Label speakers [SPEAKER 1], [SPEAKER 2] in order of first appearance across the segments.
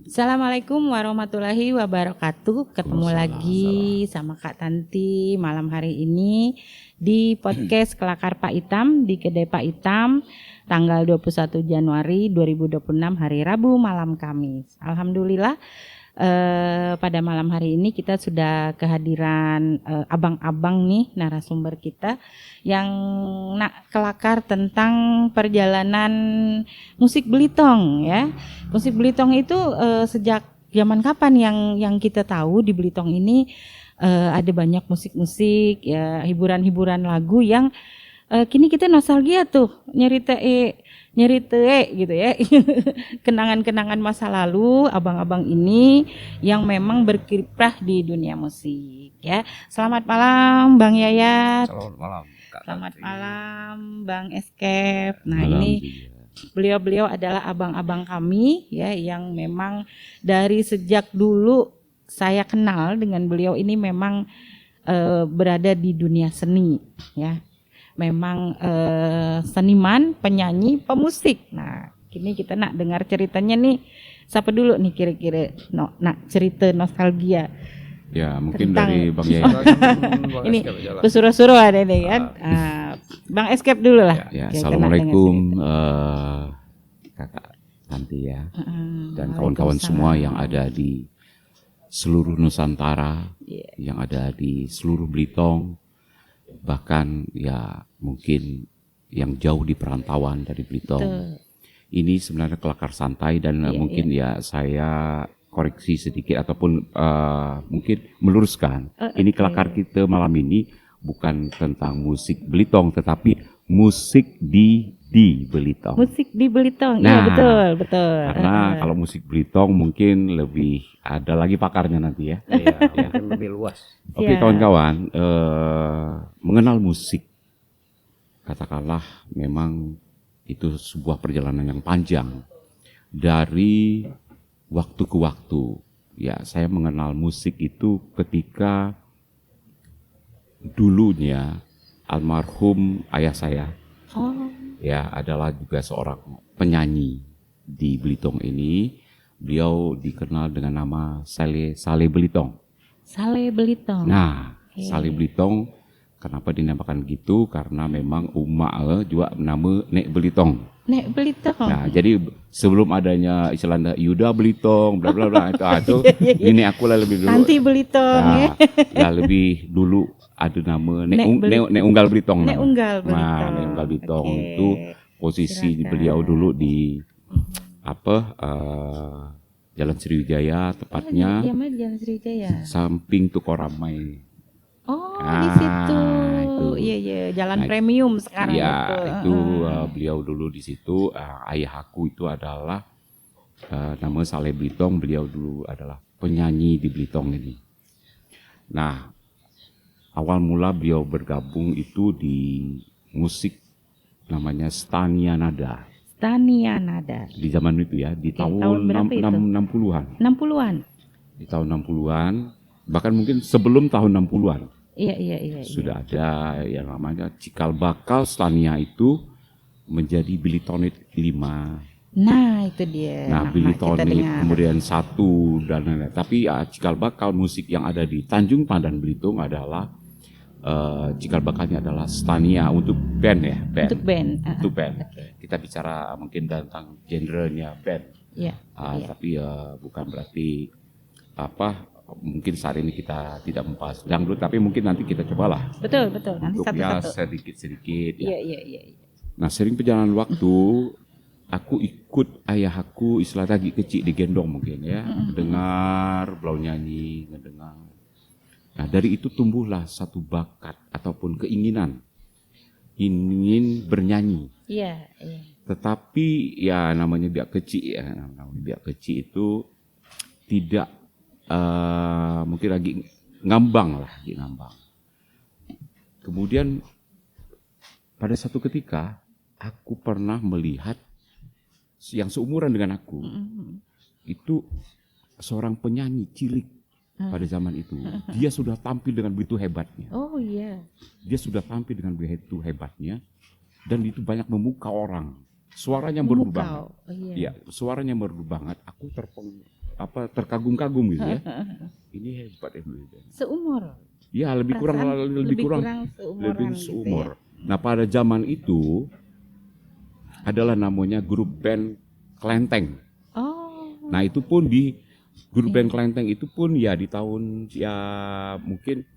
[SPEAKER 1] Assalamualaikum warahmatullahi wabarakatuh. Ketemu lagi sama Kak Tanti malam hari ini di podcast Kelakar Pak Itam di Kedai Pak Itam tanggal 21 Januari 2026 hari Rabu malam Kamis. Alhamdulillah pada malam hari ini kita sudah kehadiran abang-abang nih narasumber kita yang nak kelakar tentang perjalanan musik Belitung ya. Musik Belitung itu sejak zaman kapan yang kita tahu di Belitung ini ada banyak musik-musik ya, hiburan-hiburan lagu yang kini kita nostalgia tuh nyerita gitu ya. Kenangan-kenangan masa lalu abang-abang ini yang memang berkiprah di dunia musik ya. Selamat malam Bang Yayat.
[SPEAKER 2] Selamat malam Kak.
[SPEAKER 1] Selamat malam Bang Escape. Nah,
[SPEAKER 2] malam
[SPEAKER 1] ini
[SPEAKER 2] juga.
[SPEAKER 1] beliau adalah abang-abang kami ya yang memang dari sejak dulu saya kenal dengan beliau ini memang berada di dunia seni ya. Memang seniman, penyanyi, pemusik. Nah, kini kita nak dengar ceritanya nih. Siapa dulu nih kira-kira nak cerita nostalgia?
[SPEAKER 2] Ya, mungkin
[SPEAKER 1] Tentang,
[SPEAKER 2] dari Bang Yaya.
[SPEAKER 1] Ini bersuruh-suruh ada nih kan. Bang Escape dulu lah.
[SPEAKER 2] Ya, Assalamualaikum Kakak Tanti ya. Dan kawan-kawan semua yang ada di seluruh Nusantara, yang ada di seluruh Belitung. Bahkan ya mungkin yang jauh di perantauan dari Belitung. Ini sebenarnya kelakar santai dan mungkin ya saya koreksi sedikit ataupun mungkin meluruskan. Ini kelakar kita malam ini bukan tentang musik Belitung tetapi musik di Belitung.
[SPEAKER 1] Musik di Belitung,
[SPEAKER 2] nah,
[SPEAKER 1] iya betul.
[SPEAKER 2] Karena kalau musik Belitung mungkin lebih ada lagi pakarnya nanti ya.
[SPEAKER 3] Iya, mungkin lebih luas.
[SPEAKER 2] Oke kawan-kawan, mengenal musik, katakanlah memang itu sebuah perjalanan yang panjang. Dari waktu ke waktu, ya saya mengenal musik itu ketika dulunya almarhum ayah saya. Ya adalah juga seorang penyanyi di Belitung ini. Beliau dikenal dengan nama Sale Belitung.
[SPEAKER 1] Sale Belitung.
[SPEAKER 2] Nah, Sale Belitung kenapa dinamakan gitu? Karena memang umak juga nama Nek Belitung.
[SPEAKER 1] Nek Belitung.
[SPEAKER 2] Nah, jadi sebelum adanya istilah Yuda Belitung, bla bla bla itu ini aku lah lebih dulu.
[SPEAKER 1] Nanti Belitung
[SPEAKER 2] ya lebih dulu ada nama Nek Unggal Belitung.
[SPEAKER 1] Nek Unggal Belitung.
[SPEAKER 2] Nah, Nek Unggal Belitung itu posisi beliau dulu di Jalan Sriwijaya tepatnya.
[SPEAKER 1] Iya, Jalan Sriwijaya.
[SPEAKER 2] Samping Tukoramai.
[SPEAKER 1] Di situ. Iya, jalan premium sekarang
[SPEAKER 2] itu. Beliau dulu di situ. Ayah aku itu adalah nama Sale Belitung. Beliau dulu adalah penyanyi di Belitung ini. Nah, awal mula beliau bergabung itu di musik namanya Stania Nada.
[SPEAKER 1] Stania Nada.
[SPEAKER 2] Di zaman itu ya, di tahun 60-an.
[SPEAKER 1] 60-an.
[SPEAKER 2] Di tahun 60-an, bahkan mungkin sebelum tahun 60-an.
[SPEAKER 1] Iya.
[SPEAKER 2] Sudah ada yang namanya Cikal Bakal Stania itu menjadi Bilitonit 5.
[SPEAKER 1] Nah, itu dia.
[SPEAKER 2] Nah, Bilitonit kemudian 1 dan lain-lain. Tapi Cikal Bakal musik yang ada di Tanjung Pandan Belitung adalah cikal bakalnya adalah Stania untuk band ya, band. Untuk band. Kita bicara mungkin tentang genrenya band. Tapi bukan berarti mungkin saat ini kita tidak membahas dangdut, tapi mungkin nanti kita cobalah.
[SPEAKER 1] Betul. Nanti
[SPEAKER 2] untuk
[SPEAKER 1] satu-satu.
[SPEAKER 2] Sedikit-sedikit ya.
[SPEAKER 1] Iya.
[SPEAKER 2] Nah, sering perjalanan waktu aku ikut ayah aku istilah lagi kecil digendong mungkin ya, dengar beliau nyanyi, ngedengar. Nah, dari itu tumbuhlah satu bakat ataupun keinginan ingin bernyanyi.
[SPEAKER 1] Iya.
[SPEAKER 2] Tetapi ya namanya biak kecil ya, biak kecil itu tidak mungkin lagi ngambang. Kemudian pada satu ketika aku pernah melihat yang seumuran dengan aku itu seorang penyanyi cilik. Pada zaman itu, dia sudah tampil dengan begitu hebatnya.
[SPEAKER 1] Oh iya.
[SPEAKER 2] Dia sudah tampil dengan begitu hebatnya, dan itu banyak memukau orang. Suaranya merdu banget.
[SPEAKER 1] Oh, iya.
[SPEAKER 2] Ya, suaranya merdu banget. Aku terkagum-kagum gitu ya. Ini hebat ya.
[SPEAKER 1] Seumur.
[SPEAKER 2] Ya lebih kurang lebih seumur.
[SPEAKER 1] Gitu ya?
[SPEAKER 2] Nah pada zaman itu adalah namanya grup band Klenteng.
[SPEAKER 1] Oh.
[SPEAKER 2] Nah itu pun di grup band Klenteng itu pun ya di tahun ya mungkin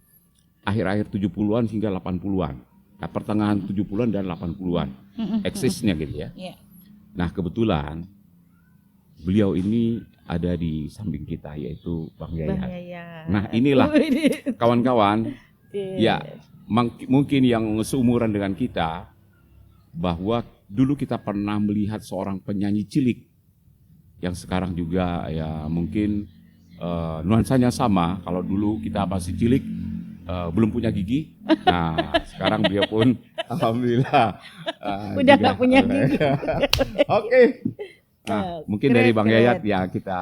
[SPEAKER 2] akhir-akhir 70-an hingga 80-an. Nah, pertengahan 70-an dan 80-an. Eksisnya gitu ya.
[SPEAKER 1] Yeah.
[SPEAKER 2] Nah, kebetulan beliau ini ada di samping kita yaitu Bang Yayat. Nah, inilah kawan-kawan ya mungkin yang seumuran dengan kita bahwa dulu kita pernah melihat seorang penyanyi cilik yang sekarang juga ya mungkin nuansanya sama. Kalau dulu kita masih cilik belum punya gigi, nah sekarang dia pun alhamdulillah
[SPEAKER 1] udah nggak punya gigi.
[SPEAKER 2] Oke. Nah, mungkin dari Bang Yayat ya kita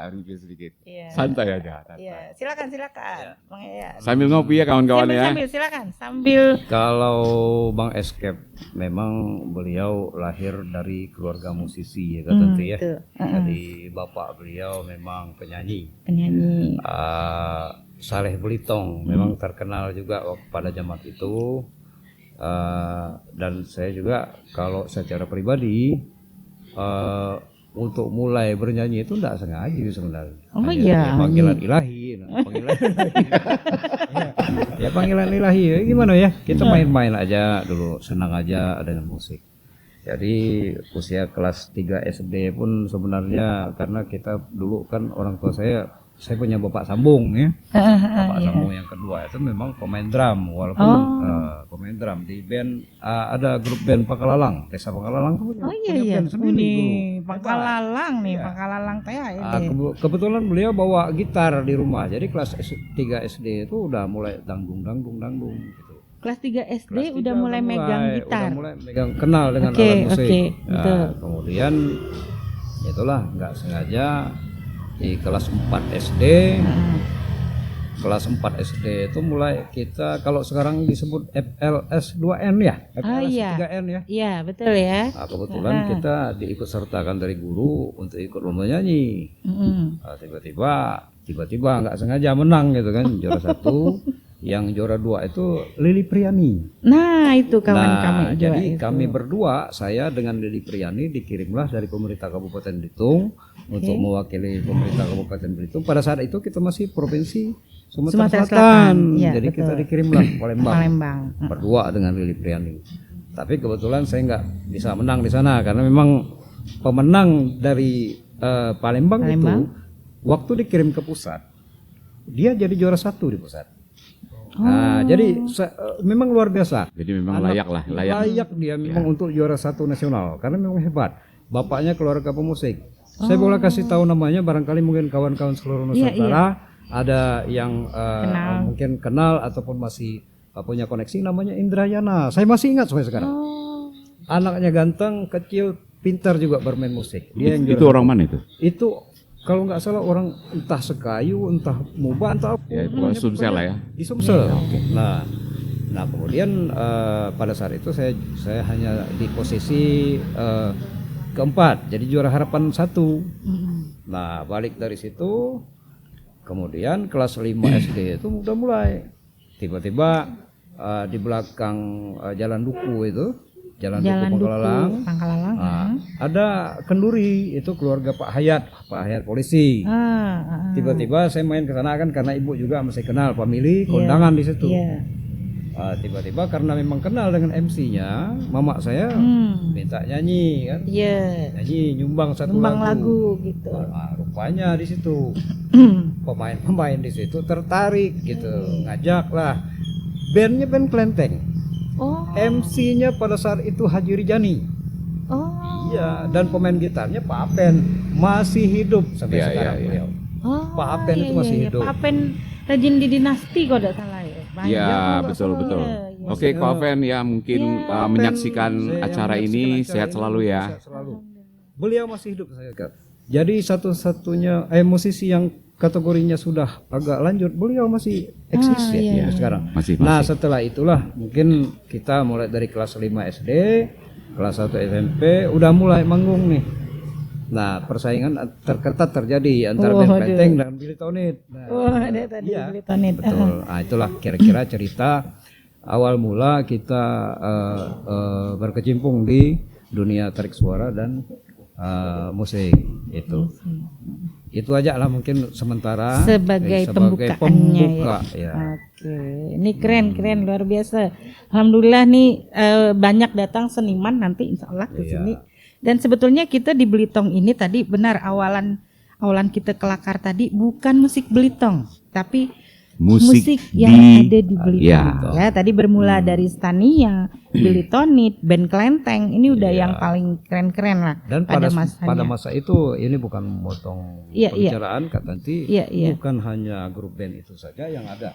[SPEAKER 2] review sedikit.
[SPEAKER 1] Iya.
[SPEAKER 2] Santai aja.
[SPEAKER 1] Iya, silakan Bang Yayat.
[SPEAKER 2] Sambil ngopi ya kawan-kawan ya.
[SPEAKER 1] Sambil.
[SPEAKER 3] Kalau Bang Escape memang beliau lahir dari keluarga musisi ya tentu ya. Jadi bapak beliau memang penyanyi. Saleh Belitong memang terkenal juga pada zaman itu. Dan saya juga kalau secara pribadi untuk mulai bernyanyi itu tidak sengaja sebenarnya.
[SPEAKER 1] Oh iya.
[SPEAKER 3] Panggilan ilahi. Ya panggilan ilahi. Ya, gimana ya? Kita main-main aja dulu, senang aja dengan musik. Jadi usia kelas 3 SD pun sebenarnya karena kita dulu kan orang tua saya punya bapak sambung ya. Bapak sambung yang kedua itu memang pemain drum walaupun pemain drum di band ada grup band Pangkalalang, Desa Pangkalalang punya band sendiri dulu.
[SPEAKER 1] Pangkalalang nih, Pangkalalang teh
[SPEAKER 3] kebetulan beliau bawa gitar di rumah. Jadi kelas 3 SD itu udah mulai dangdung gitu.
[SPEAKER 1] Kelas 3 SD udah mulai megang gitar.
[SPEAKER 3] Udah mulai megang kenal dengan alat musik. Kemudian itulah nggak sengaja di kelas 4 SD. Kelas 4 SD itu mulai kita kalau sekarang disebut FLS 2N ya, FLS 3N ya.
[SPEAKER 1] Iya, betul ya.
[SPEAKER 3] Nah, kebetulan kita diikut sertakan dari guru untuk ikut lomba nyanyi. Nah, tiba-tiba nggak sengaja menang gitu kan, juara 1. Yang juara 2 itu Lili Priani.
[SPEAKER 1] Nah, itu kawan kami.
[SPEAKER 3] Jadi kami berdua, saya dengan Lili Priani dikirimlah dari pemerintah Kabupaten Belitung untuk mewakili pemerintah Kabupaten Belitung. Pada saat itu kita masih provinsi Sumatera Selatan. Ya, jadi kita dikirimlah Palembang. Berdua dengan Lili Priani. Tapi kebetulan saya nggak bisa menang di sana karena memang pemenang dari Palembang itu waktu dikirim ke pusat, dia jadi juara 1 di pusat. Nah, jadi memang luar biasa.
[SPEAKER 2] Jadi memang
[SPEAKER 3] layak dia memang untuk juara 1 nasional karena memang hebat. Bapaknya keluarga pemusik. Saya boleh kasih tahu namanya barangkali mungkin kawan-kawan seluruh Nusantara ada yang mungkin kenal ataupun masih punya koneksi namanya Indrayana. Saya masih ingat sampai sekarang. Anaknya ganteng, kecil, pintar juga bermain musik. Dia
[SPEAKER 2] itu orang mana itu?
[SPEAKER 3] Itu kalau nggak salah orang entah Sekayu, entah Muba, entah apa.
[SPEAKER 2] Ya, itu Sumsel lah ya.
[SPEAKER 3] Di Sumsel. Nah kemudian pada saat itu saya hanya di posisi keempat, jadi juara harapan 1. Nah balik dari situ, kemudian kelas 5 SD itu udah mulai tiba-tiba di belakang Jalan Duku itu. Jalan Duku Pangkalalang. Ada kenduri itu keluarga Pak Hayat polisi. Tiba-tiba saya main ke sana kan karena ibu juga masih kenal family kondangan di situ. Tiba-tiba karena memang kenal dengan MC-nya, mama saya minta nyanyi kan. Nyanyi nyumbang satu lagu
[SPEAKER 1] gitu.
[SPEAKER 3] Rupanya di situ pemain-pemain di situ tertarik gitu, ngajak lah. Bandnya band Klenteng. MC-nya pada saat itu Haji Rijani. Iya, dan pemain gitarnya Pak Apen masih hidup sampai sekarang beliau. Pak Apen itu masih hidup.
[SPEAKER 1] Pak Apen rajin di Dinasti kalau tidak salah ya.
[SPEAKER 2] Iya, betul. Oke, Ko Apen ya mungkin menyaksikan acara ini sehat selalu ya.
[SPEAKER 3] Beliau masih hidup saya. Jadi satu-satunya musisi yang kategorinya sudah agak lanjut, beliau masih eksis sekarang.
[SPEAKER 2] Masih.
[SPEAKER 3] Nah setelah itulah mungkin kita mulai dari kelas 5 SD, kelas 1 SMP udah mulai manggung nih. Nah, persaingan terketat terjadi antara band Klenteng dan Billy Tonit. Nah,
[SPEAKER 1] ada tadi
[SPEAKER 3] iya,
[SPEAKER 1] Billy Tonit.
[SPEAKER 3] betul. Nah, itulah kira-kira cerita awal mula kita berkecimpung di dunia tarik suara dan musik itu. Itu aja lah mungkin sementara
[SPEAKER 1] Sebagai pembuka ya. Oke, ini keren luar biasa. Alhamdulillah nih banyak datang seniman nanti insya Allah ke sini. Dan sebetulnya kita di Belitung ini tadi benar awalan kita kelakar tadi bukan musik Belitung, tapi musik yang ada di Belitung. Ya, tadi bermula dari Stania, Billy Tonit, band Klenteng. Ini udah yang paling keren-keren lah.
[SPEAKER 3] Dan pada masa itu ini bukan memotong pembicaraan Kak Tanti, bukan hanya grup band itu saja yang ada.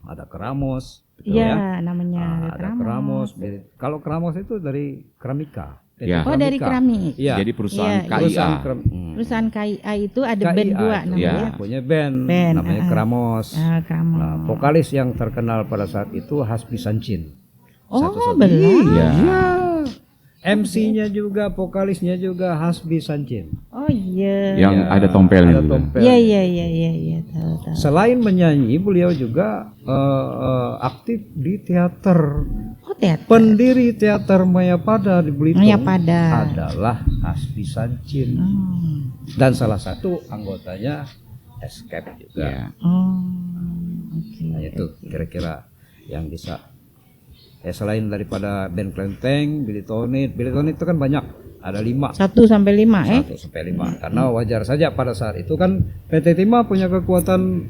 [SPEAKER 3] Ada Keramos.
[SPEAKER 1] Iya, namanya
[SPEAKER 3] ada Keramos. Kalau Keramos itu dari keramika.
[SPEAKER 1] Dari keramik.
[SPEAKER 2] Ya. Jadi perusahaan KIA.
[SPEAKER 1] Perusahaan KIA itu ada band dua namanya.
[SPEAKER 3] Punya band namanya Keramos. Nah, vokalis yang terkenal pada saat itu Hasbi Sancin.
[SPEAKER 1] Benar.
[SPEAKER 3] Iya. MC-nya juga, vokalisnya juga Hasbi Sancin.
[SPEAKER 1] Oh iya.
[SPEAKER 2] Yang ada tompelnya.
[SPEAKER 1] Iya. Tahu.
[SPEAKER 3] Selain menyanyi, beliau juga aktif di teater.
[SPEAKER 1] Teater.
[SPEAKER 3] Pendiri teater Mayapada di Belitung
[SPEAKER 1] adalah
[SPEAKER 3] Hasbi Sancin. Dan salah satu anggotanya Escape juga. Nah, itu kira-kira yang bisa. Selain daripada band Klenteng, Billy Tonit itu kan banyak, ada 5.
[SPEAKER 1] 1 sampai 5
[SPEAKER 3] 1 sampai 5. Karena wajar saja pada saat itu kan PT Timah punya kekuatan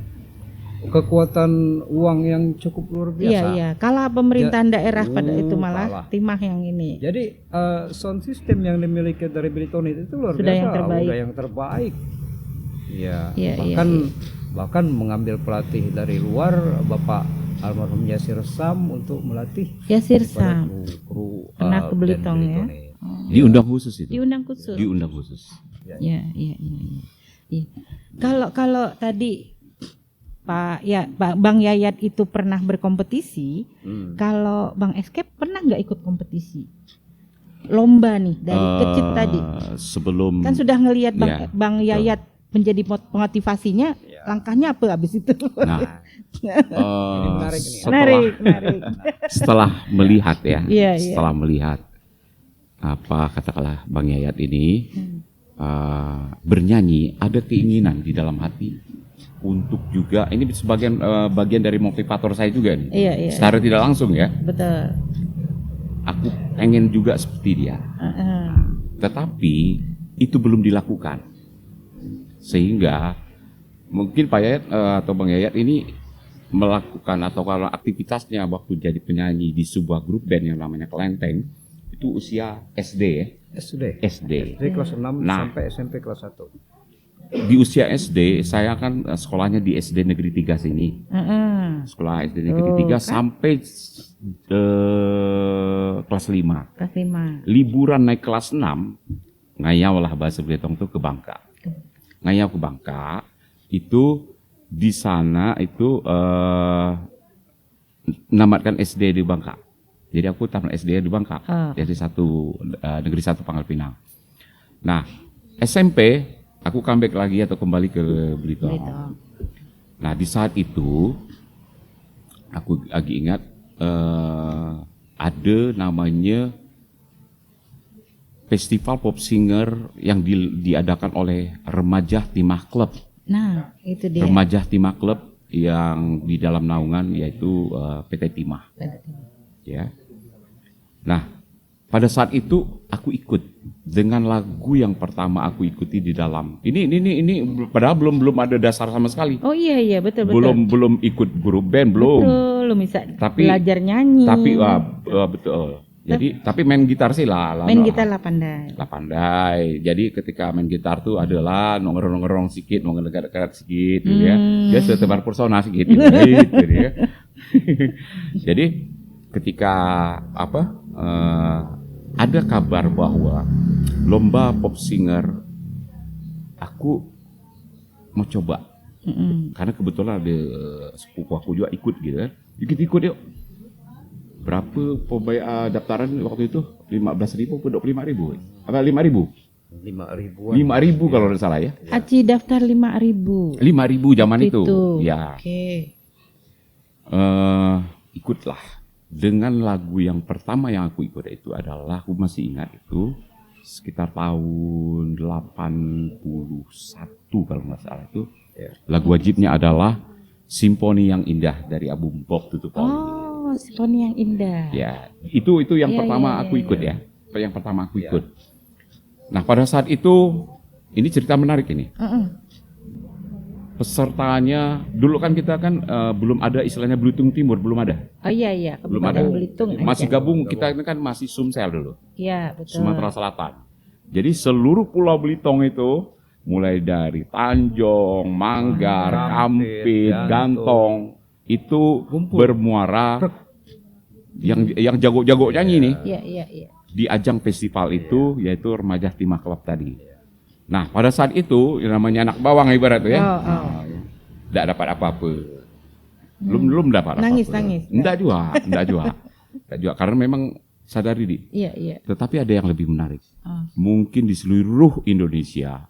[SPEAKER 3] uang yang cukup luar biasa.
[SPEAKER 1] Iya. Kalah pemerintahan daerah pada itu malah Timah yang ini.
[SPEAKER 3] Jadi sound system yang dimiliki dari Billy Tonit itu luar
[SPEAKER 1] Sudah
[SPEAKER 3] biasa,
[SPEAKER 1] yang terbaik.
[SPEAKER 3] Iya. Bahkan mengambil pelatih dari luar, Bapak almarhum Yasir Sam untuk melatih
[SPEAKER 1] Yasir Sam
[SPEAKER 3] kru
[SPEAKER 1] pernah ke Belitung ya.
[SPEAKER 2] Diundang khusus itu.
[SPEAKER 1] Diundang khusus. Iya. Kalau tadi Bang Yayat itu pernah berkompetisi. Kalau Bang Escape pernah nggak ikut kompetisi? Lomba nih dari kecil tadi.
[SPEAKER 2] Sebelum
[SPEAKER 1] kan sudah ngelihat Bang Yayat menjadi motivasinya, langkahnya apa habis itu?
[SPEAKER 2] Nah,
[SPEAKER 1] menarik.
[SPEAKER 2] Setelah melihat
[SPEAKER 1] setelah
[SPEAKER 2] melihat apa katakanlah Bang Yayat ini bernyanyi, ada keinginan di dalam hati untuk juga ini sebagian bagian dari motivator saya juga nih.
[SPEAKER 1] Iya.
[SPEAKER 2] Secara tidak langsung ya.
[SPEAKER 1] Betul.
[SPEAKER 2] Aku pengen juga seperti dia. Tetapi itu belum dilakukan. Sehingga mungkin Pak Yayat atau Bang Yayat ini melakukan atau kalau aktivitasnya waktu jadi penyanyi di sebuah grup band yang namanya Klenteng itu usia SD ya. SD
[SPEAKER 3] kelas 6 sampai SMP kelas 1.
[SPEAKER 2] Di usia SD saya kan sekolahnya di SD Negeri 3 sini. Sekolah SD Negeri 3 sampai kelas 5. Liburan naik kelas 6 ngayau lah bahasa Belitung tuh ke Bangka. Ngayau ke Bangka itu di sana itu namatkan SD di Bangka. Jadi aku tamat SD di Bangka. Jadi negeri 1 Pangkal Pinang. Nah, SMP aku comeback lagi atau kembali ke Belitung. Nah, di saat itu aku lagi ingat ada namanya Festival Pop Singer yang diadakan oleh Remaja Timah Club.
[SPEAKER 1] Nah, itu dia.
[SPEAKER 2] Remaja Timah Club yang di dalam naungan yaitu PT Timah. Ya. Nah, pada saat itu aku ikut dengan lagu yang pertama aku ikuti di dalam. Ini padahal belum ada dasar sama sekali.
[SPEAKER 1] Oh iya betul.
[SPEAKER 2] Belum ikut grup band belum.
[SPEAKER 1] Betul, lu bisa belajar nyanyi.
[SPEAKER 2] Tapi betul. Jadi tapi main gitar sih lah.
[SPEAKER 1] Main gitar lah pandai.
[SPEAKER 2] Jadi ketika main gitar tuh adalah nongkrong sedikit, dekat sedikit gitu ya. Dia setebar persona sedikit gitu ya. Jadi ketika ada kabar bahwa lomba pop singer aku mau coba. Karena kebetulan ada sepupu aku juga ikut gitu kan. Ikut yuk. Berapa daftaran waktu itu? 15.000 atau 25.000? Apa 5.000?
[SPEAKER 3] 5.000-an.
[SPEAKER 2] 5.000 kalau tidak salah ya.
[SPEAKER 1] Aci daftar 5.000.
[SPEAKER 2] 5.000 zaman itu. Ya.
[SPEAKER 1] Oke.
[SPEAKER 2] Ikutlah. Dengan lagu yang pertama yang aku ikut itu adalah, aku masih ingat itu sekitar tahun 81 kalau nggak salah itu.
[SPEAKER 3] Ya.
[SPEAKER 2] Lagu wajibnya adalah Simponi yang Indah dari Abu Mbok Tutu Pauli.
[SPEAKER 1] Oh, Simponi yang Indah.
[SPEAKER 2] Ya, itu yang
[SPEAKER 1] Ya,
[SPEAKER 2] pertama
[SPEAKER 1] ya,
[SPEAKER 2] aku
[SPEAKER 1] ya,
[SPEAKER 2] ikut ya. Yang pertama aku ikut. Nah, pada saat itu ini cerita menarik ini. Pesertanya dulu kan kita kan belum ada istilahnya Belitung Timur, belum ada.
[SPEAKER 1] Oh iya,
[SPEAKER 2] Belum ada.
[SPEAKER 1] Kabupaten Belitung
[SPEAKER 2] Masih
[SPEAKER 1] aja.
[SPEAKER 2] gabung, kita ini kan masih Sumsel dulu.
[SPEAKER 1] Iya, betul.
[SPEAKER 2] Sumatera Selatan. Jadi seluruh Pulau Belitung itu mulai dari Tanjung, Manggar, Kampit, Gantong itu bermuara yang jago-jago nyanyi nih
[SPEAKER 1] Iya.
[SPEAKER 2] di ajang festival itu, yaitu Remaja Timah Club tadi. Nah, pada saat itu yang namanya anak bawang ibarat tuh ya. Enggak dapat apa-apa. Belum dapat
[SPEAKER 1] Nangis.
[SPEAKER 2] apa-apa. Enggak juga. Karena memang sadari di.
[SPEAKER 1] Iya.
[SPEAKER 2] Tetapi ada yang lebih menarik. Mungkin di seluruh Indonesia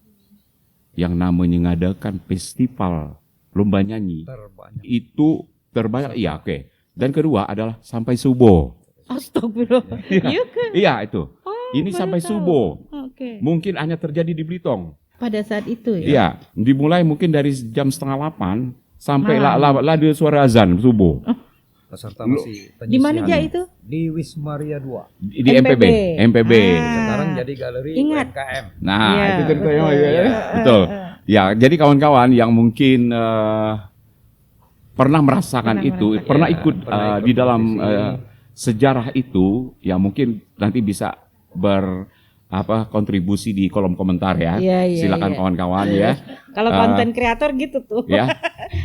[SPEAKER 2] yang namanya mengadakan festival lomba nyanyi itu terbanyak. Iya, oke. Dan kedua adalah sampai subuh.
[SPEAKER 1] Astagfirullah.
[SPEAKER 2] Iya itu. Ini sampai subuh.
[SPEAKER 1] Oke.
[SPEAKER 2] Mungkin hanya terjadi di Belitung.
[SPEAKER 1] Pada saat itu ya.
[SPEAKER 2] Iya, dimulai mungkin dari jam 7:30 sampai lada suara azan subuh.
[SPEAKER 3] Peserta masih
[SPEAKER 1] Di mana aja itu?
[SPEAKER 3] Di Wismaria 2.
[SPEAKER 2] Di MPB.
[SPEAKER 3] Sekarang jadi galeri
[SPEAKER 1] Ingat.
[SPEAKER 3] UMKM.
[SPEAKER 2] Nah,
[SPEAKER 1] Iya,
[SPEAKER 2] itu ceritanya.
[SPEAKER 1] betul.
[SPEAKER 2] Betul. Ya, jadi kawan-kawan yang mungkin pernah merasakan itu, pernah ikut di dalam sejarah itu, ya mungkin nanti bisa kontribusi di kolom komentar ya.
[SPEAKER 1] Iya,
[SPEAKER 2] Silakan
[SPEAKER 1] iya.
[SPEAKER 2] kawan-kawan ya.
[SPEAKER 1] Kalau konten kreator gitu tuh.
[SPEAKER 2] Ya.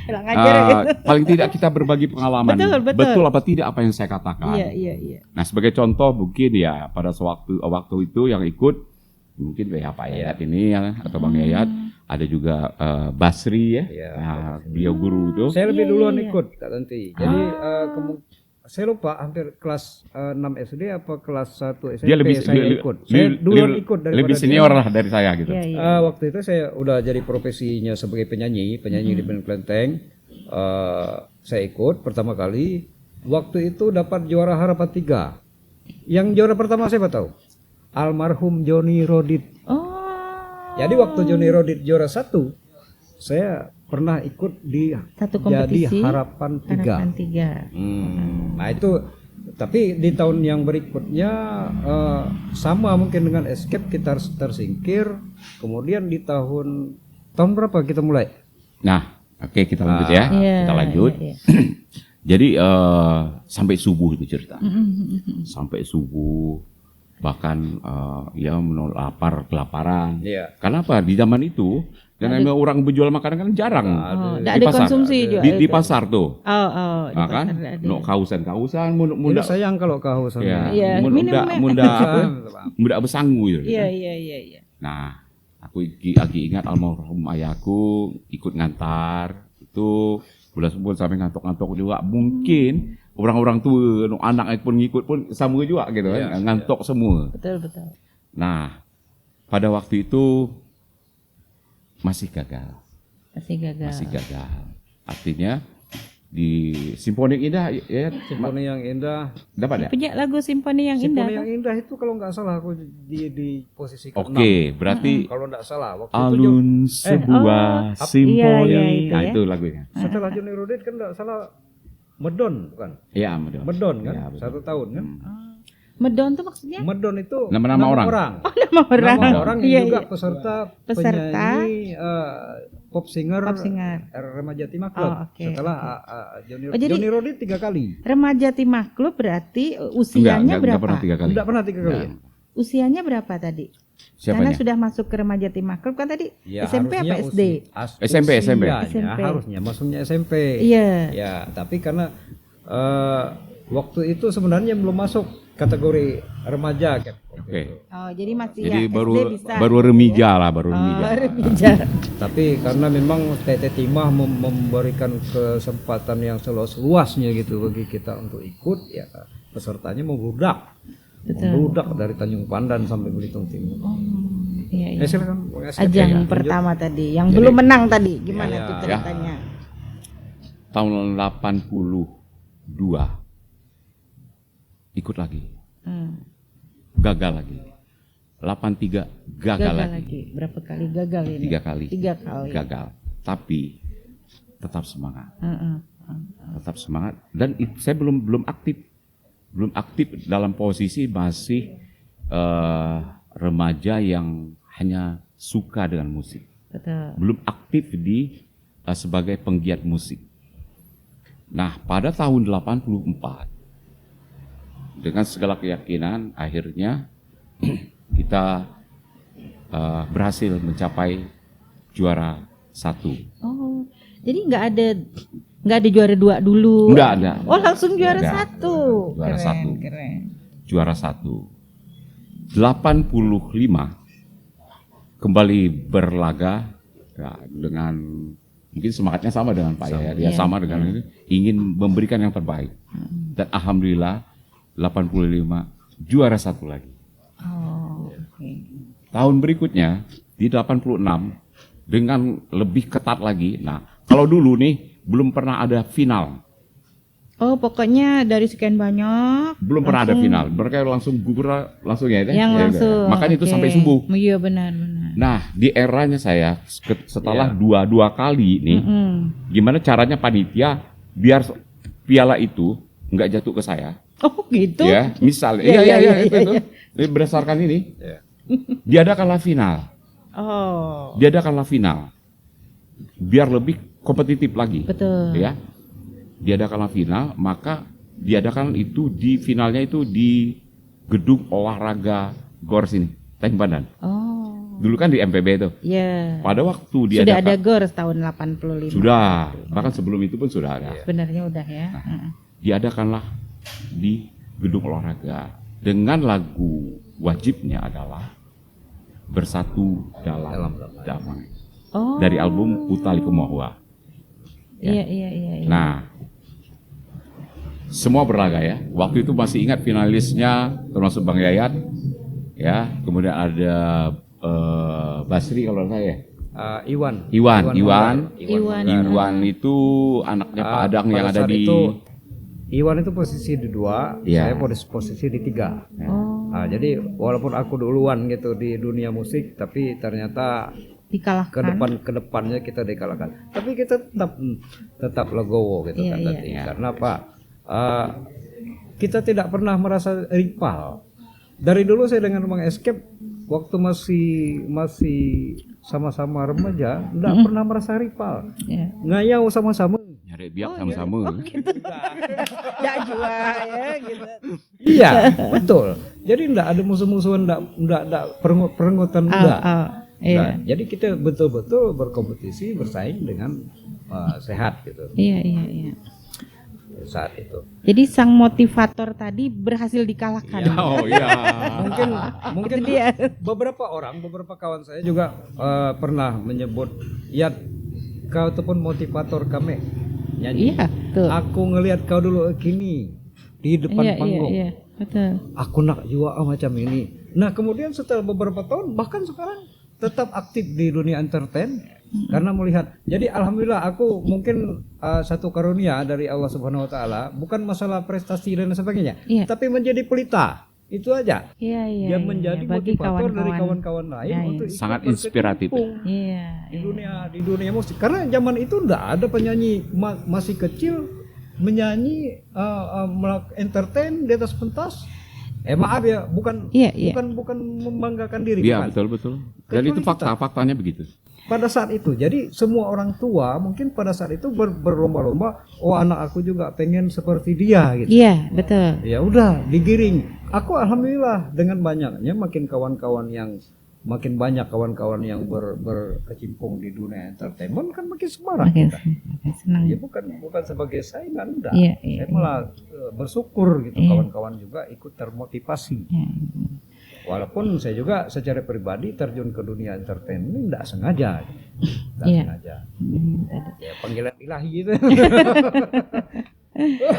[SPEAKER 1] Bilang aja gitu.
[SPEAKER 2] Paling tidak kita berbagi pengalaman.
[SPEAKER 1] Betul.
[SPEAKER 2] apa tidak apa yang saya katakan.
[SPEAKER 1] Iya.
[SPEAKER 2] Nah, sebagai contoh mungkin ya pada waktu itu yang ikut mungkin Pak Yayat ini ya, atau Bang Yayat, ada juga Basri ya. Nah, beliau guru itu.
[SPEAKER 3] Saya lebih duluan ikut Kak Tanti. Jadi saya lupa hampir kelas 6 SD apa kelas 1 SMP
[SPEAKER 2] Dia lebih
[SPEAKER 3] saya ikut. Saya duluan ikut daripada
[SPEAKER 2] lebih senior lah dari saya gitu.
[SPEAKER 1] Iya.
[SPEAKER 3] Waktu itu saya udah jadi profesinya sebagai penyanyi di band Klenteng. Saya ikut pertama kali. Waktu itu dapat juara harapan 3. Yang juara pertama siapa tahu? Almarhum Johnny Rodit.
[SPEAKER 1] Oh.
[SPEAKER 3] Jadi waktu Johnny Rodit juara 1, saya pernah ikut di
[SPEAKER 1] Satu kompetisi.
[SPEAKER 3] jadi harapan 3. Nah itu, tapi di tahun yang berikutnya sama mungkin dengan Escape kita tersingkir. Kemudian di tahun berapa kita mulai?
[SPEAKER 2] Nah, oke kita lanjut ya. Kita lanjut.
[SPEAKER 1] Iya.
[SPEAKER 2] Jadi sampai subuh itu cerita. Sampai subuh, bahkan kelaparan.
[SPEAKER 3] Iya.
[SPEAKER 2] Karena apa? Di zaman itu dan namanya orang berjual makanan kan jarang.
[SPEAKER 1] Tidak
[SPEAKER 2] Di pasar.
[SPEAKER 1] dikonsumsi juga.
[SPEAKER 2] Di pasar tuh.
[SPEAKER 1] Di
[SPEAKER 2] Nah, kan?
[SPEAKER 1] pasar ada.
[SPEAKER 2] No kausan
[SPEAKER 3] Ini
[SPEAKER 2] muda.
[SPEAKER 3] sayang kalau kehausan.
[SPEAKER 2] Ya,
[SPEAKER 1] minum,
[SPEAKER 2] muda besanggu gitu.
[SPEAKER 1] Iya.
[SPEAKER 2] Nah, aku lagi ingat almarhum ayahku ikut ngantar itu bulan sampai ngantuk-ngantuk juga. Mungkin orang-orang tua, anak pun ngikut pun sama juga gitu kan, ngantuk semua.
[SPEAKER 1] Betul.
[SPEAKER 2] Nah, pada waktu itu masih gagal. Artinya di Simponi yang Indah ya,
[SPEAKER 3] Simponi yang Indah.
[SPEAKER 2] dapat ya?
[SPEAKER 1] Punya lagu Simponi yang Indah.
[SPEAKER 3] Simponi yang Indah itu kalau nggak salah aku di posisi ke-6.
[SPEAKER 2] Oke, berarti
[SPEAKER 3] Kalau nggak salah waktu itu
[SPEAKER 2] alun sebuah simponi.
[SPEAKER 1] iya, itu
[SPEAKER 2] Nah,
[SPEAKER 1] ya.
[SPEAKER 2] itu lagunya.
[SPEAKER 3] setelah Johnny Rodit kan nggak salah Medon bukan?
[SPEAKER 2] Iya,
[SPEAKER 3] Medon kan?
[SPEAKER 2] Ya, betul.
[SPEAKER 3] 1 tahun kan?
[SPEAKER 1] Medon tuh maksudnya?
[SPEAKER 3] Medon itu
[SPEAKER 2] Nama-nama orang.
[SPEAKER 1] Nama orang.
[SPEAKER 3] Nama orang yang
[SPEAKER 1] Iya,
[SPEAKER 3] juga
[SPEAKER 1] iya.
[SPEAKER 3] peserta penyanyi pop singer Remaja Timah Club.
[SPEAKER 1] Oh, oke,
[SPEAKER 3] Setelah
[SPEAKER 1] jadi-
[SPEAKER 3] Johnny Rodit 3 kali.
[SPEAKER 1] Remaja Timah Club berarti usianya
[SPEAKER 2] Enggak
[SPEAKER 1] berapa?
[SPEAKER 2] pernah 3 kali.
[SPEAKER 3] Enggak pernah 3 kali.
[SPEAKER 2] Enggak.
[SPEAKER 1] Usianya berapa tadi?
[SPEAKER 2] Siapanya?
[SPEAKER 1] Karena sudah masuk ke Remaja Timah Club kan tadi
[SPEAKER 3] Ya,
[SPEAKER 1] SMP apa
[SPEAKER 3] harusnya
[SPEAKER 1] SD?
[SPEAKER 2] SMP.
[SPEAKER 3] usianya
[SPEAKER 1] SMP.
[SPEAKER 3] harusnya masuknya SMP.
[SPEAKER 1] Iya.
[SPEAKER 3] Ya, tapi karena waktu itu sebenarnya belum masuk kategori remaja kan.
[SPEAKER 2] Oke.
[SPEAKER 1] Oh, jadi masih
[SPEAKER 2] Jadi
[SPEAKER 1] ya,
[SPEAKER 2] baru
[SPEAKER 1] SD bisa.
[SPEAKER 2] baru remija lah, baru remija.
[SPEAKER 1] Remaja.
[SPEAKER 3] Tapi karena memang TT Timah memberikan kesempatan yang seluas-luasnya gitu bagi kita untuk ikut, ya pesertanya membludak. Membludak dari Tanjung Pandan sampai Belitung Timur.
[SPEAKER 1] Iya, iya.
[SPEAKER 3] Silakan Bang Escape.
[SPEAKER 1] Ajang
[SPEAKER 3] Ya,
[SPEAKER 1] pertama tadi, yang
[SPEAKER 2] Jadi-
[SPEAKER 1] belum menang tadi, gimana
[SPEAKER 3] Iya.
[SPEAKER 1] tuh ceritanya?
[SPEAKER 2] Tahun 82 ikut lagi, gagal lagi. 83 gagal lagi.
[SPEAKER 1] Berapa kali gagal ini?
[SPEAKER 2] 3 kali.
[SPEAKER 1] 3 kali.
[SPEAKER 2] Gagal. Tapi tetap semangat.
[SPEAKER 1] Heeh.
[SPEAKER 2] Tetap semangat dan saya belum aktif dalam posisi masih remaja yang hanya suka dengan musik.
[SPEAKER 1] Betul.
[SPEAKER 2] Belum aktif di sebagai penggiat musik. Nah, pada tahun 84 dengan segala keyakinan akhirnya kita berhasil mencapai juara 1.
[SPEAKER 1] Oh, jadi nggak ada juara 2 dulu?
[SPEAKER 2] Nggak ada.
[SPEAKER 1] Oh, langsung juara
[SPEAKER 2] Nggak ada.
[SPEAKER 1] 1.
[SPEAKER 2] Juara 1.
[SPEAKER 1] Keren.
[SPEAKER 2] Juara 1. 85 kembali berlaga ya, dengan mungkin semangatnya sama dengan Pak Yaya. Dia sama dengan ini, ingin memberikan yang terbaik. Dan alhamdulillah 85 juara 1 lagi.
[SPEAKER 1] Oh, oke.
[SPEAKER 2] Tahun berikutnya di 86 dengan lebih ketat lagi. Nah, kalau dulu nih belum pernah ada final.
[SPEAKER 1] Oh, pokoknya dari sekian banyak
[SPEAKER 2] Belum pernah ada final. Mereka langsung gugur langsung ya.
[SPEAKER 1] yang
[SPEAKER 2] Ya,
[SPEAKER 1] langsung.
[SPEAKER 2] makanya itu
[SPEAKER 1] oke.
[SPEAKER 2] sampai subuh.
[SPEAKER 1] Iya, benar.
[SPEAKER 2] Nah, di eranya saya setelah dua kali nih, gimana caranya panitia biar piala itu nggak jatuh ke saya?
[SPEAKER 1] Oh, gitu.
[SPEAKER 2] Ya, misalnya,
[SPEAKER 1] Iya,
[SPEAKER 2] itu. Ini berdasarkan ini, diadakanlah final,
[SPEAKER 1] Oh,
[SPEAKER 2] biar lebih kompetitif lagi.
[SPEAKER 1] betul.
[SPEAKER 2] Ya, diadakanlah final, maka diadakan itu di finalnya itu di gedung olahraga GOR sini, Tanjung Pandan.
[SPEAKER 1] Oh,
[SPEAKER 2] Dulu kan di MPB itu.
[SPEAKER 1] ya.
[SPEAKER 2] Pada waktu
[SPEAKER 1] Sudah ada
[SPEAKER 2] diadakan,
[SPEAKER 1] GOR tahun 85.
[SPEAKER 2] sudah, bahkan sebelum itu pun sudah ada.
[SPEAKER 1] Sebenarnya udah ya.
[SPEAKER 2] Diadakanlah di gedung olahraga dengan lagu wajibnya adalah Bersatu Dalam Damai
[SPEAKER 1] Oh.
[SPEAKER 2] dari album Utali Kumohua.
[SPEAKER 1] Iya.
[SPEAKER 2] Nah, semua berlaga ya. Waktu itu masih ingat finalisnya termasuk Bang Yayat, ya. Kemudian ada Basri kalau saya.
[SPEAKER 3] Iwan
[SPEAKER 2] Iwan itu anaknya Pak Adang yang ada di.
[SPEAKER 3] Iwan itu posisi di 2,
[SPEAKER 2] Iya.
[SPEAKER 3] saya posisi di 3.
[SPEAKER 1] Oh,
[SPEAKER 3] Nah, jadi walaupun aku duluan gitu di dunia musik, tapi ternyata
[SPEAKER 1] dikalahkan.
[SPEAKER 3] kedepannya kita dikalahkan. Tapi kita tetap legowo gitu
[SPEAKER 1] Iya,
[SPEAKER 3] kan
[SPEAKER 1] iya.
[SPEAKER 3] tadi. Karena apa? Kita tidak pernah merasa rival. Dari dulu saya dengan Bang Escape waktu masih sama-sama remaja, enggak pernah merasa rival.
[SPEAKER 1] Iya.
[SPEAKER 3] Ngayau sama-sama.
[SPEAKER 2] Nyari biak sama-sama.
[SPEAKER 1] Ya jua ya gitu.
[SPEAKER 3] Iya, betul. Jadi enggak ada musuh-musuhan, enggak perenggotan enggak.
[SPEAKER 1] Iya.
[SPEAKER 3] Nah, jadi kita betul-betul berkompetisi, bersaing dengan sehat gitu
[SPEAKER 1] Iya.
[SPEAKER 3] saat itu.
[SPEAKER 1] Jadi sang motivator tadi berhasil dikalahkan.
[SPEAKER 2] Oh iya.
[SPEAKER 3] Mungkin
[SPEAKER 1] Itu dia.
[SPEAKER 3] beberapa kawan saya juga pernah menyebut, ya kau itu pun motivator kami nyanyi.
[SPEAKER 1] Iya, tuh.
[SPEAKER 3] Aku ngelihat kau dulu gini di depan panggung.
[SPEAKER 1] Iya, betul.
[SPEAKER 3] Aku nak juga macam ini. Nah, kemudian setelah beberapa tahun bahkan sekarang tetap aktif di dunia entertain karena melihat. Jadi alhamdulillah aku mungkin satu karunia dari Allah Subhanahu wa taala, bukan masalah prestasi dan sebagainya,
[SPEAKER 1] Iya.
[SPEAKER 3] tapi menjadi pelita. Itu aja.
[SPEAKER 1] Iya.
[SPEAKER 3] Yang menjadi
[SPEAKER 1] Bagi
[SPEAKER 3] motivator dari
[SPEAKER 1] kawan-kawan.
[SPEAKER 3] kawan-kawan lain
[SPEAKER 1] Ya,
[SPEAKER 3] untuk ikut
[SPEAKER 2] Sangat inspiratif.
[SPEAKER 3] berkecimpung
[SPEAKER 1] Iya.
[SPEAKER 3] di dunia musik. Karena zaman itu enggak ada penyanyi masih kecil menyanyi entertain di atas pentas. Maaf ya, bukan
[SPEAKER 1] Iya.
[SPEAKER 3] bukan membanggakan diri.
[SPEAKER 2] Iya,
[SPEAKER 3] bukan.
[SPEAKER 2] betul. Dan itu faktanya begitu.
[SPEAKER 3] Pada saat itu, jadi semua orang tua mungkin pada saat itu berlomba-lomba, oh anak aku juga pengen seperti dia gitu.
[SPEAKER 1] Iya, betul.
[SPEAKER 3] Ya udah digiring. Aku alhamdulillah dengan banyaknya makin banyak kawan-kawan yang berkecimpung di dunia entertainment kan makin semangat
[SPEAKER 1] Makin
[SPEAKER 3] kita.
[SPEAKER 1] senang.
[SPEAKER 3] Ya bukan sebagai saingan enggak.
[SPEAKER 1] Iya,
[SPEAKER 3] Saya malah bersyukur gitu kawan-kawan juga ikut termotivasi.
[SPEAKER 1] Iya.
[SPEAKER 3] Walaupun saya juga secara pribadi terjun ke dunia entertainment ini enggak sengaja. Enggak
[SPEAKER 1] Iya.
[SPEAKER 3] sengaja. Ya panggilan ilahi gitu.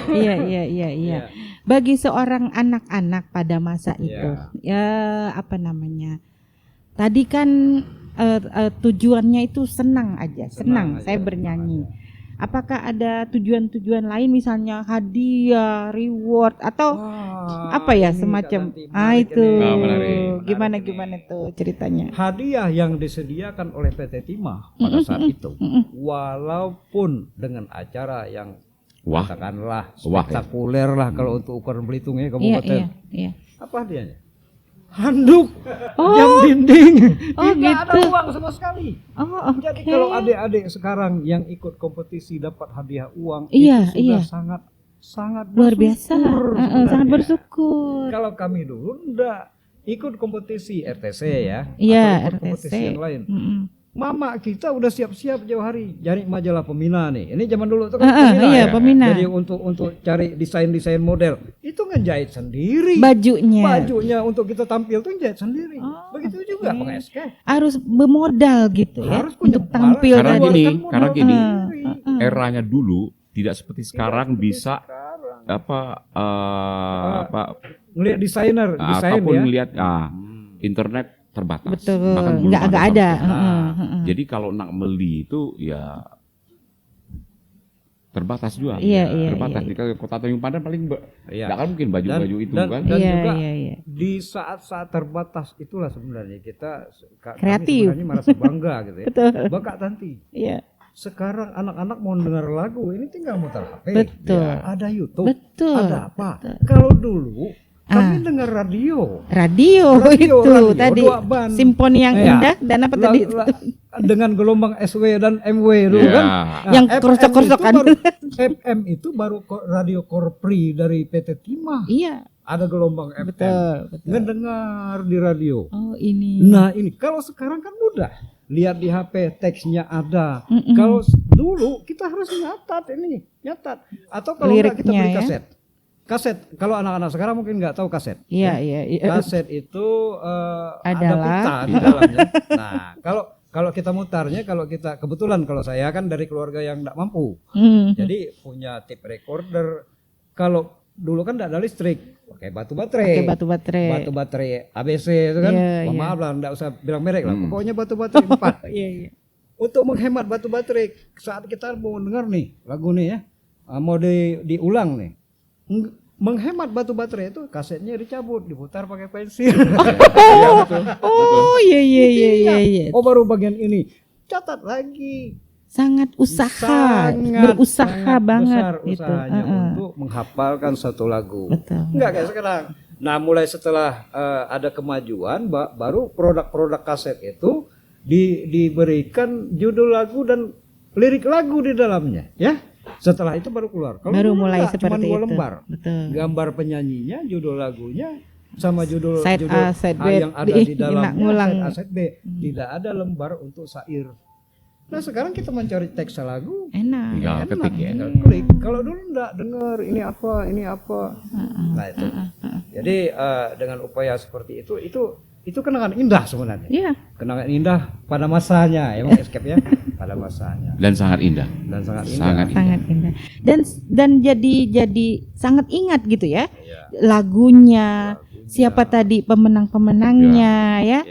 [SPEAKER 1] Iya. Bagi seorang anak-anak pada masa itu,
[SPEAKER 3] Iya.
[SPEAKER 1] ya apa namanya, tadi kan tujuannya itu senang aja, senang
[SPEAKER 3] aja,
[SPEAKER 1] saya bernyanyi. Apakah ada tujuan-tujuan lain misalnya hadiah, reward atau apa ya semacam itu
[SPEAKER 2] menarik.
[SPEAKER 1] gimana tuh ceritanya?
[SPEAKER 3] Hadiah yang disediakan oleh PT Timah pada saat itu, walaupun dengan acara yang katakanlah spektakuler lah kalau untuk ukuran Belitung ya kabupaten.
[SPEAKER 1] Iya.
[SPEAKER 3] Apa hadiahnya? Handuk, jam dinding, tidak ada
[SPEAKER 1] gitu.
[SPEAKER 3] uang sama sekali. Jadi kalau adik-adik sekarang yang ikut kompetisi dapat hadiah uang, itu sudah sangat
[SPEAKER 1] luar biasa, sangat
[SPEAKER 3] bersyukur.
[SPEAKER 1] bersyukur.
[SPEAKER 3] Kalau kami dulu enggak ikut kompetisi RTC ya,
[SPEAKER 1] Iya,
[SPEAKER 3] atau ikut kompetisi
[SPEAKER 1] RTC.
[SPEAKER 3] yang lain. Mama kita udah siap-siap jauh hari cari majalah Pemina nih. Ini zaman dulu tuh kan Pemina
[SPEAKER 1] iya,
[SPEAKER 3] ya.
[SPEAKER 1] Pemina.
[SPEAKER 3] Jadi untuk cari desain model itu ngejahit sendiri.
[SPEAKER 1] Bajunya
[SPEAKER 3] untuk kita tampil tuh jahit sendiri. Begitu juga pengesket.
[SPEAKER 1] harus bermodal gitu ya
[SPEAKER 3] Harus punya
[SPEAKER 1] untuk tampil
[SPEAKER 2] Karena
[SPEAKER 1] tadi.
[SPEAKER 2] gini, eranya dulu tidak seperti sekarang bisa
[SPEAKER 3] ngelihat desain
[SPEAKER 2] ataupun
[SPEAKER 3] ya.
[SPEAKER 2] melihat internet terbatas.
[SPEAKER 1] Betul,
[SPEAKER 2] Bahkan belum
[SPEAKER 1] nggak ada.
[SPEAKER 2] sama sekali.
[SPEAKER 1] Heeh.
[SPEAKER 2] Jadi kalau nak beli itu ya terbatas juga.
[SPEAKER 1] Iya,
[SPEAKER 2] Terbatas. Di kota Tanjung Pandan paling nggak kan mungkin baju-baju itu kan.
[SPEAKER 3] Dan
[SPEAKER 1] Iya,
[SPEAKER 3] juga
[SPEAKER 1] iya.
[SPEAKER 3] di saat-saat terbatas itulah sebenarnya kita kami
[SPEAKER 1] Kreatif.
[SPEAKER 3] sebenarnya merasa bangga gitu ya.
[SPEAKER 1] Betul.
[SPEAKER 3] Bapak Tanti.
[SPEAKER 1] Iya.
[SPEAKER 3] Sekarang anak-anak mau dengar lagu ini tinggal muter HP.
[SPEAKER 1] Betul.
[SPEAKER 3] Ya, ada YouTube.
[SPEAKER 1] Betul.
[SPEAKER 3] Ada apa? Kalau dulu kami dengar radio.
[SPEAKER 1] Radio itu tadi
[SPEAKER 3] dua ban.
[SPEAKER 1] simfoni yang indah dan apa tadi?
[SPEAKER 3] Dengan gelombang SW dan MW dulu kan.
[SPEAKER 1] Yang korosok-korosokan.
[SPEAKER 3] FM itu baru radio Korpri dari PT Timah.
[SPEAKER 1] Iya.
[SPEAKER 3] Ada gelombang FM.
[SPEAKER 1] Betul.
[SPEAKER 3] Ngedengar di radio.
[SPEAKER 1] Oh ini.
[SPEAKER 3] Nah ini kalau sekarang kan mudah. Lihat di HP teksnya ada. Kalau dulu kita harus nyatat. Atau kalau enggak kita beli kaset. Kaset, kalau anak-anak sekarang mungkin nggak tahu kaset.
[SPEAKER 1] Iya.
[SPEAKER 3] Kaset itu ada
[SPEAKER 1] Adalah
[SPEAKER 3] pita di dalamnya. Nah, kalau kita mutarnya, kalau saya kan dari keluarga yang nggak mampu, jadi punya tape recorder. Kalau dulu kan nggak ada listrik, pakai batu baterai ABC itu kan. Maaf lah, nggak usah bilang merek lah. Pokoknya batu baterai 4.
[SPEAKER 1] Iya.
[SPEAKER 3] Untuk menghemat batu baterai, saat kita mau dengar nih lagu nih ya, mau diulang nih. Menghemat batu baterai itu kasetnya dicabut, diputar pakai pensil.
[SPEAKER 1] Iya.
[SPEAKER 3] Oh baru bagian ini, catat lagi.
[SPEAKER 1] Sangat berusaha banget
[SPEAKER 3] besar
[SPEAKER 1] itu.
[SPEAKER 3] Usahanya untuk menghafalkan satu lagu.
[SPEAKER 1] Betul.
[SPEAKER 3] Enggak kayak sekarang. Nah mulai setelah ada kemajuan, baru produk-produk kaset itu diberikan judul lagu dan lirik lagu di dalamnya, ya. Setelah itu baru keluar. Kalau
[SPEAKER 1] baru mulai seperti
[SPEAKER 3] cuma 2
[SPEAKER 1] itu.
[SPEAKER 3] lembar.
[SPEAKER 1] Betul.
[SPEAKER 3] Gambar penyanyinya, judul lagunya, sama judul
[SPEAKER 1] Side A, side B,
[SPEAKER 3] yang ada di dalamnya.
[SPEAKER 1] ngulang.
[SPEAKER 3] Side A, side B. Tidak ada lembar untuk syair. Nah sekarang kita mencari teks lagu.
[SPEAKER 1] Enak.
[SPEAKER 2] Tinggal ketik ya.
[SPEAKER 3] Tinggal klik. Kalau dulu enggak dengar ini apa. Nah itu. Jadi dengan upaya seperti itu kenangan indah sebenarnya.
[SPEAKER 1] Iya.
[SPEAKER 3] Kenangan indah pada masanya, emang escape ya, pada masanya.
[SPEAKER 2] Dan sangat indah.
[SPEAKER 3] Dan sangat indah.
[SPEAKER 1] Sangat indah. Dan jadi sangat ingat gitu ya. Lagunya, siapa tadi pemenang-pemenangnya ya.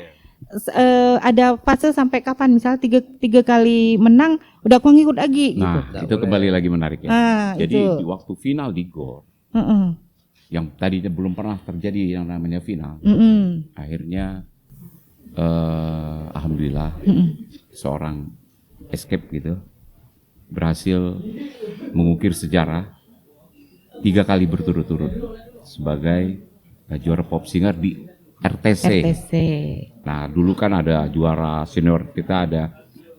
[SPEAKER 1] Ada fase sampai kapan misalnya tiga kali menang udah aku ngikut lagi gitu.
[SPEAKER 2] Nah, itu kembali lagi menarik ya. Jadi
[SPEAKER 1] itu.
[SPEAKER 2] di waktu final di GOR yang tadinya belum pernah terjadi yang namanya final. Akhirnya alhamdulillah seorang escape gitu berhasil mengukir sejarah 3 kali berturut-turut sebagai juara pop singer di RTC. Nah dulu kan ada juara senior kita ada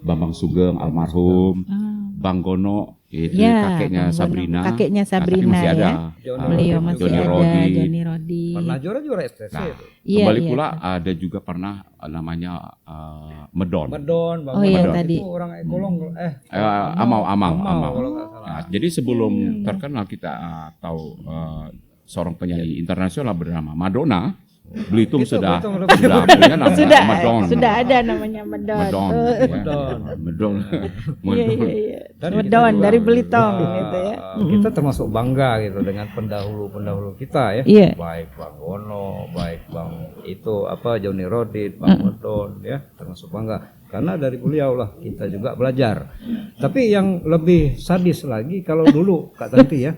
[SPEAKER 2] Bambang Sugeng almarhum, Bang Gono itu kakeknya Sabrina.
[SPEAKER 1] Kakeknya Sabrina
[SPEAKER 2] masih ada.
[SPEAKER 1] Beliau masih
[SPEAKER 2] Johnny
[SPEAKER 1] ada.
[SPEAKER 2] Rodi.
[SPEAKER 1] Johnny Rodi.
[SPEAKER 3] Pernah juara STC
[SPEAKER 2] Nah,
[SPEAKER 3] itu.
[SPEAKER 2] kembali pula ada juga pernah namanya Medon.
[SPEAKER 3] Bang
[SPEAKER 1] iya,
[SPEAKER 3] Medon
[SPEAKER 1] tadi.
[SPEAKER 3] itu orang Ekolong
[SPEAKER 2] Amau.
[SPEAKER 3] kalau nggak salah.
[SPEAKER 2] Nah, jadi sebelum terkenal kita tahu seorang penyanyi internasional bernama Madonna Belitung
[SPEAKER 3] Gitu,
[SPEAKER 2] sudah
[SPEAKER 3] Belitung udah
[SPEAKER 2] punya nama Medon.
[SPEAKER 1] Sudah ada namanya Medon.
[SPEAKER 2] Medon.
[SPEAKER 3] Medon.
[SPEAKER 2] Medon.
[SPEAKER 1] Iya, iya, iya.
[SPEAKER 3] Dan
[SPEAKER 1] Medon
[SPEAKER 3] kita juga,
[SPEAKER 1] dari Belitung
[SPEAKER 3] uh,
[SPEAKER 1] gitu ya.
[SPEAKER 3] Kita termasuk bangga gitu dengan pendahulu kita ya.
[SPEAKER 1] Iya.
[SPEAKER 3] Baik Bang Gono, baik Bang itu Johnny Rodit, Bang Medon ya, termasuk bangga. Karena dari beliau lah kita juga belajar. Tapi yang lebih sadis lagi kalau dulu Kak Tanti ya,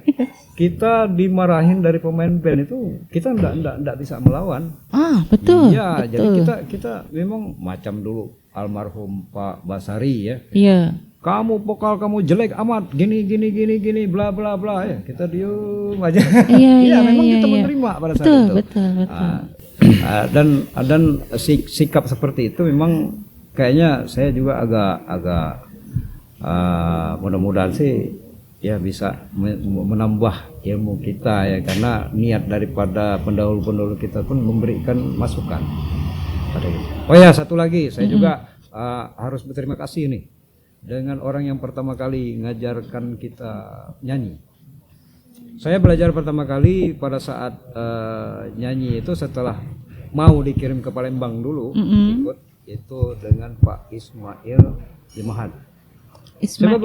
[SPEAKER 3] kita dimarahin dari pemain band itu kita enggak bisa melawan.
[SPEAKER 1] Ah, betul.
[SPEAKER 3] Iya,
[SPEAKER 1] betul.
[SPEAKER 3] jadi kita memang macam dulu almarhum Pak Basari ya.
[SPEAKER 1] Iya.
[SPEAKER 3] Kamu vokal kamu jelek amat, gini bla bla bla ya. Kita diem aja.
[SPEAKER 1] Iya, iya,
[SPEAKER 3] memang
[SPEAKER 1] iya,
[SPEAKER 3] kita
[SPEAKER 1] iya.
[SPEAKER 3] menerima pada saat
[SPEAKER 1] Betul,
[SPEAKER 3] itu.
[SPEAKER 1] betul.
[SPEAKER 3] Dan sikap seperti itu memang kayaknya saya juga agak mudah-mudahan sih ya bisa menambah ilmu kita ya, karena niat daripada pendahulu-pendahulu kita pun memberikan masukan pada kita. Oh ya, satu lagi saya juga harus berterima kasih nih dengan orang yang pertama kali ngajarkan kita nyanyi. Saya belajar pertama kali pada saat nyanyi itu setelah mau dikirim ke Palembang dulu, ikut itu dengan Pak Ismail Limahan. Siapa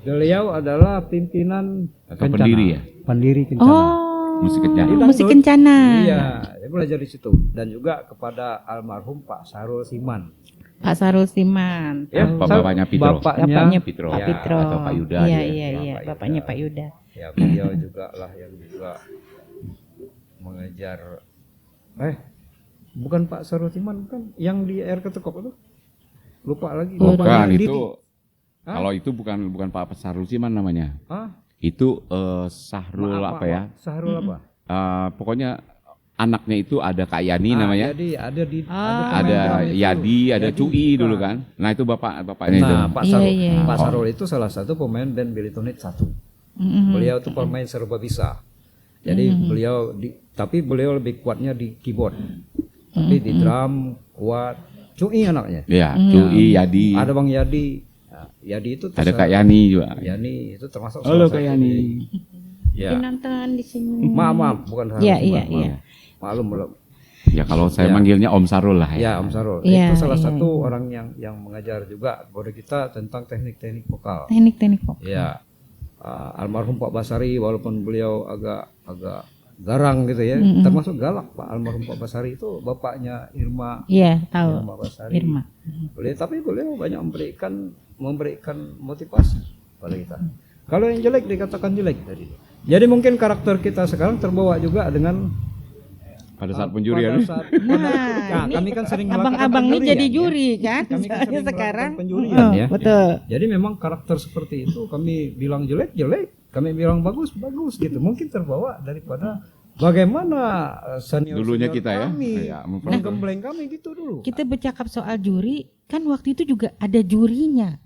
[SPEAKER 3] beliau adalah pimpinan
[SPEAKER 2] Atau
[SPEAKER 3] Kencana.
[SPEAKER 2] pendiri ya?
[SPEAKER 3] Pendiri Kencana.
[SPEAKER 1] Oh,
[SPEAKER 2] Musik Kencana.
[SPEAKER 1] musik Kencana.
[SPEAKER 3] Iya, saya belajar di situ dan juga kepada almarhum Pak Sarul Siman.
[SPEAKER 1] Pak Sarul Siman.
[SPEAKER 3] Ya,
[SPEAKER 2] Bapaknya Pitro.
[SPEAKER 1] Bapaknya
[SPEAKER 2] Pitro.
[SPEAKER 1] Pak
[SPEAKER 3] Ya,
[SPEAKER 1] Pitro.
[SPEAKER 2] atau Pak Yuda,
[SPEAKER 1] Iya,
[SPEAKER 2] ya.
[SPEAKER 1] iya, iya.
[SPEAKER 3] Pak
[SPEAKER 1] Bapaknya
[SPEAKER 3] Yuda.
[SPEAKER 1] Pak Yuda.
[SPEAKER 3] Ya, beliau juga lah yang juga mengejar bukan Pak Sarul Siman kan yang di air ketekop itu? Lupa lagi.
[SPEAKER 2] Bukan
[SPEAKER 3] Bapaknya
[SPEAKER 2] itu.
[SPEAKER 3] Didi.
[SPEAKER 2] Kalau itu bukan Pak Sarul Siman namanya.
[SPEAKER 3] Hah?
[SPEAKER 2] Itu Sahrul
[SPEAKER 3] Maaf,
[SPEAKER 2] apa ya?
[SPEAKER 3] Sahrul apa?
[SPEAKER 2] Pokoknya anaknya itu ada Kak Yani namanya.
[SPEAKER 3] Jadi ada di
[SPEAKER 2] Ada Yadi, ada Cui dulu kan. Nah itu bapaknya itu.
[SPEAKER 3] Nah, Pak Sarul,
[SPEAKER 1] Iya, iya.
[SPEAKER 3] Pak Sarul itu salah satu pemain band Bilitonit 1. Beliau itu pemain serba bisa. Jadi tapi beliau lebih kuatnya di keyboard. Tapi di drum kuat. Cui anaknya.
[SPEAKER 2] Iya, Cui, Yadi.
[SPEAKER 3] Ada Bang Yadi. Nah, Yadi itu
[SPEAKER 2] Ada Kak Yani juga.
[SPEAKER 3] Yani itu termasuk
[SPEAKER 2] Halo
[SPEAKER 3] salah
[SPEAKER 2] Kak
[SPEAKER 3] satu
[SPEAKER 2] Yani.
[SPEAKER 3] Ya.
[SPEAKER 1] Nonton di sini.
[SPEAKER 3] Maaf, bukan Sarul.
[SPEAKER 1] Iya,
[SPEAKER 3] Siman,
[SPEAKER 1] iya,
[SPEAKER 3] maaf.
[SPEAKER 1] iya.
[SPEAKER 3] Maklum belum.
[SPEAKER 2] Ya kalau saya manggilnya Om Sarul lah
[SPEAKER 3] Ya,
[SPEAKER 2] ya.
[SPEAKER 3] Om Sarul.
[SPEAKER 1] Iya,
[SPEAKER 3] Itu salah
[SPEAKER 1] iya,
[SPEAKER 3] satu orang yang mengajar juga kepada kita tentang teknik-teknik vokal.
[SPEAKER 1] Teknik vokal.
[SPEAKER 3] Ya, almarhum Pak Basari walaupun beliau agak garang gitu ya, termasuk galak Pak almarhum Pak Basari itu bapaknya Irma.
[SPEAKER 1] Iya, tahu.
[SPEAKER 3] Irma Basari.
[SPEAKER 1] Irma.
[SPEAKER 3] Tapi beliau banyak memberikan motivasi pada kita. Kalau yang jelek dikatakan jelek tadi. Jadi mungkin karakter kita sekarang terbawa juga dengan
[SPEAKER 2] Pada saat penjurian.
[SPEAKER 1] Nah,
[SPEAKER 3] kami kan sering melakukan
[SPEAKER 1] abang-abang ini
[SPEAKER 3] penjurian,
[SPEAKER 1] jadi
[SPEAKER 3] ya.
[SPEAKER 1] juri kan?
[SPEAKER 3] Kami kan sering
[SPEAKER 1] sekarang
[SPEAKER 3] melakukan penjurian ya.
[SPEAKER 1] Betul.
[SPEAKER 3] Jadi memang karakter seperti itu kami bilang jelek, kami bilang bagus gitu. Mungkin terbawa daripada bagaimana senior
[SPEAKER 2] Dulunya kita ya.
[SPEAKER 3] kami
[SPEAKER 2] Ya,
[SPEAKER 3] menggembleng kami gitu dulu.
[SPEAKER 1] Kita bercakap soal juri, kan waktu itu juga ada jurinya.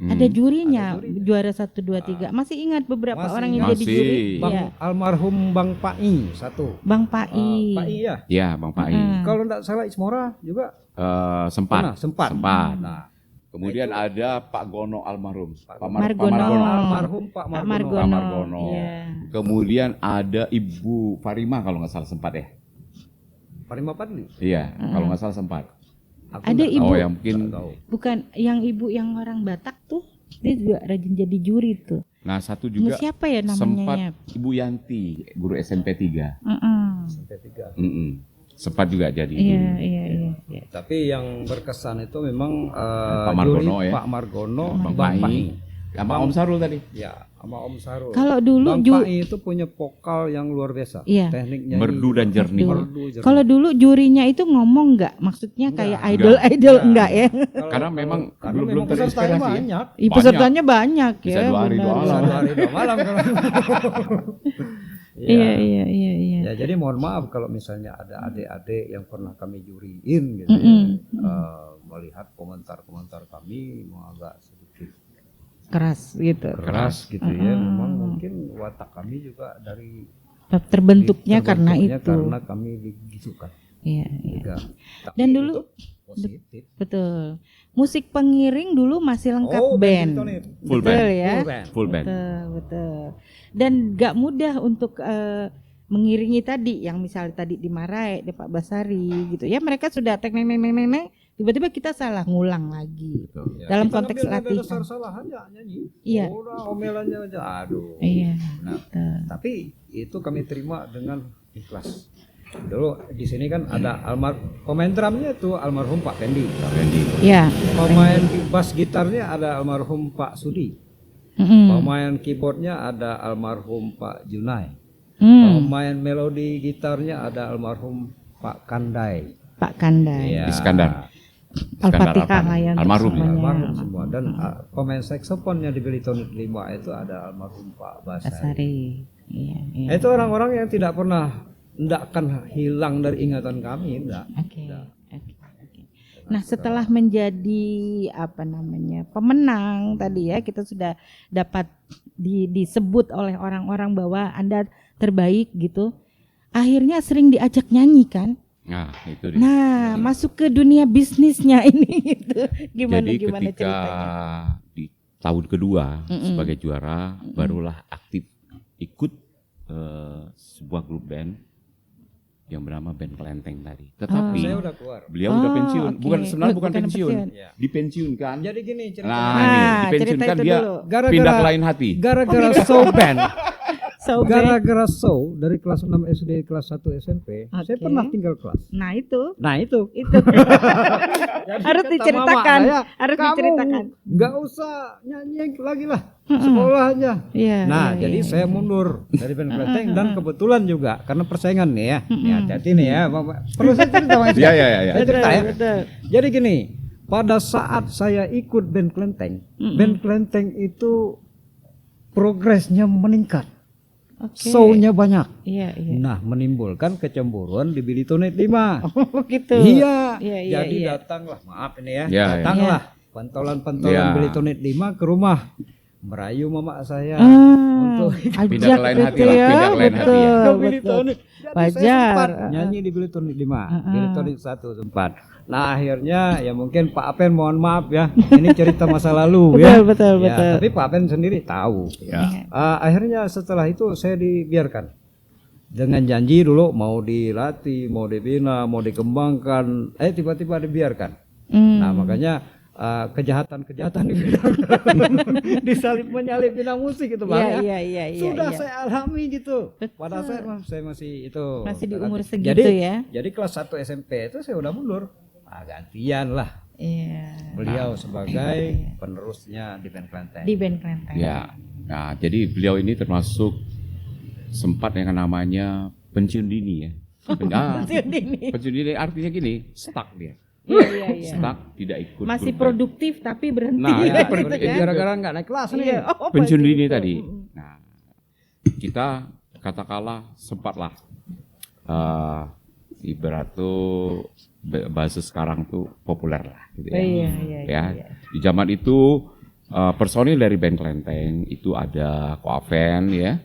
[SPEAKER 1] Ada jurinya, juara 1, 2, 3. Masih ingat beberapa
[SPEAKER 3] Masih
[SPEAKER 1] orang yang
[SPEAKER 2] ingat.
[SPEAKER 1] jadi juri?
[SPEAKER 3] Bang
[SPEAKER 1] Iya.
[SPEAKER 3] almarhum Bang Pai satu.
[SPEAKER 1] Bang Pai.
[SPEAKER 3] Pai ya.
[SPEAKER 2] Ya, Bang Pai.
[SPEAKER 3] Kalau enggak salah Ismora juga
[SPEAKER 2] Sempat.
[SPEAKER 3] sempat.
[SPEAKER 2] Nah, kemudian ada Pak Gono almarhum.
[SPEAKER 1] Margono.
[SPEAKER 3] Almarhum Pak
[SPEAKER 1] Pak
[SPEAKER 3] Margono.
[SPEAKER 2] Pak Margono.
[SPEAKER 1] Iya.
[SPEAKER 2] Kemudian ada Ibu Farima kalau nggak salah sempat ya.
[SPEAKER 3] Parima Padli.
[SPEAKER 2] Iya, kalau nggak salah sempat.
[SPEAKER 3] Aku
[SPEAKER 1] Ada
[SPEAKER 3] nggak
[SPEAKER 1] ibu,
[SPEAKER 2] Oh, yang mungkin.
[SPEAKER 3] tahu.
[SPEAKER 1] bukan yang ibu yang orang Batak tuh, dia juga rajin jadi juri tuh.
[SPEAKER 2] Nah, satu
[SPEAKER 1] Ibu
[SPEAKER 2] juga
[SPEAKER 1] siapa ya namanya?
[SPEAKER 2] sempat
[SPEAKER 1] ya?
[SPEAKER 2] Ibu Yanti, guru SMP 3.
[SPEAKER 3] Sampai 3.
[SPEAKER 2] Sempat juga jadi.
[SPEAKER 1] Iya, iya.
[SPEAKER 3] Tapi yang berkesan itu memang
[SPEAKER 2] Pak Margono
[SPEAKER 3] juri
[SPEAKER 2] ya.
[SPEAKER 3] Pak Margono,
[SPEAKER 2] Bang
[SPEAKER 3] Bang
[SPEAKER 2] Pai.
[SPEAKER 3] Pai.
[SPEAKER 2] Sama Om Sarul tadi.
[SPEAKER 3] Ya, sama Om Sarul.
[SPEAKER 1] Kalau dulu
[SPEAKER 3] Bang Pai itu punya vokal yang luar biasa.
[SPEAKER 1] Iya.
[SPEAKER 3] Teknik nyanyi.
[SPEAKER 2] Merdu dan jernih.
[SPEAKER 3] Merdu, jernih.
[SPEAKER 1] Kalau dulu jurinya itu ngomong nggak? Maksudnya kayak idol enggak ya?
[SPEAKER 2] Karena memang belum
[SPEAKER 3] pesertanya
[SPEAKER 2] terinspirasi ya.
[SPEAKER 3] banyak.
[SPEAKER 1] Pesertanya banyak
[SPEAKER 2] Bisa
[SPEAKER 1] ya.
[SPEAKER 2] 2 hari 2
[SPEAKER 1] benar.
[SPEAKER 2] malam.
[SPEAKER 3] Bisa 2 hari 2 malam kalau.
[SPEAKER 1] Iya.
[SPEAKER 3] Ya, jadi mohon maaf kalau misalnya ada adik-adik yang pernah kami juriin gitu ya, melihat komentar-komentar kami agak sedikit
[SPEAKER 1] Keras gitu.
[SPEAKER 3] keras gitu ya. Memang mungkin watak kami juga dari
[SPEAKER 1] Terbentuknya karena itu.
[SPEAKER 3] karena kami digitukan.
[SPEAKER 1] Iya.
[SPEAKER 3] Juga. Tapi
[SPEAKER 1] Dan dulu
[SPEAKER 3] itu positif.
[SPEAKER 1] betul. Musik pengiring dulu masih lengkap
[SPEAKER 3] Oh,
[SPEAKER 1] band.
[SPEAKER 3] Bilitonit.
[SPEAKER 2] Full
[SPEAKER 1] Betul
[SPEAKER 2] band.
[SPEAKER 1] ya.
[SPEAKER 3] Full band.
[SPEAKER 2] Full band.
[SPEAKER 1] Betul. Dan gak mudah untuk mengiringi tadi yang misalnya tadi di Marae, di Pak Basari gitu ya, mereka sudah teknik tiba-tiba kita salah ngulang lagi.
[SPEAKER 2] Betul.
[SPEAKER 1] Dalam
[SPEAKER 3] Kita
[SPEAKER 1] konteks
[SPEAKER 3] ngambil nada
[SPEAKER 1] latihan.
[SPEAKER 3] dasar salah aja nyanyi.
[SPEAKER 1] Iya.
[SPEAKER 3] Udah omelannya aja, aduh.
[SPEAKER 1] Iya.
[SPEAKER 3] Nah,
[SPEAKER 1] Betul.
[SPEAKER 3] tapi itu kami terima dengan ikhlas. Dulu di sini kan ada pemain drumnya itu almarhum Pak Pendi.
[SPEAKER 1] Iya.
[SPEAKER 3] Pemain bass gitarnya ada almarhum Pak Sudi. Pemain keyboardnya ada almarhum Pak Junai. Pemain melodi gitarnya ada almarhum Pak Kandai.
[SPEAKER 1] Pak Kandai.
[SPEAKER 3] Iya.
[SPEAKER 2] Iskandar.
[SPEAKER 1] Al-Fatihah lah ya untuk
[SPEAKER 2] Almarhum ya.
[SPEAKER 1] semuanya.
[SPEAKER 3] Almarhum semua. Dan pemain saksofonnya di Bilitonit 5 itu ada almarhum Pak Basari.
[SPEAKER 1] Basari. Iya, iya.
[SPEAKER 3] Itu orang-orang yang tidak pernah, tidak akan hilang dari ingatan kami, enggak.
[SPEAKER 1] Oke. Nah, setelah menjadi pemenang tadi ya, kita sudah dapat disebut oleh orang-orang bahwa Anda terbaik gitu. Akhirnya sering diajak nyanyi kan?
[SPEAKER 2] Nah, itu dia.
[SPEAKER 1] Nah, masuk ke dunia bisnisnya ini gitu. Gimana
[SPEAKER 2] Jadi
[SPEAKER 1] gimana
[SPEAKER 2] ketika
[SPEAKER 1] ceritanya?
[SPEAKER 2] di tahun kedua sebagai juara, barulah aktif ikut sebuah grup band yang bernama Band Kelenteng tadi. Tetapi
[SPEAKER 3] Saya udah keluar.
[SPEAKER 2] beliau udah pensiun,
[SPEAKER 1] oke.
[SPEAKER 2] sebenarnya bukan
[SPEAKER 1] Bukan
[SPEAKER 2] pensiun,
[SPEAKER 1] pensiun.
[SPEAKER 3] Ya.
[SPEAKER 2] dipensiunkan.
[SPEAKER 3] Jadi gini ceritanya.
[SPEAKER 2] Nah,
[SPEAKER 1] Nah,
[SPEAKER 2] ini
[SPEAKER 1] cerita
[SPEAKER 2] dipensiunkan
[SPEAKER 1] itu
[SPEAKER 2] dia
[SPEAKER 1] dulu.
[SPEAKER 2] pindah ke lain hati.
[SPEAKER 3] Gara-gara show band.
[SPEAKER 1] So,
[SPEAKER 3] Gara-gara show dari kelas 6 SD kelas 1 SMP, saya
[SPEAKER 1] Oke.
[SPEAKER 3] pernah tinggal kelas.
[SPEAKER 1] nah itu
[SPEAKER 3] Nah, itu. Jadi
[SPEAKER 1] harus
[SPEAKER 3] kata
[SPEAKER 1] diceritakan,
[SPEAKER 3] mama saya,
[SPEAKER 1] harus
[SPEAKER 3] "Kamu
[SPEAKER 1] diceritakan."
[SPEAKER 3] nggak usah nyanyi lagi lah, sekolah aja.
[SPEAKER 1] Iya.
[SPEAKER 3] Nah,
[SPEAKER 1] iya,
[SPEAKER 3] jadi
[SPEAKER 1] iya.
[SPEAKER 3] saya mundur dari band Kelenteng dan kebetulan juga karena persaingan nih ya. Ya, hati nih ya. Perlu saya cerita Bang Iska?
[SPEAKER 2] Iya, iya, iya.
[SPEAKER 3] Saya cerita ya.
[SPEAKER 1] Betul.
[SPEAKER 3] Jadi gini, pada saat saya ikut band Kelenteng, band Kelenteng itu progresnya meningkat.
[SPEAKER 1] Oke.
[SPEAKER 3] Show-nya banyak.
[SPEAKER 1] Iya, iya.
[SPEAKER 3] Nah, menimbulkan kecemburuan di Bilitonit 5.
[SPEAKER 1] Oh, gitu.
[SPEAKER 3] Iya.
[SPEAKER 1] Iya, iya,
[SPEAKER 3] Jadi
[SPEAKER 1] iya.
[SPEAKER 3] datanglah, maaf ini ya.
[SPEAKER 2] Iya,
[SPEAKER 3] Datanglah pentolan-pentolan
[SPEAKER 2] Iya.
[SPEAKER 3] Bilitonit 5 ke rumah. Merayu mama saya untuk
[SPEAKER 2] Pindah ke lain hati lah,
[SPEAKER 1] ya.
[SPEAKER 2] pindah ke lain hati ya.
[SPEAKER 3] ke
[SPEAKER 1] Betul, betul.
[SPEAKER 3] Bilitonit. Jadi
[SPEAKER 1] Wajar.
[SPEAKER 3] saya sempat nyanyi di Bilitonit 5, Bilitonit 1 sempat. Nah, akhirnya ya mungkin Pak Apen mohon maaf ya. Ini cerita masa lalu ya.
[SPEAKER 1] Betul,
[SPEAKER 3] Ya,
[SPEAKER 1] betul.
[SPEAKER 3] tapi Pak Apen sendiri tahu.
[SPEAKER 2] Ya.
[SPEAKER 3] Akhirnya setelah itu saya dibiarkan dengan janji dulu mau dilatih, mau dibina, mau dikembangkan. Tiba-tiba dibiarkan. Nah, makanya kejahatan-kejahatan di bidang disalip menyalip bidang musik itu Bang ya.
[SPEAKER 1] Iya.
[SPEAKER 3] Sudah
[SPEAKER 1] iya.
[SPEAKER 3] saya alami gitu. Pada saat saya masih itu.
[SPEAKER 1] Masih di umur
[SPEAKER 3] Jadi-
[SPEAKER 1] segitu ya.
[SPEAKER 3] Jadi kelas 1 SMP itu saya udah mundur. Gantian lah
[SPEAKER 1] Iya.
[SPEAKER 3] beliau sebagai penerusnya di band Kelenteng.
[SPEAKER 1] Di band Kelenteng.
[SPEAKER 2] Ya. Nah, jadi beliau ini termasuk sempat yang namanya pensiun dini ya.
[SPEAKER 1] Pensiun dini.
[SPEAKER 2] Pensiun dini artinya gini, stuck dia.
[SPEAKER 1] Iya.
[SPEAKER 2] Stuck, tidak ikut
[SPEAKER 1] Masih
[SPEAKER 2] grup band.
[SPEAKER 1] produktif tapi berhenti.
[SPEAKER 2] Nah,
[SPEAKER 1] ya,
[SPEAKER 2] itu
[SPEAKER 1] gitu kan?
[SPEAKER 3] Gara-gara nggak naik kelas nih.
[SPEAKER 1] Iya. Oh,
[SPEAKER 2] Pensiun
[SPEAKER 1] begitu.
[SPEAKER 2] dini tadi. Nah, kita katakanlah sempatlah ibarat tuh bahasa sekarang tuh populer lah gitu ya.
[SPEAKER 1] Iya.
[SPEAKER 2] Ya, di zaman itu personil dari band Kelenteng itu ada Koaven ya.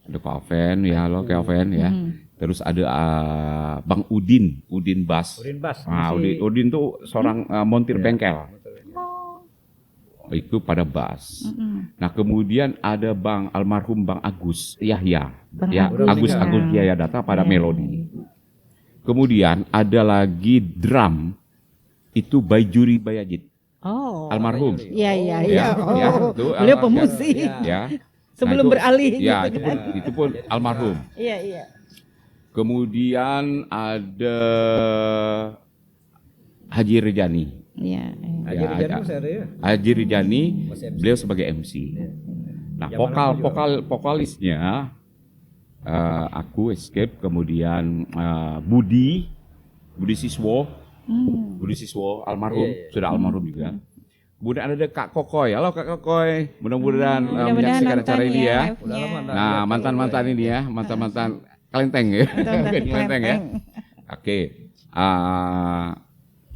[SPEAKER 2] Ada Koaven ya, halo Koaven ya. Terus ada Bang Udin Bass.
[SPEAKER 3] Udin Bass.
[SPEAKER 2] Nah, Udin tuh seorang montir bengkel. Itu pada bass. Nah, kemudian ada almarhum Bang Agus Yahya.
[SPEAKER 1] Bang
[SPEAKER 2] Ya,
[SPEAKER 1] Agus
[SPEAKER 2] Agus
[SPEAKER 1] juga.
[SPEAKER 2] Yahya Data pada melodi. Kemudian ada lagi drum itu Baijuri Bayajid.
[SPEAKER 1] Oh.
[SPEAKER 2] Almarhum.
[SPEAKER 1] Iya.
[SPEAKER 2] Ya,
[SPEAKER 1] Oh.
[SPEAKER 2] ya, itu,
[SPEAKER 1] Beliau pemusik.
[SPEAKER 2] Ya.
[SPEAKER 1] Sebelum
[SPEAKER 2] Nah, itu-
[SPEAKER 1] beralih
[SPEAKER 2] Ya,
[SPEAKER 1] gitu kan.
[SPEAKER 2] itu pun almarhum.
[SPEAKER 1] Iya.
[SPEAKER 2] Kemudian ada Haji Rejani.
[SPEAKER 1] Iya.
[SPEAKER 3] Haji Rijani masih ada ya?
[SPEAKER 2] Haji Rijani,
[SPEAKER 3] Masih MC.
[SPEAKER 2] beliau sebagai MC. Nah, vokalisnya aku Escape, kemudian Budi Siswo, almarhum, sudah almarhum juga. Kemudian ada Kak Kokoy. Halo Kak Kokoy, mudah-mudahan menyaksikan
[SPEAKER 1] nonton
[SPEAKER 2] acara ini ya.
[SPEAKER 3] Udah lama nggak
[SPEAKER 2] Nah,
[SPEAKER 3] lihat
[SPEAKER 2] mantan-mantan ini ya, mantan-mantan Kelenteng ya.
[SPEAKER 1] Mantan-mantan
[SPEAKER 2] Kelenteng ya.
[SPEAKER 1] Kelenteng.
[SPEAKER 2] Oke.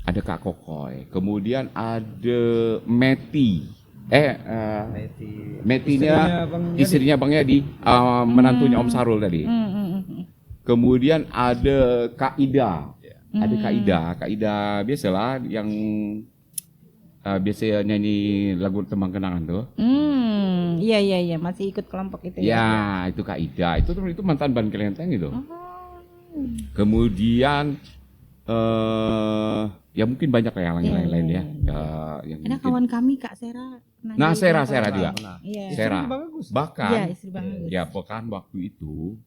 [SPEAKER 2] Ada Kak Kokoy. Kemudian ada Meti. Metinya istrinya Bang Yadi, menantunya Om Sarul tadi. Kemudian ada Kak Ida. Ada Kak Ida biasalah yang biasa nyanyi lagu Tembang Kenangan tuh.
[SPEAKER 1] Iya, masih ikut kelompok itu
[SPEAKER 2] Ya, itu Kak Ida. Itu mantan band kelenteng itu.
[SPEAKER 1] Oh.
[SPEAKER 2] Kemudian ya mungkin banyak lah yang lain-lain ya. Yang
[SPEAKER 1] Ada
[SPEAKER 2] mungkin.
[SPEAKER 1] kawan kami Kak Sera.
[SPEAKER 2] Nah, Sera juga.
[SPEAKER 1] Iya.
[SPEAKER 2] Sera. Bahkan
[SPEAKER 1] Iya, istri Bang Agus.
[SPEAKER 2] ya bahkan waktu itu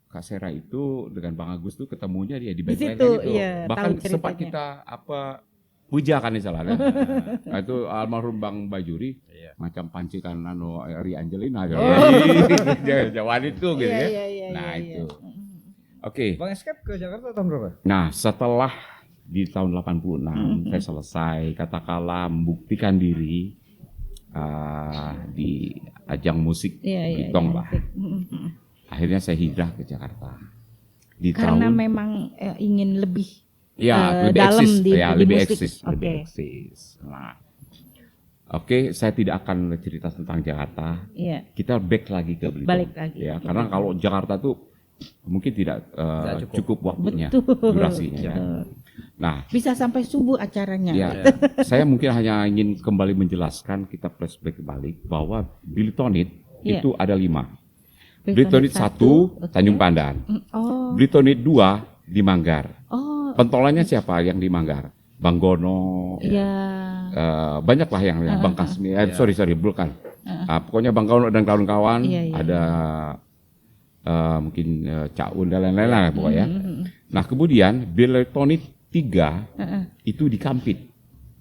[SPEAKER 2] Kak Sera itu dengan Bang Agus tuh ketemunya dia di
[SPEAKER 1] Di
[SPEAKER 2] band
[SPEAKER 1] situ,
[SPEAKER 2] kelenteng itu.
[SPEAKER 1] iya,
[SPEAKER 2] Bahkan
[SPEAKER 1] tahu
[SPEAKER 2] sempat
[SPEAKER 1] ceritanya.
[SPEAKER 2] kita puja kan misalnya. Nah, itu almarhum Bang Bajuri macam pancikan Ri Angelina Jawan itu gitu ya.
[SPEAKER 1] Iya,
[SPEAKER 2] Nah,
[SPEAKER 1] iya.
[SPEAKER 2] itu. Oke.
[SPEAKER 3] Bang Escape ke Jakarta tahun berapa?
[SPEAKER 2] Nah, setelah di tahun 86 saya selesai katakanlah membuktikan diri di ajang musik Bitong lah. Akhirnya saya hijrah ke Jakarta. Di
[SPEAKER 1] Karena
[SPEAKER 2] tahun
[SPEAKER 1] memang ingin lebih
[SPEAKER 2] lebih
[SPEAKER 1] dalam
[SPEAKER 2] eksis,
[SPEAKER 1] di
[SPEAKER 2] lebih
[SPEAKER 1] musik.
[SPEAKER 2] eksis, lebih
[SPEAKER 1] Oke.
[SPEAKER 2] eksis. Nah, oke, saya tidak akan cerita tentang Jakarta.
[SPEAKER 1] Iya.
[SPEAKER 2] Kita back lagi ke Belitung.
[SPEAKER 1] Balik lagi.
[SPEAKER 2] Ya, karena kalau Jakarta tuh mungkin tidak cukup waktunya,
[SPEAKER 1] Betul.
[SPEAKER 2] durasinya. Ya.
[SPEAKER 1] Betul.
[SPEAKER 2] Nah,
[SPEAKER 1] Bisa sampai subuh acaranya.
[SPEAKER 2] ya, saya mungkin hanya ingin kembali menjelaskan, kita flashback balik bahwa Bilitonit
[SPEAKER 1] Iya.
[SPEAKER 2] itu ada 5.
[SPEAKER 1] Bilitonit
[SPEAKER 2] Bilitonit 1
[SPEAKER 1] oke.
[SPEAKER 2] Tanjung Pandan,
[SPEAKER 1] Oh.
[SPEAKER 2] Bilitonit 2 di Manggar.
[SPEAKER 1] Oh.
[SPEAKER 2] Pentolannya siapa yang di Manggar? Bang Gono,
[SPEAKER 1] Iya.
[SPEAKER 2] banyaklah yang Bang Kasmi, sorry bukan. Pokoknya Bang Gono dan kawan-kawan,
[SPEAKER 1] Iya.
[SPEAKER 2] ada mungkin Cak Un dan lain-lain lah pokoknya. Nah kemudian Bilitonit 3 itu di Kampit.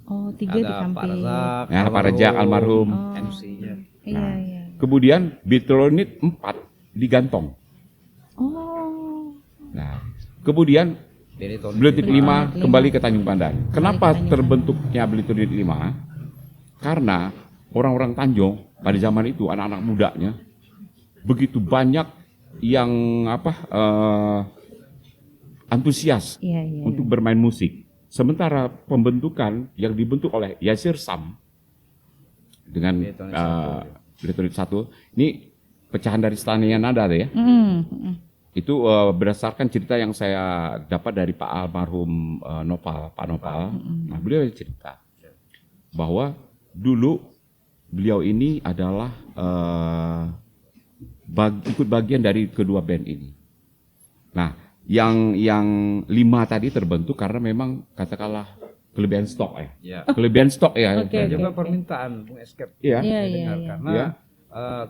[SPEAKER 1] Oh, 3 di
[SPEAKER 3] Ada Pak
[SPEAKER 1] Kampit.
[SPEAKER 3] Razak,
[SPEAKER 2] Ya, Pak Rajak almarhum.
[SPEAKER 3] MC-nya.
[SPEAKER 1] Iya.
[SPEAKER 2] Kemudian Bilitonit 4 di Gantong.
[SPEAKER 1] Oh.
[SPEAKER 2] Nah, kemudian Bilitonit 5 kembali ke Tanjung Pandan. Kenapa terbentuknya Bilitonit 5? Karena orang-orang Tanjung pada zaman itu, anak-anak mudanya begitu banyak yang antusias
[SPEAKER 1] Iya.
[SPEAKER 2] untuk bermain musik. Sementara pembentukan yang dibentuk oleh Yasir Sam dengan Bilitonit 1, ini pecahan dari Stania Nada tuh ya. Itu berdasarkan cerita yang saya dapat dari Pak almarhum Pak Nopal. Nah, beliau cerita bahwa dulu beliau ini adalah ikut bagian dari kedua band ini. Nah, yang 5 tadi terbentuk karena memang katakanlah kelebihan stok ya.
[SPEAKER 3] Ya.
[SPEAKER 2] Kelebihan stok ya.
[SPEAKER 1] Oke.
[SPEAKER 3] Juga permintaan Bung Escape.
[SPEAKER 2] Iya.
[SPEAKER 3] Dengar.
[SPEAKER 1] Iya.
[SPEAKER 3] Karena
[SPEAKER 2] Iya.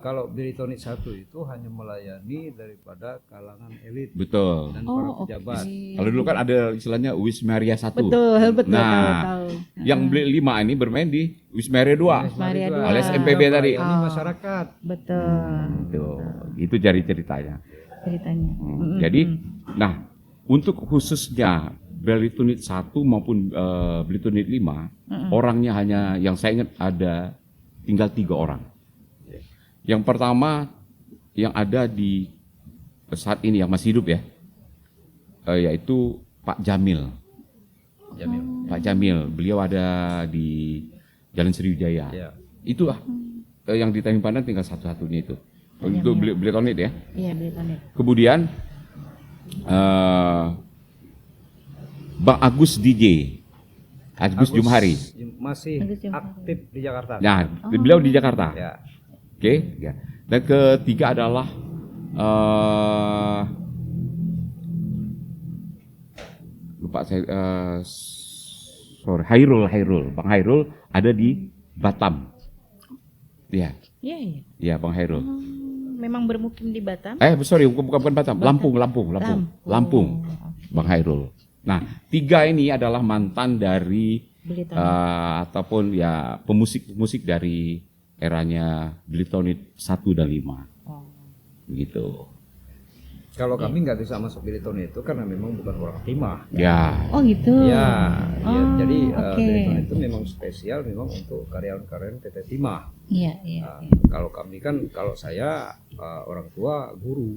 [SPEAKER 3] kalau Bilitonit 1 itu hanya melayani daripada kalangan elit
[SPEAKER 2] Betul.
[SPEAKER 3] dan para
[SPEAKER 1] Oh,
[SPEAKER 3] pejabat.
[SPEAKER 2] Kalau dulu kan ada istilahnya Wismaria 1.
[SPEAKER 1] Betul.
[SPEAKER 2] Nah,
[SPEAKER 1] tahu.
[SPEAKER 2] yang beli 5 ini bermain di Wismaria 2.
[SPEAKER 1] Maria dua.
[SPEAKER 2] Alias MPB tadi.
[SPEAKER 3] Ini masyarakat.
[SPEAKER 1] Betul.
[SPEAKER 2] Itu jadi ceritanya.
[SPEAKER 1] Ceritanya.
[SPEAKER 2] Jadi, nah untuk khususnya Bilitonit 1 maupun Bilitonit 5, orangnya hanya yang saya ingat ada tinggal 3 orang. Yang pertama yang ada di saat ini yang masih hidup ya, yaitu Pak Jamil. Pak Jamil, beliau ada di Jalan Sriwijaya.
[SPEAKER 3] Ya.
[SPEAKER 2] Itu yang di Tanjung Pandan tinggal satu-satunya itu. Itu Bilitonit ya.
[SPEAKER 1] Iya, Bilitonit.
[SPEAKER 2] Kemudian Bang Agus DJ, Agus Jumhari.
[SPEAKER 3] Masih
[SPEAKER 1] Agus Jumhari.
[SPEAKER 3] aktif di Jakarta.
[SPEAKER 2] Nah, beliau di Jakarta.
[SPEAKER 3] Ya.
[SPEAKER 2] Oke, ya. Dan ketiga adalah lupa saya, Hairul, Bang Hairul ada di Batam. Ya,
[SPEAKER 1] Iya.
[SPEAKER 2] ya Bang Hairul.
[SPEAKER 1] Memang bermukim di Batam.
[SPEAKER 2] Sorry, bukan Batam, Lampung. Bang Hairul. Nah, 3 ini adalah mantan dari
[SPEAKER 1] Bilitonit.
[SPEAKER 2] ataupun ya pemusik dari eranya Bilitonit 1 dan 5. Begitu.
[SPEAKER 3] Kalau kami nggak bisa masuk Bilitonit itu karena memang bukan orang timah.
[SPEAKER 2] Ya.
[SPEAKER 1] Oh gitu.
[SPEAKER 3] Ya, jadi
[SPEAKER 1] oke.
[SPEAKER 3] Bilitonit itu memang spesial memang untuk karyawan-karyawan PT Timah.
[SPEAKER 1] Iya.
[SPEAKER 3] Nah, kalau kami kan, kalau saya orang tua guru,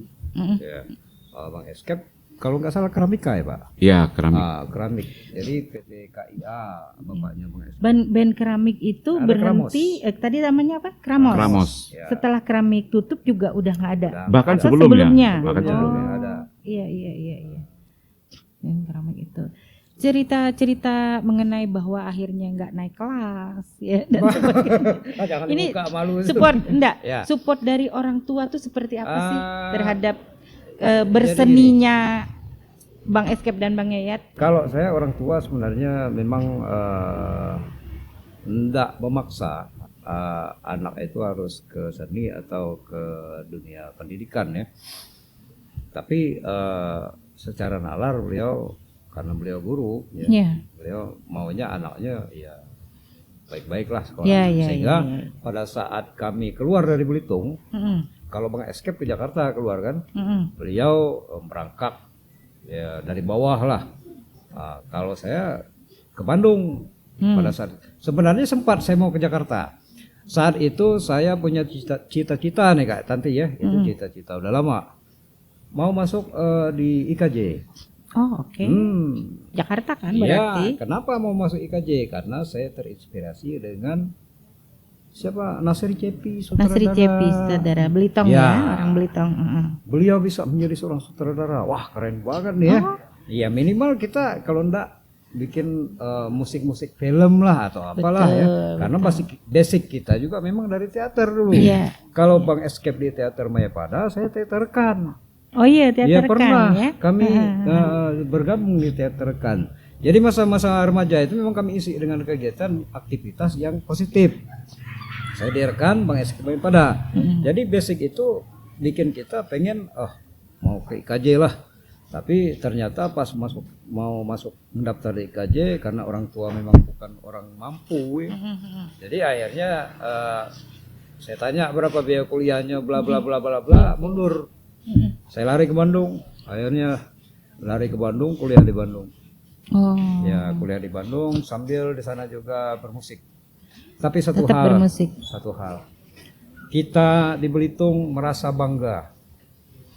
[SPEAKER 3] ya, Bang Escape kalau nggak salah keramika ya Pak.
[SPEAKER 2] Ya, keramik.
[SPEAKER 3] Keramik. Jadi PT KIA bapaknya Bang Escape.
[SPEAKER 1] Band keramik itu
[SPEAKER 3] Ada
[SPEAKER 1] berhenti. Tadi namanya apa? Kramos.
[SPEAKER 2] Kramos.
[SPEAKER 3] Ya.
[SPEAKER 1] Setelah keramik tutup juga udah nggak ada.
[SPEAKER 2] Bahkan
[SPEAKER 1] Atau
[SPEAKER 2] sebelumnya.
[SPEAKER 1] sebelumnya.
[SPEAKER 2] Bahkan
[SPEAKER 3] Oh.
[SPEAKER 2] sebelumnya.
[SPEAKER 3] Ada.
[SPEAKER 1] Iya. Yang keramik itu. cerita-cerita mengenai bahwa akhirnya nggak naik kelas ya dan sebagainya.
[SPEAKER 3] Jangan
[SPEAKER 1] Ini
[SPEAKER 3] dibuka, malu itu.
[SPEAKER 1] support enggak?
[SPEAKER 3] Ya.
[SPEAKER 1] Support dari orang tua tuh seperti apa sih terhadap
[SPEAKER 3] jadi
[SPEAKER 1] berseninya Bang Escape dan Bang Yayat?
[SPEAKER 3] Kalau saya orang tua sebenarnya memang enggak memaksa anak itu harus ke seni atau ke dunia pendidikan ya. Tapi secara nalar beliau, karena beliau guru ya, beliau maunya anaknya ya baik-baik lah sekolah. Sehingga pada saat kami keluar dari Belitung, kalau Bang Escape ke Jakarta keluar kan, beliau merangkak ya dari bawah lah. Kalau saya ke Bandung pada saat sebenarnya sempat saya mau ke Jakarta. Saat itu saya punya cita-cita nih Kak Tanti ya, itu cita-cita udah lama. Mau masuk di IKJ.
[SPEAKER 1] Oh oke. Jakarta kan berarti?
[SPEAKER 3] Ya, kenapa mau masuk IKJ? Karena saya terinspirasi dengan siapa? Nasri Cepi, sutradara.
[SPEAKER 1] Nasri Cepi, sutradara Belitung ya, orang Belitung.
[SPEAKER 3] Beliau bisa menjadi seorang sutradara. Wah keren banget nih ya. Iya minimal kita kalau enggak bikin musik-musik film lah atau apalah ya. Karena basic kita juga memang dari teater dulu. Kalau Bang Escape di Teater Mayapada, saya teaterkan.
[SPEAKER 1] Oh iya, teater
[SPEAKER 3] pernah
[SPEAKER 1] ya.
[SPEAKER 3] Kami bergabung di teater kan. Jadi masa-masa remaja itu memang kami isi dengan kegiatan aktivitas yang positif. Saya direkan Bang Escape pada. Jadi basic itu bikin kita pengen mau ke IKJ lah. Tapi ternyata pas mau masuk mendaftar di IKJ karena orang tua memang bukan orang mampu. Jadi akhirnya saya tanya berapa biaya kuliahnya bla bla bla bla bla, mundur. Saya lari ke Bandung, akhirnya lari ke Bandung, kuliah di Bandung. Ya kuliah di Bandung sambil di sana juga bermusik. Tapi satu hal, kita di Belitung merasa bangga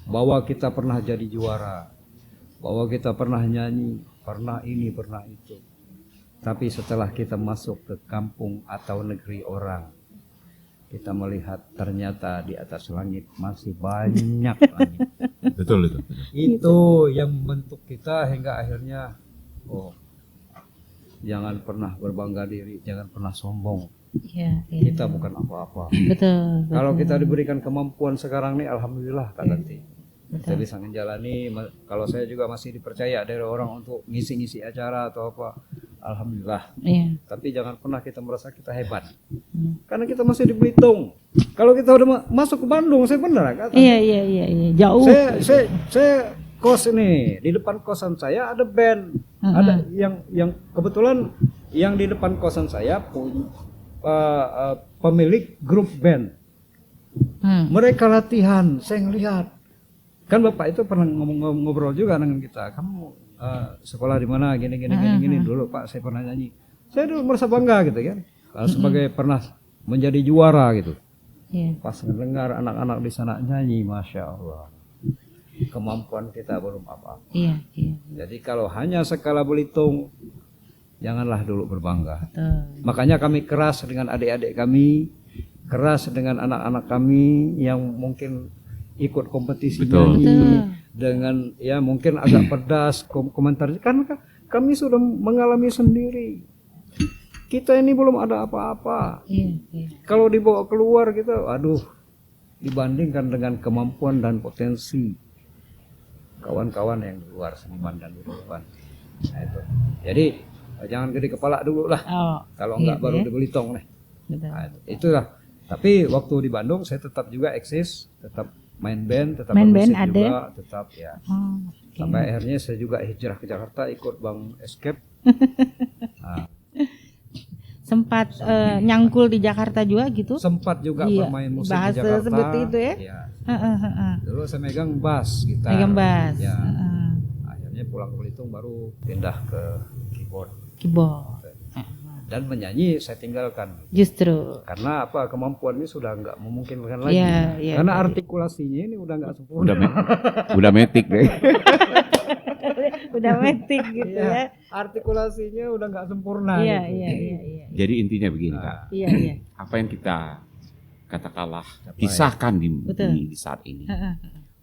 [SPEAKER 3] bahwa kita pernah jadi juara, bahwa kita pernah nyanyi, pernah ini, pernah itu. Tapi setelah kita masuk ke kampung atau negeri orang, kita melihat ternyata di atas langit masih banyak langit.
[SPEAKER 2] Betul itu.
[SPEAKER 3] Itu yang membentuk kita hingga akhirnya jangan pernah berbangga diri, jangan pernah sombong. Kita bukan apa-apa.
[SPEAKER 1] Betul.
[SPEAKER 3] Kalau kita diberikan kemampuan sekarang nih, alhamdulillah Kak Tanti. Kita bisa menjalani. Kalau saya juga masih dipercaya dari orang untuk ngisi-ngisi acara atau apa, alhamdulillah. Tapi jangan pernah kita merasa kita hebat, karena kita masih di Belitung. Kalau kita udah masuk ke Bandung, saya benar kan?
[SPEAKER 1] Iya, jauh.
[SPEAKER 3] Saya kos ini, di depan kosan saya ada band, ada yang kebetulan yang di depan kosan saya punya pemilik grup band. Mereka latihan, saya ngelihat. Kan Bapak itu pernah ngobrol juga dengan kita. Kamu sekolah di mana? Gini dulu Pak. Saya pernah nyanyi. Saya dulu merasa bangga gitu kan. Kalau sebagai pernah menjadi juara gitu. Pas mendengar anak-anak di sana nyanyi, masya Allah. Kemampuan kita belum apa-apa. Jadi kalau hanya skala Belitung, janganlah dulu berbangga. Makanya kami keras dengan adik-adik kami, keras dengan anak-anak kami yang mungkin ikut kompetisi nyanyi dengan ya mungkin agak pedas komentarnya, karena kami sudah mengalami sendiri. Kita ini belum ada apa-apa. Kalau dibawa keluar kita, aduh, dibandingkan dengan kemampuan dan potensi kawan-kawan yang di luar, seniman dan di luar. Nah, itu. Jadi jangan gede kepala dulu lah. Kalau enggak baru di Belitung nih. Nah, itulah. Tapi waktu di Bandung saya tetap juga eksis, tetap main band, tetap bermusik juga, tetap ya. Sampai akhirnya saya juga hijrah ke Jakarta ikut Bang Escape.
[SPEAKER 1] Sempat nyangkul di Jakarta juga gitu?
[SPEAKER 3] Sempat juga bermain musik di Jakarta.
[SPEAKER 1] Seperti itu ya?
[SPEAKER 3] Dulu saya megang bass gitar. Ya. Akhirnya pulang ke Belitung baru pindah ke keyboard. Dan menyanyi saya tinggalkan.
[SPEAKER 1] Justru.
[SPEAKER 3] Karena apa? Kemampuannya sudah nggak memungkinkan lagi. Karena artikulasinya ini udah nggak sempurna.
[SPEAKER 2] Udah metik deh.
[SPEAKER 1] Udah metik gitu ya.
[SPEAKER 3] Artikulasinya udah nggak sempurna.
[SPEAKER 1] Iya.
[SPEAKER 2] Jadi intinya begini Kak.
[SPEAKER 1] Iya.
[SPEAKER 2] Apa yang kita katakanlah kisahkan di saat ini,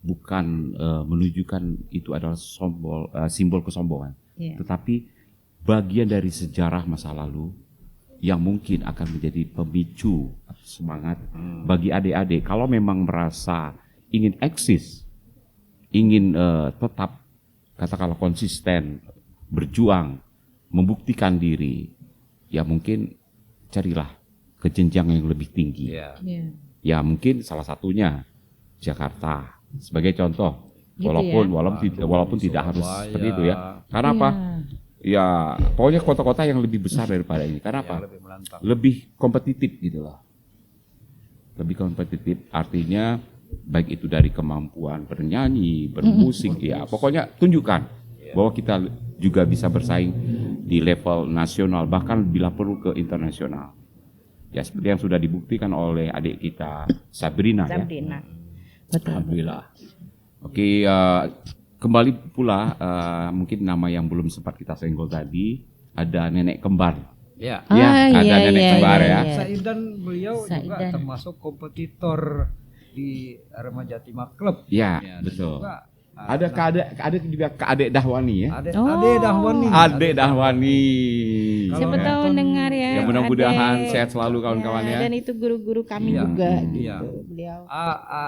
[SPEAKER 2] bukan menunjukkan itu adalah simbol kesombongan, tetapi bagian dari sejarah masa lalu yang mungkin akan menjadi pemicu semangat bagi adik-adik kalau memang merasa ingin eksis, ingin tetap katakanlah konsisten, berjuang, membuktikan diri, ya mungkin carilah ke jenjang yang lebih tinggi. Ya mungkin salah satunya Jakarta sebagai contoh. Walaupun tidak harus seperti itu ya. Karena apa? Ya pokoknya kota-kota yang lebih besar daripada ini. Karena apa? Lebih kompetitif gitu loh. Lebih kompetitif artinya baik itu dari kemampuan bernyanyi, bermusik, ya pokoknya tunjukkan bahwa kita juga bisa bersaing di level nasional bahkan bila perlu ke internasional. Ya seperti yang sudah dibuktikan oleh adik kita Sabrina. Ya.
[SPEAKER 1] Betul.
[SPEAKER 2] Alhamdulillah. Oke, kembali pula mungkin nama yang belum sempat kita senggol tadi ada nenek kembar.
[SPEAKER 3] Ya,
[SPEAKER 2] ada nenek kembar ya.
[SPEAKER 3] Saidan beliau juga termasuk kompetitor di Remaja Timah Club.
[SPEAKER 2] Ya, betul. Juga, ada juga Kak Adek Dahwani ya. Adek Dahwani.
[SPEAKER 1] Siapa tahu dengar ya.
[SPEAKER 2] Ya mudah-mudahan sehat selalu kawan-kawan ya.
[SPEAKER 1] Dan itu guru-guru kami juga gitu beliau.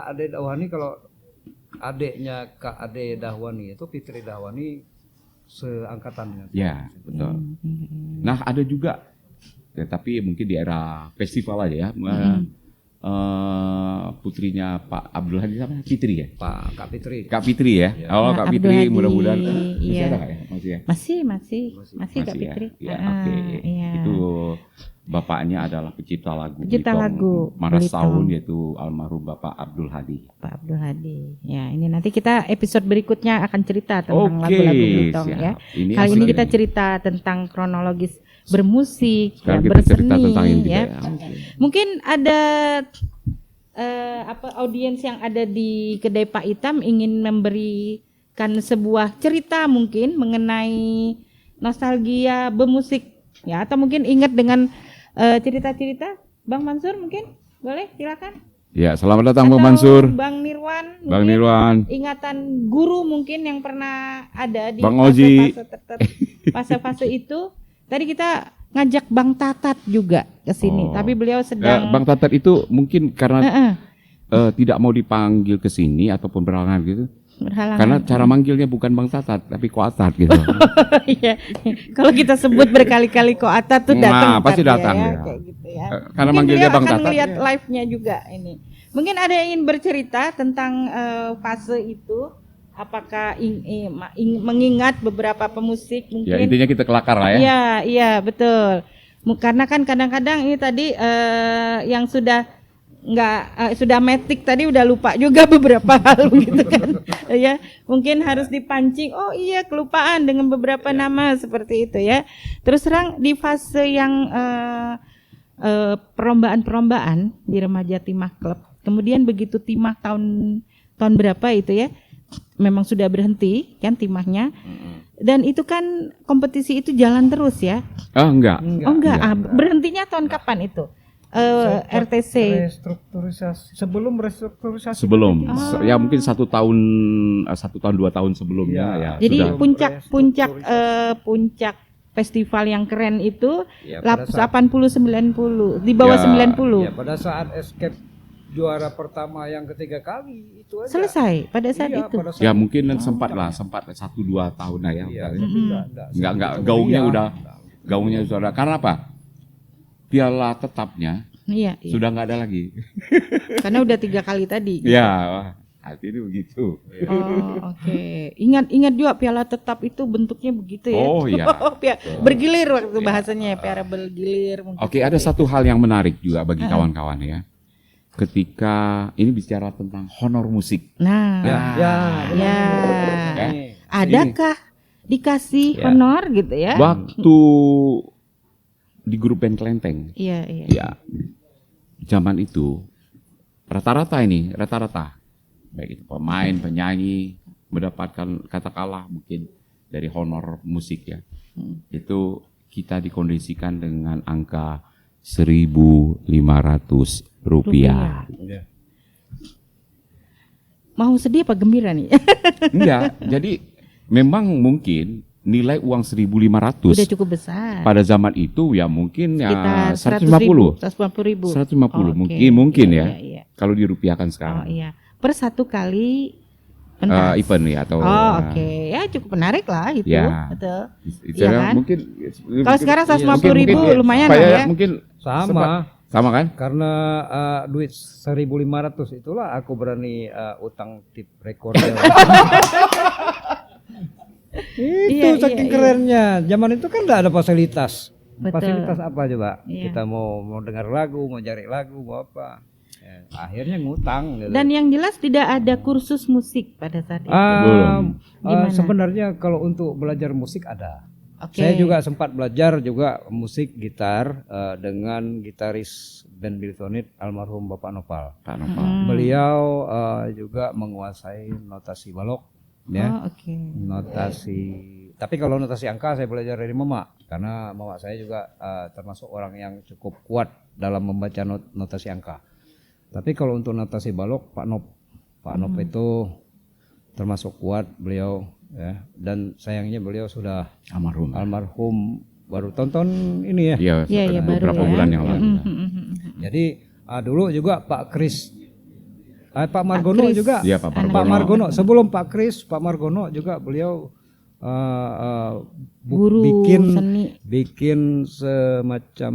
[SPEAKER 3] Adek Dahwani kalau adiknya Kak Ade Dahwani itu Fitri Dahwani seangkatan dengan
[SPEAKER 2] ya, betul. Nah, ada juga tapi mungkin di era festival aja ya. Putrinya Pak Abdul Hadi sama Fitri ya?
[SPEAKER 3] Kak Fitri.
[SPEAKER 2] Kak Fitri ya. Oh, Kak Fitri mudah-mudahan masih ada nggak ya?
[SPEAKER 1] Masih Kak Fitri.
[SPEAKER 2] Ya, oke. Itu bapaknya adalah pencipta lagu
[SPEAKER 1] Maras
[SPEAKER 2] Tahun yaitu almarhum Bapak Abdul Hadi.
[SPEAKER 1] Pak Abdul Hadi. Ya, ini nanti kita episode berikutnya akan cerita tentang lagu-lagu Blitong ya. Kali ini kita cerita tentang kronologis bermusik, ya, berseni ya. Mungkin ada audiens yang ada di kedai Pak Itam ingin memberikan sebuah cerita mungkin mengenai nostalgia bermusik ya, atau mungkin ingat dengan cerita-cerita. Bang Mansur mungkin boleh silakan.
[SPEAKER 2] Ya, selamat datang Bang Mansur.
[SPEAKER 1] Bang Nirwan. Ingatan guru mungkin yang pernah ada di
[SPEAKER 2] Bang Oji.
[SPEAKER 1] Fase-fase itu. Tadi kita ngajak Bang Tatat juga ke sini, tapi beliau sedang
[SPEAKER 2] Bang Tatat itu mungkin karena tidak mau dipanggil ke sini ataupun berhalangan gitu. Karena cara manggilnya bukan Bang Tatat tapi Ko Atat gitu.
[SPEAKER 1] Iya. Kalau kita sebut berkali-kali Ko Atat tuh datang.
[SPEAKER 2] Pasti datang ya.
[SPEAKER 1] Kayak gitu ya.
[SPEAKER 2] Karena manggilnya Bang Tatat.
[SPEAKER 1] Akan lihat live-nya juga ini. Mungkin ada yang ingin bercerita tentang fase itu. Apakah mengingat beberapa pemusik mungkin?
[SPEAKER 2] Ya intinya kita kelakar lah ya.
[SPEAKER 1] Iya betul. Karena kan kadang-kadang ini tadi yang sudah sudah metik tadi udah lupa juga beberapa hal gitu kan. Ya mungkin harus dipancing. Oh iya kelupaan dengan beberapa nama seperti itu ya. Terus terang di fase yang perlombaan di Remaja Timah Club. Kemudian begitu Timah tahun berapa itu ya? Memang sudah berhenti kan timahnya, dan itu kan kompetisi itu jalan terus ya?
[SPEAKER 2] Enggak.
[SPEAKER 1] Berhentinya tahun kapan itu? RTC.
[SPEAKER 3] Restrukturisasi sebelum restrukturisasi.
[SPEAKER 2] Ya mungkin 1 tahun 2 tahun sebelumnya ya.
[SPEAKER 1] Jadi puncak festival yang keren itu 80-90 di bawah 90.
[SPEAKER 3] Ya, pada saat Escape juara pertama yang ketiga kali itu aja.
[SPEAKER 1] Selesai pada saat itu.
[SPEAKER 2] Ya mungkin sempat 1-2 tahun lah ya. Enggak gaungnya sudah. Karena apa? Piala tetapnya sudah enggak ada lagi.
[SPEAKER 1] Karena udah 3 kali tadi.
[SPEAKER 2] Gitu. Ya, artinya begitu.
[SPEAKER 1] Oh, oke. Ingat juga piala tetap itu bentuknya begitu ya.
[SPEAKER 2] Oh iya.
[SPEAKER 1] Bergilir waktu bahasanya ya, piala bergilir.
[SPEAKER 2] Oke, ada satu hal yang menarik juga bagi kawan-kawan ya. Ketika ini bicara tentang honor musik.
[SPEAKER 1] Nah, adakah dikasih honor gitu ya?
[SPEAKER 2] Waktu di grup band Kelenteng.
[SPEAKER 1] Iya.
[SPEAKER 2] Ya, zaman itu rata-rata baik itu pemain, penyanyi mendapatkan katakanlah mungkin dari honor musik ya. Itu kita dikondisikan dengan angka Rp1.500. Mau
[SPEAKER 1] sedih apa gembira nih?
[SPEAKER 2] Enggak, jadi memang mungkin nilai uang 1.500
[SPEAKER 1] Udah cukup besar.
[SPEAKER 2] pada zaman itu ya mungkin ya
[SPEAKER 1] Sekitar
[SPEAKER 2] 150.
[SPEAKER 1] 150 ribu.
[SPEAKER 2] 150
[SPEAKER 1] Oke.
[SPEAKER 2] mungkin ya.
[SPEAKER 1] Iya.
[SPEAKER 2] Kalau dirupiahkan
[SPEAKER 1] Oh
[SPEAKER 2] sekarang.
[SPEAKER 1] iya. Per satu kali pentas.
[SPEAKER 2] Event ya atau
[SPEAKER 1] Oke. Ya cukup menarik lah itu.
[SPEAKER 2] Ya.
[SPEAKER 1] Betul.
[SPEAKER 2] Istilahnya
[SPEAKER 1] Iya kan?
[SPEAKER 2] mungkin
[SPEAKER 1] Kalau sekarang 150 ribu
[SPEAKER 2] mungkin
[SPEAKER 1] lumayan
[SPEAKER 2] supaya
[SPEAKER 1] lah ya.
[SPEAKER 2] Mungkin sama kan?
[SPEAKER 3] Karena duit 1.500 itulah aku berani utang tip rekorder. Itu
[SPEAKER 1] Iya,
[SPEAKER 3] saking
[SPEAKER 1] iya,
[SPEAKER 3] kerennya. Zaman itu kan enggak ada fasilitas.
[SPEAKER 1] Betul.
[SPEAKER 3] Fasilitas apa coba?
[SPEAKER 1] Iya.
[SPEAKER 3] Kita mau dengar lagu, mau cari lagu, mau apa. Ya, akhirnya ngutang gitu.
[SPEAKER 1] Dan yang jelas tidak ada kursus musik pada saat itu.
[SPEAKER 2] Belum.
[SPEAKER 1] Gimana?
[SPEAKER 3] Sebenarnya kalau untuk belajar musik ada.
[SPEAKER 1] Oke.
[SPEAKER 3] Saya juga sempat belajar juga musik gitar dengan gitaris band Biltonit almarhum Bapak Nopal.
[SPEAKER 2] Pak Nopal.
[SPEAKER 3] Beliau juga menguasai notasi balok, ya.
[SPEAKER 1] Oh, oke.
[SPEAKER 3] Notasi. Tapi kalau notasi angka saya belajar dari mama karena mama saya juga termasuk orang yang cukup kuat dalam membaca notasi angka. Tapi kalau untuk notasi balok Pak Nop itu termasuk kuat beliau, ya. Dan sayangnya beliau sudah almarhum baru tonton ini ya.
[SPEAKER 2] Iya, beberapa
[SPEAKER 1] baru ya.
[SPEAKER 2] bulan yang lalu.
[SPEAKER 3] Jadi dulu juga Pak Kris, Pak Margono
[SPEAKER 1] Kris.
[SPEAKER 3] juga.
[SPEAKER 2] Iya, Pak Margono.
[SPEAKER 3] Pak Margono sebelum Pak Kris, Pak Margono juga beliau
[SPEAKER 1] Guru seni.
[SPEAKER 3] bikin semacam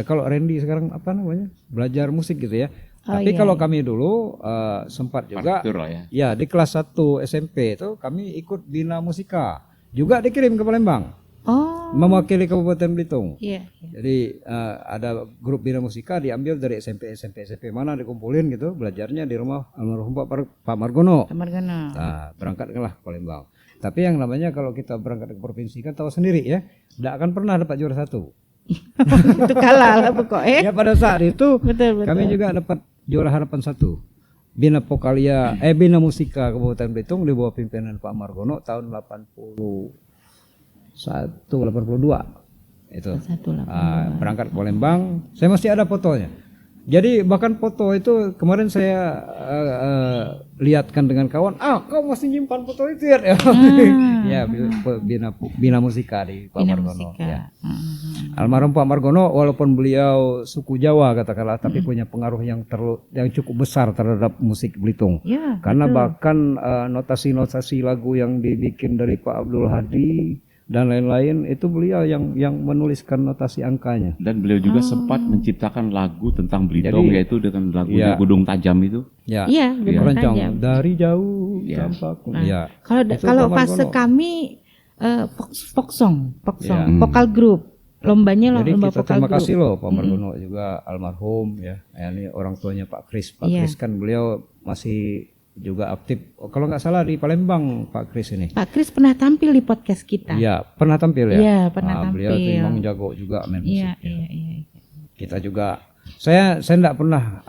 [SPEAKER 3] kalau Randy sekarang apa namanya belajar musik gitu ya.
[SPEAKER 1] Oh,
[SPEAKER 3] Tapi
[SPEAKER 1] iya,
[SPEAKER 3] kalau
[SPEAKER 1] iya.
[SPEAKER 3] kami dulu sempat juga
[SPEAKER 2] Partitur lah ya.
[SPEAKER 3] ya di kelas 1 SMP itu kami ikut Bina Musika juga dikirim ke Palembang
[SPEAKER 1] Oh.
[SPEAKER 3] mewakili Kabupaten Belitung.
[SPEAKER 1] Iya.
[SPEAKER 3] Jadi ada grup Bina Musika diambil dari SMP mana dikumpulin gitu belajarnya di rumah almarhum Pak Margono.
[SPEAKER 1] Margono.
[SPEAKER 3] Nah, berangkatlah ke Palembang. Tapi yang namanya kalau kita berangkat ke provinsi kan tahu sendiri ya, tidak akan pernah dapat juara 1.
[SPEAKER 1] Itu kalah lah pokoknya.
[SPEAKER 3] Ya pada saat itu
[SPEAKER 1] Betul.
[SPEAKER 3] kami juga dapat juara harapan 1. Bina Vokalia Bina Musika Kabupaten Belitung di bawah pimpinan Pak Margono tahun 82 itu. Berangkat ke Palembang, saya masih ada fotonya. Jadi bahkan foto itu kemarin saya lihatkan dengan kawan, kau masih nyimpan foto itu ya? Ya, Bina Musika di Pak Margono. Ya. Almarhum Pak Margono walaupun beliau suku Jawa katakanlah, tapi punya pengaruh yang cukup besar terhadap musik Belitung.
[SPEAKER 1] Ya,
[SPEAKER 3] Karena bahkan notasi-notasi lagu yang dibikin dari Pak Abdul Hadi dan lain-lain itu beliau yang menuliskan notasi angkanya.
[SPEAKER 2] Dan beliau juga sempat menciptakan lagu tentang Belitung, yaitu dengan lagunya Gunung Tajam itu.
[SPEAKER 3] Ya,
[SPEAKER 1] Iya, Gunung
[SPEAKER 3] keroncong
[SPEAKER 1] Tajam.
[SPEAKER 3] dari jauh
[SPEAKER 2] Ya.
[SPEAKER 3] tampak.
[SPEAKER 1] Nah,
[SPEAKER 3] Ya.
[SPEAKER 1] Kalau
[SPEAKER 3] Pak
[SPEAKER 1] fase
[SPEAKER 3] Margono.
[SPEAKER 1] kami folk song,
[SPEAKER 3] Ya.
[SPEAKER 1] vokal grup. Lombanya
[SPEAKER 3] Jadi
[SPEAKER 1] lomba
[SPEAKER 3] kita
[SPEAKER 1] vokal
[SPEAKER 3] terima
[SPEAKER 1] grup.
[SPEAKER 3] kasih loh Pak Margono juga almarhum ya. Ini orang tuanya Pak Kris. Pak
[SPEAKER 1] Iya.
[SPEAKER 3] Kris kan beliau masih juga aktif. Kalau nggak salah di Palembang Pak Kris ini.
[SPEAKER 1] Pak Kris pernah tampil di podcast kita.
[SPEAKER 3] Iya, pernah tampil ya?
[SPEAKER 1] Iya, pernah
[SPEAKER 3] Beliau
[SPEAKER 1] tampil.
[SPEAKER 3] memang jago juga main musik.
[SPEAKER 1] Iya,
[SPEAKER 3] ya.
[SPEAKER 1] iya.
[SPEAKER 3] Kita juga saya enggak pernah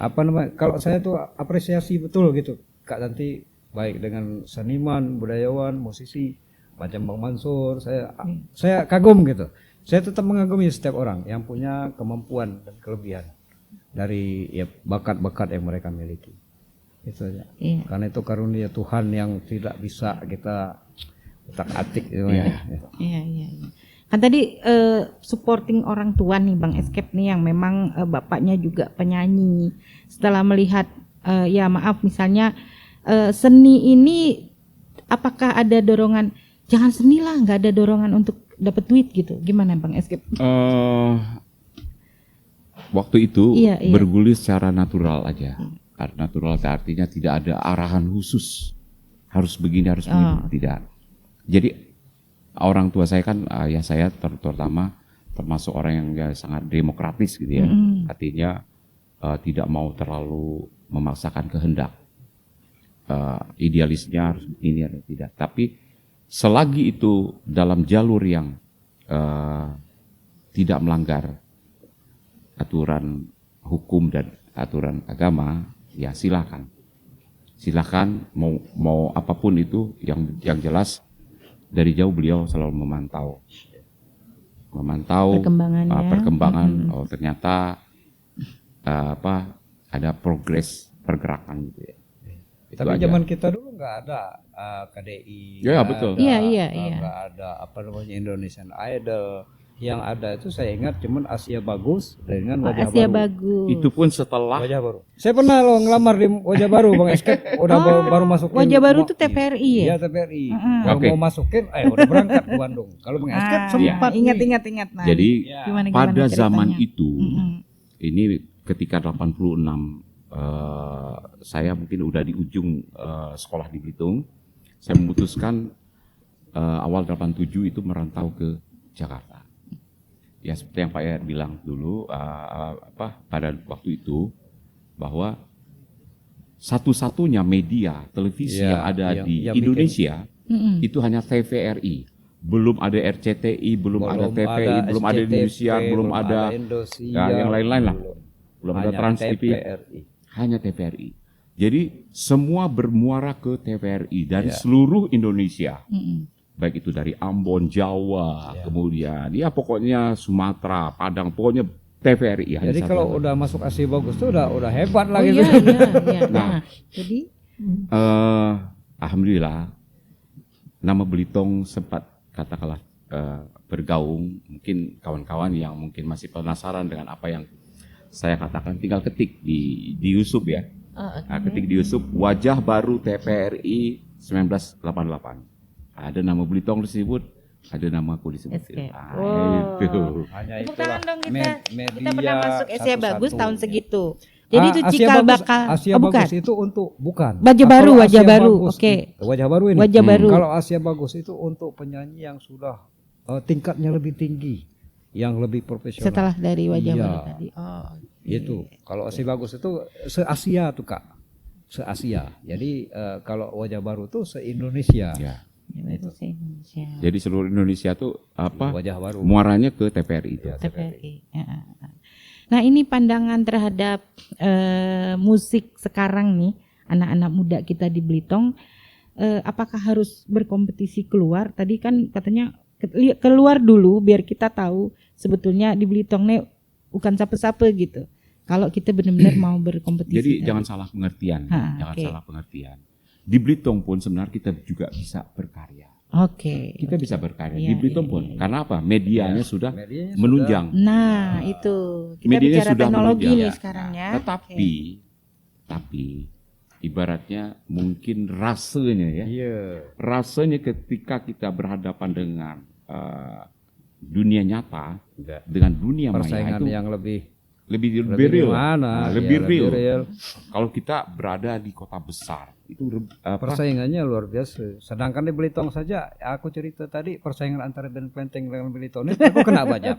[SPEAKER 3] kalau saya tuh apresiasi betul gitu Kak Tanti, baik dengan seniman, budayawan, musisi macam Bang Mansur, saya kagum gitu. Saya tetap mengagumi setiap orang yang punya kemampuan dan kelebihan dari bakat-bakat yang mereka miliki. Itu aja.
[SPEAKER 1] Iya.
[SPEAKER 3] Karena itu karunia Tuhan yang tidak bisa kita utak-atik gitu
[SPEAKER 2] Iya.
[SPEAKER 3] ya.
[SPEAKER 1] Iya. Kan tadi supporting orang tua nih Bang Escape nih yang memang bapaknya juga penyanyi. Setelah melihat misalnya seni ini apakah ada dorongan jangan seni lah, nggak ada dorongan untuk dapat duit gitu. Gimana Bang Escape?
[SPEAKER 2] Waktu itu
[SPEAKER 1] Iya.
[SPEAKER 2] bergulir secara natural aja. Natural artinya tidak ada arahan khusus harus begini tidak. Jadi orang tua saya kan ayah saya terutama termasuk orang yang sangat demokratis gitu ya. Artinya tidak mau terlalu memaksakan kehendak. Idealisnya harus ini atau tidak. Tapi selagi itu dalam jalur yang tidak melanggar aturan hukum dan aturan agama, ya silakan mau apapun itu, yang jelas dari jauh beliau selalu memantau perkembangan. Oh ternyata ada progres pergerakan gitu ya.
[SPEAKER 3] Tapi zaman kita dulu nggak ada KDI.
[SPEAKER 2] Ya,
[SPEAKER 3] nggak
[SPEAKER 2] betul.
[SPEAKER 3] ada,
[SPEAKER 1] Iya.
[SPEAKER 3] nggak ada apa namanya Indonesian Idol. Yang ada itu saya ingat cuman Asia Bagus dengan Wajah
[SPEAKER 1] Asia
[SPEAKER 3] Baru.
[SPEAKER 1] Bagus.
[SPEAKER 2] Itu pun setelah
[SPEAKER 3] Wajah Baru. Saya pernah loh ngelamar di Wajah Baru, Bang Escape udah baru masukin.
[SPEAKER 1] Wajah Baru itu TVRI ya?
[SPEAKER 3] Iya, TVRI. Kalau
[SPEAKER 2] Oke.
[SPEAKER 3] mau masukin, udah berangkat ke Bandung. Kalau Bang Escape sempat nih.
[SPEAKER 1] ingat. Nah,
[SPEAKER 2] jadi
[SPEAKER 1] gimana
[SPEAKER 2] pada
[SPEAKER 1] ceritanya?
[SPEAKER 2] zaman itu
[SPEAKER 1] Mm-mm.
[SPEAKER 2] ini ketika 86 saya mungkin udah di ujung sekolah di Belitung, saya memutuskan awal 87 itu merantau ke Jakarta. Ya seperti yang Pak Yayat bilang dulu pada waktu itu bahwa satu-satunya media televisi
[SPEAKER 3] Ya,
[SPEAKER 2] yang ada
[SPEAKER 3] yang
[SPEAKER 2] di
[SPEAKER 3] bikin.
[SPEAKER 2] Indonesia
[SPEAKER 1] Mm-mm.
[SPEAKER 2] itu hanya TVRI. Belum ada RCTI, belum ada TVI, belum ada
[SPEAKER 3] SCTV,
[SPEAKER 2] Indosiar, belum ada
[SPEAKER 3] Indosiar,
[SPEAKER 2] yang lain-lain lah. Belum ada
[SPEAKER 3] Hanya
[SPEAKER 2] Trans TV,
[SPEAKER 3] TVRI.
[SPEAKER 2] hanya TVRI. Jadi semua bermuara ke TVRI dari
[SPEAKER 3] Ya.
[SPEAKER 2] seluruh Indonesia.
[SPEAKER 1] Mm-mm.
[SPEAKER 2] Baik itu dari Ambon, Jawa, kemudian ya pokoknya Sumatera, Padang, pokoknya TVRI. hanya
[SPEAKER 3] Jadi
[SPEAKER 2] satu.
[SPEAKER 3] kalau udah masuk Asia Bagus tuh udah hebat
[SPEAKER 1] Oh
[SPEAKER 3] lah gitu.
[SPEAKER 1] iya.
[SPEAKER 2] Nah.
[SPEAKER 1] Jadi
[SPEAKER 2] Alhamdulillah nama Belitung sempat katakanlah bergaung. Mungkin kawan-kawan yang mungkin masih penasaran dengan apa yang saya katakan, tinggal ketik di YouTube ya. Nah, ketik di YouTube Wajah Baru TVRI 1988. Ada nama Belitung disebut, ada nama aku disebut.
[SPEAKER 1] Escape.
[SPEAKER 2] Itu.
[SPEAKER 3] Hanya
[SPEAKER 1] Tepuk
[SPEAKER 3] itulah
[SPEAKER 1] tangan dong
[SPEAKER 3] media
[SPEAKER 1] kita pernah masuk Asia
[SPEAKER 3] satu-satu.
[SPEAKER 1] Bagus tahun segitu. Jadi itu
[SPEAKER 3] Asia
[SPEAKER 1] cikal
[SPEAKER 3] Bagus,
[SPEAKER 1] bakal.
[SPEAKER 3] Asia
[SPEAKER 1] Oh, bukan.
[SPEAKER 3] Bagus itu untuk bukan.
[SPEAKER 1] Wajah
[SPEAKER 3] Kalau
[SPEAKER 1] Baru,
[SPEAKER 3] Asia
[SPEAKER 1] Wajah Baru.
[SPEAKER 3] Bagus
[SPEAKER 1] Oke.
[SPEAKER 3] Wajah Baru ini.
[SPEAKER 1] Wajah Baru.
[SPEAKER 3] Kalau Asia Bagus itu untuk penyanyi yang sudah tingkatnya lebih tinggi, yang lebih profesional.
[SPEAKER 1] Setelah dari Wajah
[SPEAKER 3] Iya.
[SPEAKER 1] Baru tadi. Oh.
[SPEAKER 3] Itu. Kalau Asia Bagus itu se-Asia tuh Kak. Se-Asia. Jadi kalau Wajah Baru tuh se-Indonesia.
[SPEAKER 2] Ya.
[SPEAKER 1] Itu sih Indonesia.
[SPEAKER 2] Jadi seluruh Indonesia tuh
[SPEAKER 3] Wajah Baru.
[SPEAKER 2] muaranya ke TVRI itu.
[SPEAKER 1] TVRI. Ya. Nah ini pandangan terhadap musik sekarang nih, anak-anak muda kita di Belitung, apakah harus berkompetisi keluar? Tadi kan katanya keluar dulu biar kita tahu sebetulnya di Belitung nih bukan siapa-siapa gitu. Kalau kita benar-benar mau berkompetisi.
[SPEAKER 2] Jadi jangan salah pengertian, jangan
[SPEAKER 1] oke.
[SPEAKER 2] salah pengertian. Di Belitung pun sebenarnya kita juga bisa berkarya.
[SPEAKER 1] Oke.
[SPEAKER 2] Kita bisa berkarya
[SPEAKER 1] Iya,
[SPEAKER 2] di Belitung
[SPEAKER 1] iya,
[SPEAKER 2] pun.
[SPEAKER 1] iya.
[SPEAKER 2] Karena apa? Medianya sudah
[SPEAKER 3] Medianya
[SPEAKER 2] menunjang.
[SPEAKER 1] Nah itu kita
[SPEAKER 2] Medianya
[SPEAKER 1] bicara
[SPEAKER 2] sudah
[SPEAKER 1] teknologi
[SPEAKER 2] menunjang.
[SPEAKER 1] nih sekarang ya.
[SPEAKER 2] Tapi ibaratnya mungkin rasanya ya.
[SPEAKER 3] Iya.
[SPEAKER 2] Rasanya ketika kita berhadapan dengan dunia nyata dengan dunia maya
[SPEAKER 3] Persaingan
[SPEAKER 2] itu
[SPEAKER 3] yang lebih
[SPEAKER 2] lebih real.
[SPEAKER 3] gimana?
[SPEAKER 2] Lebih
[SPEAKER 3] Ya,
[SPEAKER 2] real.
[SPEAKER 3] lebih real.
[SPEAKER 2] Kalau kita berada di kota besar itu
[SPEAKER 3] Persaingannya luar biasa. Sedangkan di Belitung saja, aku cerita tadi persaingan antara band Klenteng dengan Belitung ini aku kena banyak.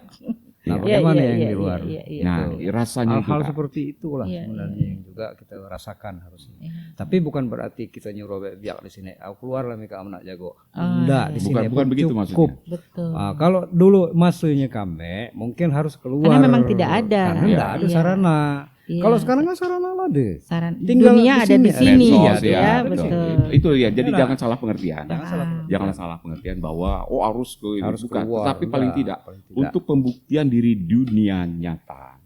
[SPEAKER 3] Nah, bagaimana yang di luar?
[SPEAKER 2] Nah, rasanya itu
[SPEAKER 3] Hal-hal
[SPEAKER 2] Kak.
[SPEAKER 3] seperti itulah
[SPEAKER 1] Iya,
[SPEAKER 3] sebenarnya yang juga kita rasakan harusnya. Tapi bukan berarti kita nyuruh biak di sini. Aku keluar lah Mika anak jago. Enggak, di sini
[SPEAKER 2] bukan begitu
[SPEAKER 3] cukup.
[SPEAKER 2] maksudnya.
[SPEAKER 1] Betul.
[SPEAKER 3] Kalau dulu masuknya kami, mungkin harus keluar.
[SPEAKER 1] Karena memang tidak ada.
[SPEAKER 3] Karena tidak ada
[SPEAKER 1] Iya.
[SPEAKER 3] sarana.
[SPEAKER 1] Iya.
[SPEAKER 3] Kalau sekarang kan sarana ada.
[SPEAKER 1] Saran
[SPEAKER 3] Tinggal
[SPEAKER 1] dunia
[SPEAKER 3] di
[SPEAKER 1] ada di
[SPEAKER 3] sini.
[SPEAKER 1] sini
[SPEAKER 2] Medsos,
[SPEAKER 1] ya,
[SPEAKER 2] ya,
[SPEAKER 1] betul.
[SPEAKER 2] Itu ya, jadi jangan salah pengertian.
[SPEAKER 3] Jangan
[SPEAKER 2] Janganlah salah pengertian bahwa harus ke
[SPEAKER 3] Harus
[SPEAKER 2] bukan.
[SPEAKER 3] keluar,
[SPEAKER 2] Tetapi paling
[SPEAKER 3] enggak,
[SPEAKER 2] tidak untuk pembuktian diri dunia nyata.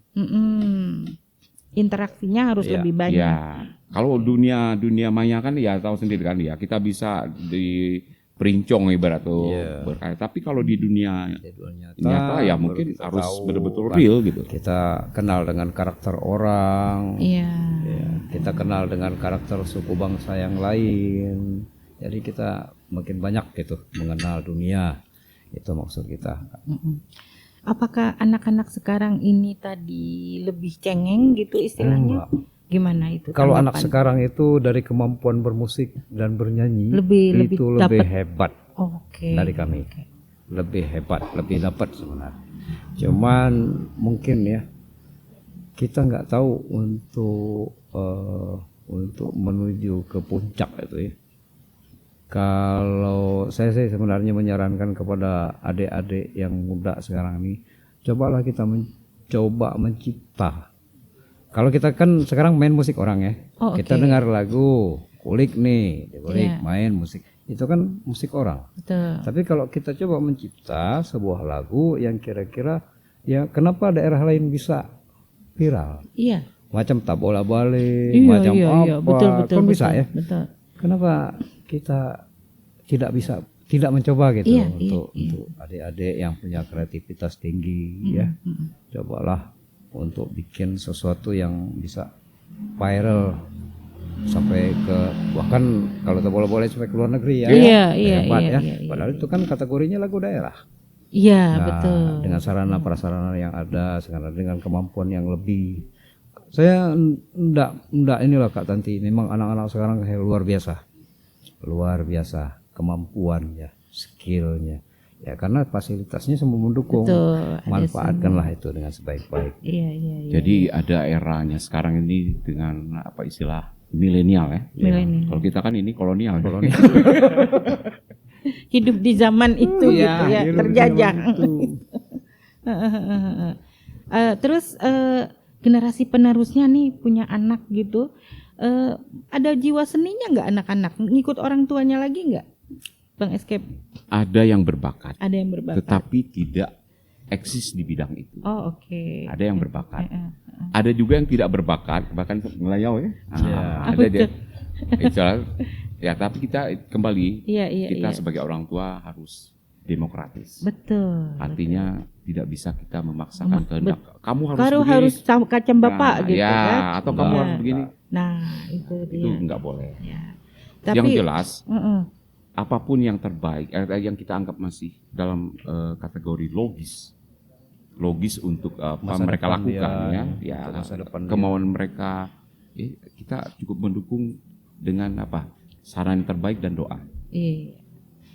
[SPEAKER 1] Interaksinya harus
[SPEAKER 3] Iya.
[SPEAKER 1] lebih banyak.
[SPEAKER 2] Ya, kalau dunia maya kan ya tahu sendiri kan ya, kita bisa di perincong ibarat tuh
[SPEAKER 3] Iya.
[SPEAKER 2] berkarya. Tapi kalau di dunia
[SPEAKER 3] nyata,
[SPEAKER 2] nyata ya
[SPEAKER 3] baru
[SPEAKER 2] mungkin
[SPEAKER 3] kita
[SPEAKER 2] harus
[SPEAKER 3] tahu,
[SPEAKER 2] betul-betul
[SPEAKER 3] kan.
[SPEAKER 2] real gitu.
[SPEAKER 3] Kita kenal dengan karakter orang.
[SPEAKER 1] Iya.
[SPEAKER 3] Ya, kita kenal dengan karakter suku bangsa yang lain. Jadi kita makin banyak gitu mengenal dunia. Itu maksud kita.
[SPEAKER 1] Apakah anak-anak sekarang ini tadi lebih cengeng gitu istilahnya?
[SPEAKER 3] Enggak.
[SPEAKER 1] Gimana itu?
[SPEAKER 3] Kalau
[SPEAKER 1] tanggapan?
[SPEAKER 3] anak sekarang itu dari kemampuan bermusik dan bernyanyi
[SPEAKER 1] Lebih
[SPEAKER 3] itu
[SPEAKER 1] dapat.
[SPEAKER 3] lebih hebat
[SPEAKER 1] Oke.
[SPEAKER 3] dari kami. Lebih hebat, lebih dapat sebenarnya. Cuman mungkin ya kita nggak tahu untuk menuju ke puncak itu ya. Kalau saya sih sebenarnya menyarankan kepada adik-adik yang muda sekarang ini, cobalah kita mencoba mencipta. Kalau kita kan sekarang main musik orang ya,
[SPEAKER 1] Oh,
[SPEAKER 3] kita
[SPEAKER 1] oke.
[SPEAKER 3] dengar lagu, kulik nih, kulik
[SPEAKER 1] Iya.
[SPEAKER 3] main musik, itu kan musik orang.
[SPEAKER 1] Betul.
[SPEAKER 3] Tapi kalau kita coba mencipta sebuah lagu yang kira-kira ya kenapa daerah lain bisa viral,
[SPEAKER 1] Iya.
[SPEAKER 3] macam tak bola balik,
[SPEAKER 1] Iya,
[SPEAKER 3] macam
[SPEAKER 1] iya,
[SPEAKER 3] apa,
[SPEAKER 1] iya. Betul,
[SPEAKER 3] kan bisa
[SPEAKER 1] betul,
[SPEAKER 3] ya.
[SPEAKER 1] Betul.
[SPEAKER 3] kenapa kita tidak mencoba gitu
[SPEAKER 1] Iya,
[SPEAKER 3] untuk adik-adik yang punya kreativitas tinggi ya. Cobalah untuk bikin sesuatu yang bisa viral sampai ke bahkan kalau boleh sampai ke luar negeri ya. Hebat ya. Padahal itu kan kategorinya lagu daerah.
[SPEAKER 1] Iya,
[SPEAKER 3] Nah,
[SPEAKER 1] betul.
[SPEAKER 3] dengan sarana prasarana yang ada, sekarang dengan kemampuan yang lebih. Saya enggak inilah Kak Tanti, memang anak-anak sekarang kayak luar biasa kemampuannya, skillnya, ya karena fasilitasnya semua mendukung.
[SPEAKER 1] Betul,
[SPEAKER 3] Manfaatkanlah itu dengan sebaik-baik.
[SPEAKER 1] Iya.
[SPEAKER 2] Jadi ada eranya sekarang ini dengan apa istilah milenial ya.
[SPEAKER 1] Milenial.
[SPEAKER 2] Kalau kita kan ini kolonial.
[SPEAKER 1] Hidup di zaman itu gitu ya, terjajah. Terus generasi penerusnya nih punya anak gitu, ada jiwa seninya nggak anak-anak? Ngikut orang tuanya lagi nggak, Bang Escape?
[SPEAKER 2] Ada yang berbakat.
[SPEAKER 1] Ada yang berbakat.
[SPEAKER 2] Tetapi tidak eksis di bidang itu.
[SPEAKER 1] Oh oke.
[SPEAKER 2] Ada yang berbakat. Ada juga yang tidak berbakat, bahkan ngelayau ya. Ada dia. Ya, tapi kita kembali, kita sebagai orang tua harus demokratis.
[SPEAKER 1] Betul.
[SPEAKER 2] Artinya tidak bisa kita memaksakan kehendak. Kamu harus begini.
[SPEAKER 1] Harus kacam bapak gitu
[SPEAKER 2] ya,
[SPEAKER 1] kan.
[SPEAKER 2] atau kamu harus begini.
[SPEAKER 1] Nah, itu dia.
[SPEAKER 2] Itu nggak boleh.
[SPEAKER 1] Ya.
[SPEAKER 2] Yang jelas, apapun yang terbaik, yang kita anggap masih dalam kategori logis untuk apa mereka lakukan ya kemauan mereka, kita cukup mendukung dengan saran terbaik dan doa.
[SPEAKER 1] Iya.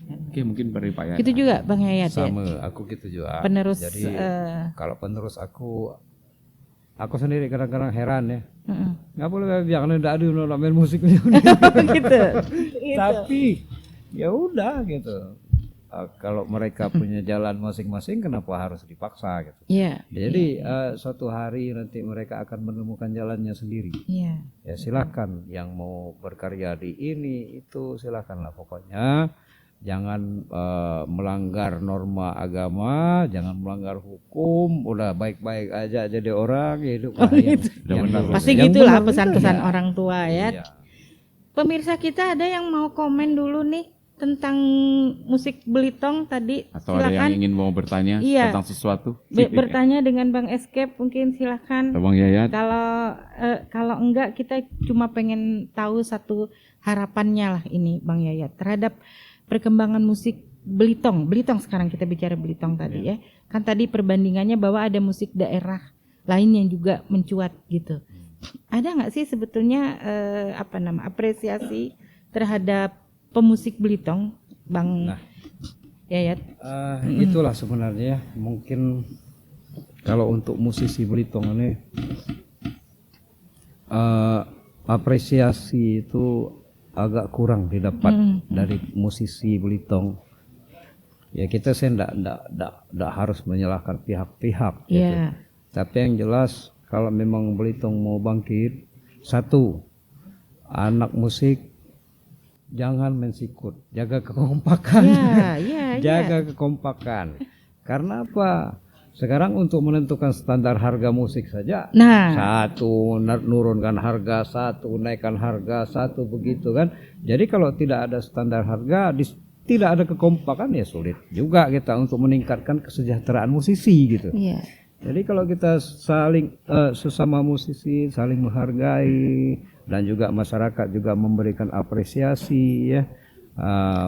[SPEAKER 2] Oke, mungkin dari Pak Yayat.
[SPEAKER 1] Itu juga Bang Yayat ya.
[SPEAKER 3] Sama, aku gitu juga.
[SPEAKER 1] Penerus.
[SPEAKER 3] Jadi kalau penerus aku sendiri kadang-kadang heran ya. Nggak boleh biar tidak ada main musik gitu. Tapi ya udah gitu. Kalau mereka punya jalan masing-masing, kenapa harus dipaksa gitu?
[SPEAKER 1] Iya.
[SPEAKER 3] Jadi suatu hari nanti mereka akan menemukan jalannya sendiri.
[SPEAKER 1] Iya.
[SPEAKER 3] Ya silakan yang mau berkarya di ini itu silakanlah, pokoknya jangan melanggar norma agama, jangan melanggar hukum, udah baik-baik aja jadi orang hidup.
[SPEAKER 1] Gitu. Pasti gitulah pesan-pesan orang tua ya.
[SPEAKER 3] Iya.
[SPEAKER 1] Pemirsa kita ada yang mau komen dulu nih tentang musik Belitong tadi.
[SPEAKER 2] Atau silakan. Ada yang ingin mau bertanya tentang sesuatu?
[SPEAKER 1] Bertanya dengan Bang Escape mungkin silakan.
[SPEAKER 2] Bang Yayat.
[SPEAKER 1] Kalau enggak kita cuma pengen tahu satu harapannya lah ini Bang Yayat terhadap perkembangan musik Belitong. Belitong sekarang kita bicara Belitong tadi ya. Kan tadi perbandingannya bahwa ada musik daerah lain yang juga mencuat gitu. Ada nggak sih sebetulnya apresiasi terhadap pemusik Belitong, Bang Yayat?
[SPEAKER 3] Itulah sebenarnya mungkin kalau untuk musisi Belitong ini apresiasi itu agak kurang didapat dari musisi Belitong. Ya kita ndak harus menyalahkan pihak-pihak gitu. Tapi yang jelas kalau memang Belitong mau bangkit, satu, anak musik jangan mensikut, jaga kekompakan. Jaga kekompakan. Karena apa? Sekarang untuk menentukan standar harga musik saja, satu nurunkan harga, satu naikkan harga, satu begitu kan. Jadi kalau tidak ada standar harga, tidak ada kekompakan, ya sulit juga kita untuk meningkatkan kesejahteraan musisi gitu. Jadi kalau kita saling sesama musisi saling menghargai dan juga masyarakat juga memberikan apresiasi ya.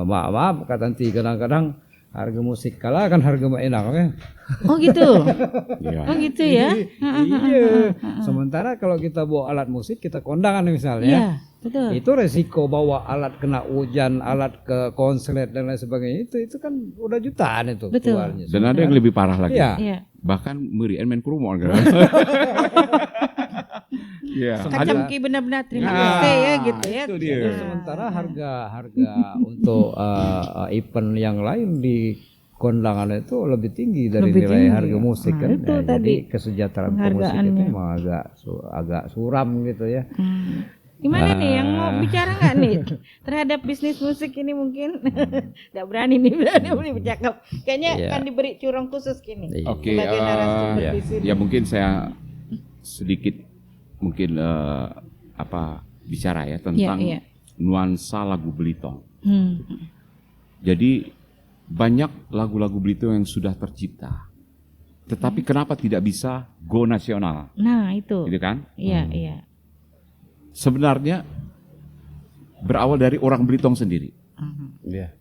[SPEAKER 3] Maaf Kak Tanti, kadang-kadang harga musik kalah kan harga enak kan.
[SPEAKER 1] Oh gitu. Oh gitu ya.
[SPEAKER 3] Iya. Sementara kalau kita bawa alat musik, kita kondangan misalnya.
[SPEAKER 1] Iya, betul.
[SPEAKER 3] Itu resiko bawa alat kena hujan, alat ke konslet dan lain sebagainya, itu kan udah jutaan itu keluarnya.
[SPEAKER 2] Dan ada yang lebih parah lagi.
[SPEAKER 3] Iya.
[SPEAKER 2] Bahkan merian main kerumon kan.
[SPEAKER 1] Kacam ki benar-benar terima kasih ya gitu ya.
[SPEAKER 3] Itu dia. Sementara harga untuk event yang lain di kondangan itu lebih tinggi dari nilai harga musik kan. Jadi kesejahteraan pemusik itu memang agak suram gitu ya.
[SPEAKER 1] Gimana nih yang mau bicara nggak nih terhadap bisnis musik ini mungkin? Nggak berani bercakap. Kayaknya akan diberi curang khusus gini.
[SPEAKER 2] Oke. Ya mungkin saya sedikit bicara ya tentang nuansa lagu Belitung. Jadi banyak lagu-lagu Belitung yang sudah tercipta. Tetapi kenapa tidak bisa go nasional?
[SPEAKER 1] Nah, itu.
[SPEAKER 2] Gitu kan?
[SPEAKER 1] Iya, iya.
[SPEAKER 2] Sebenarnya berawal dari orang Belitung sendiri.
[SPEAKER 3] Iya.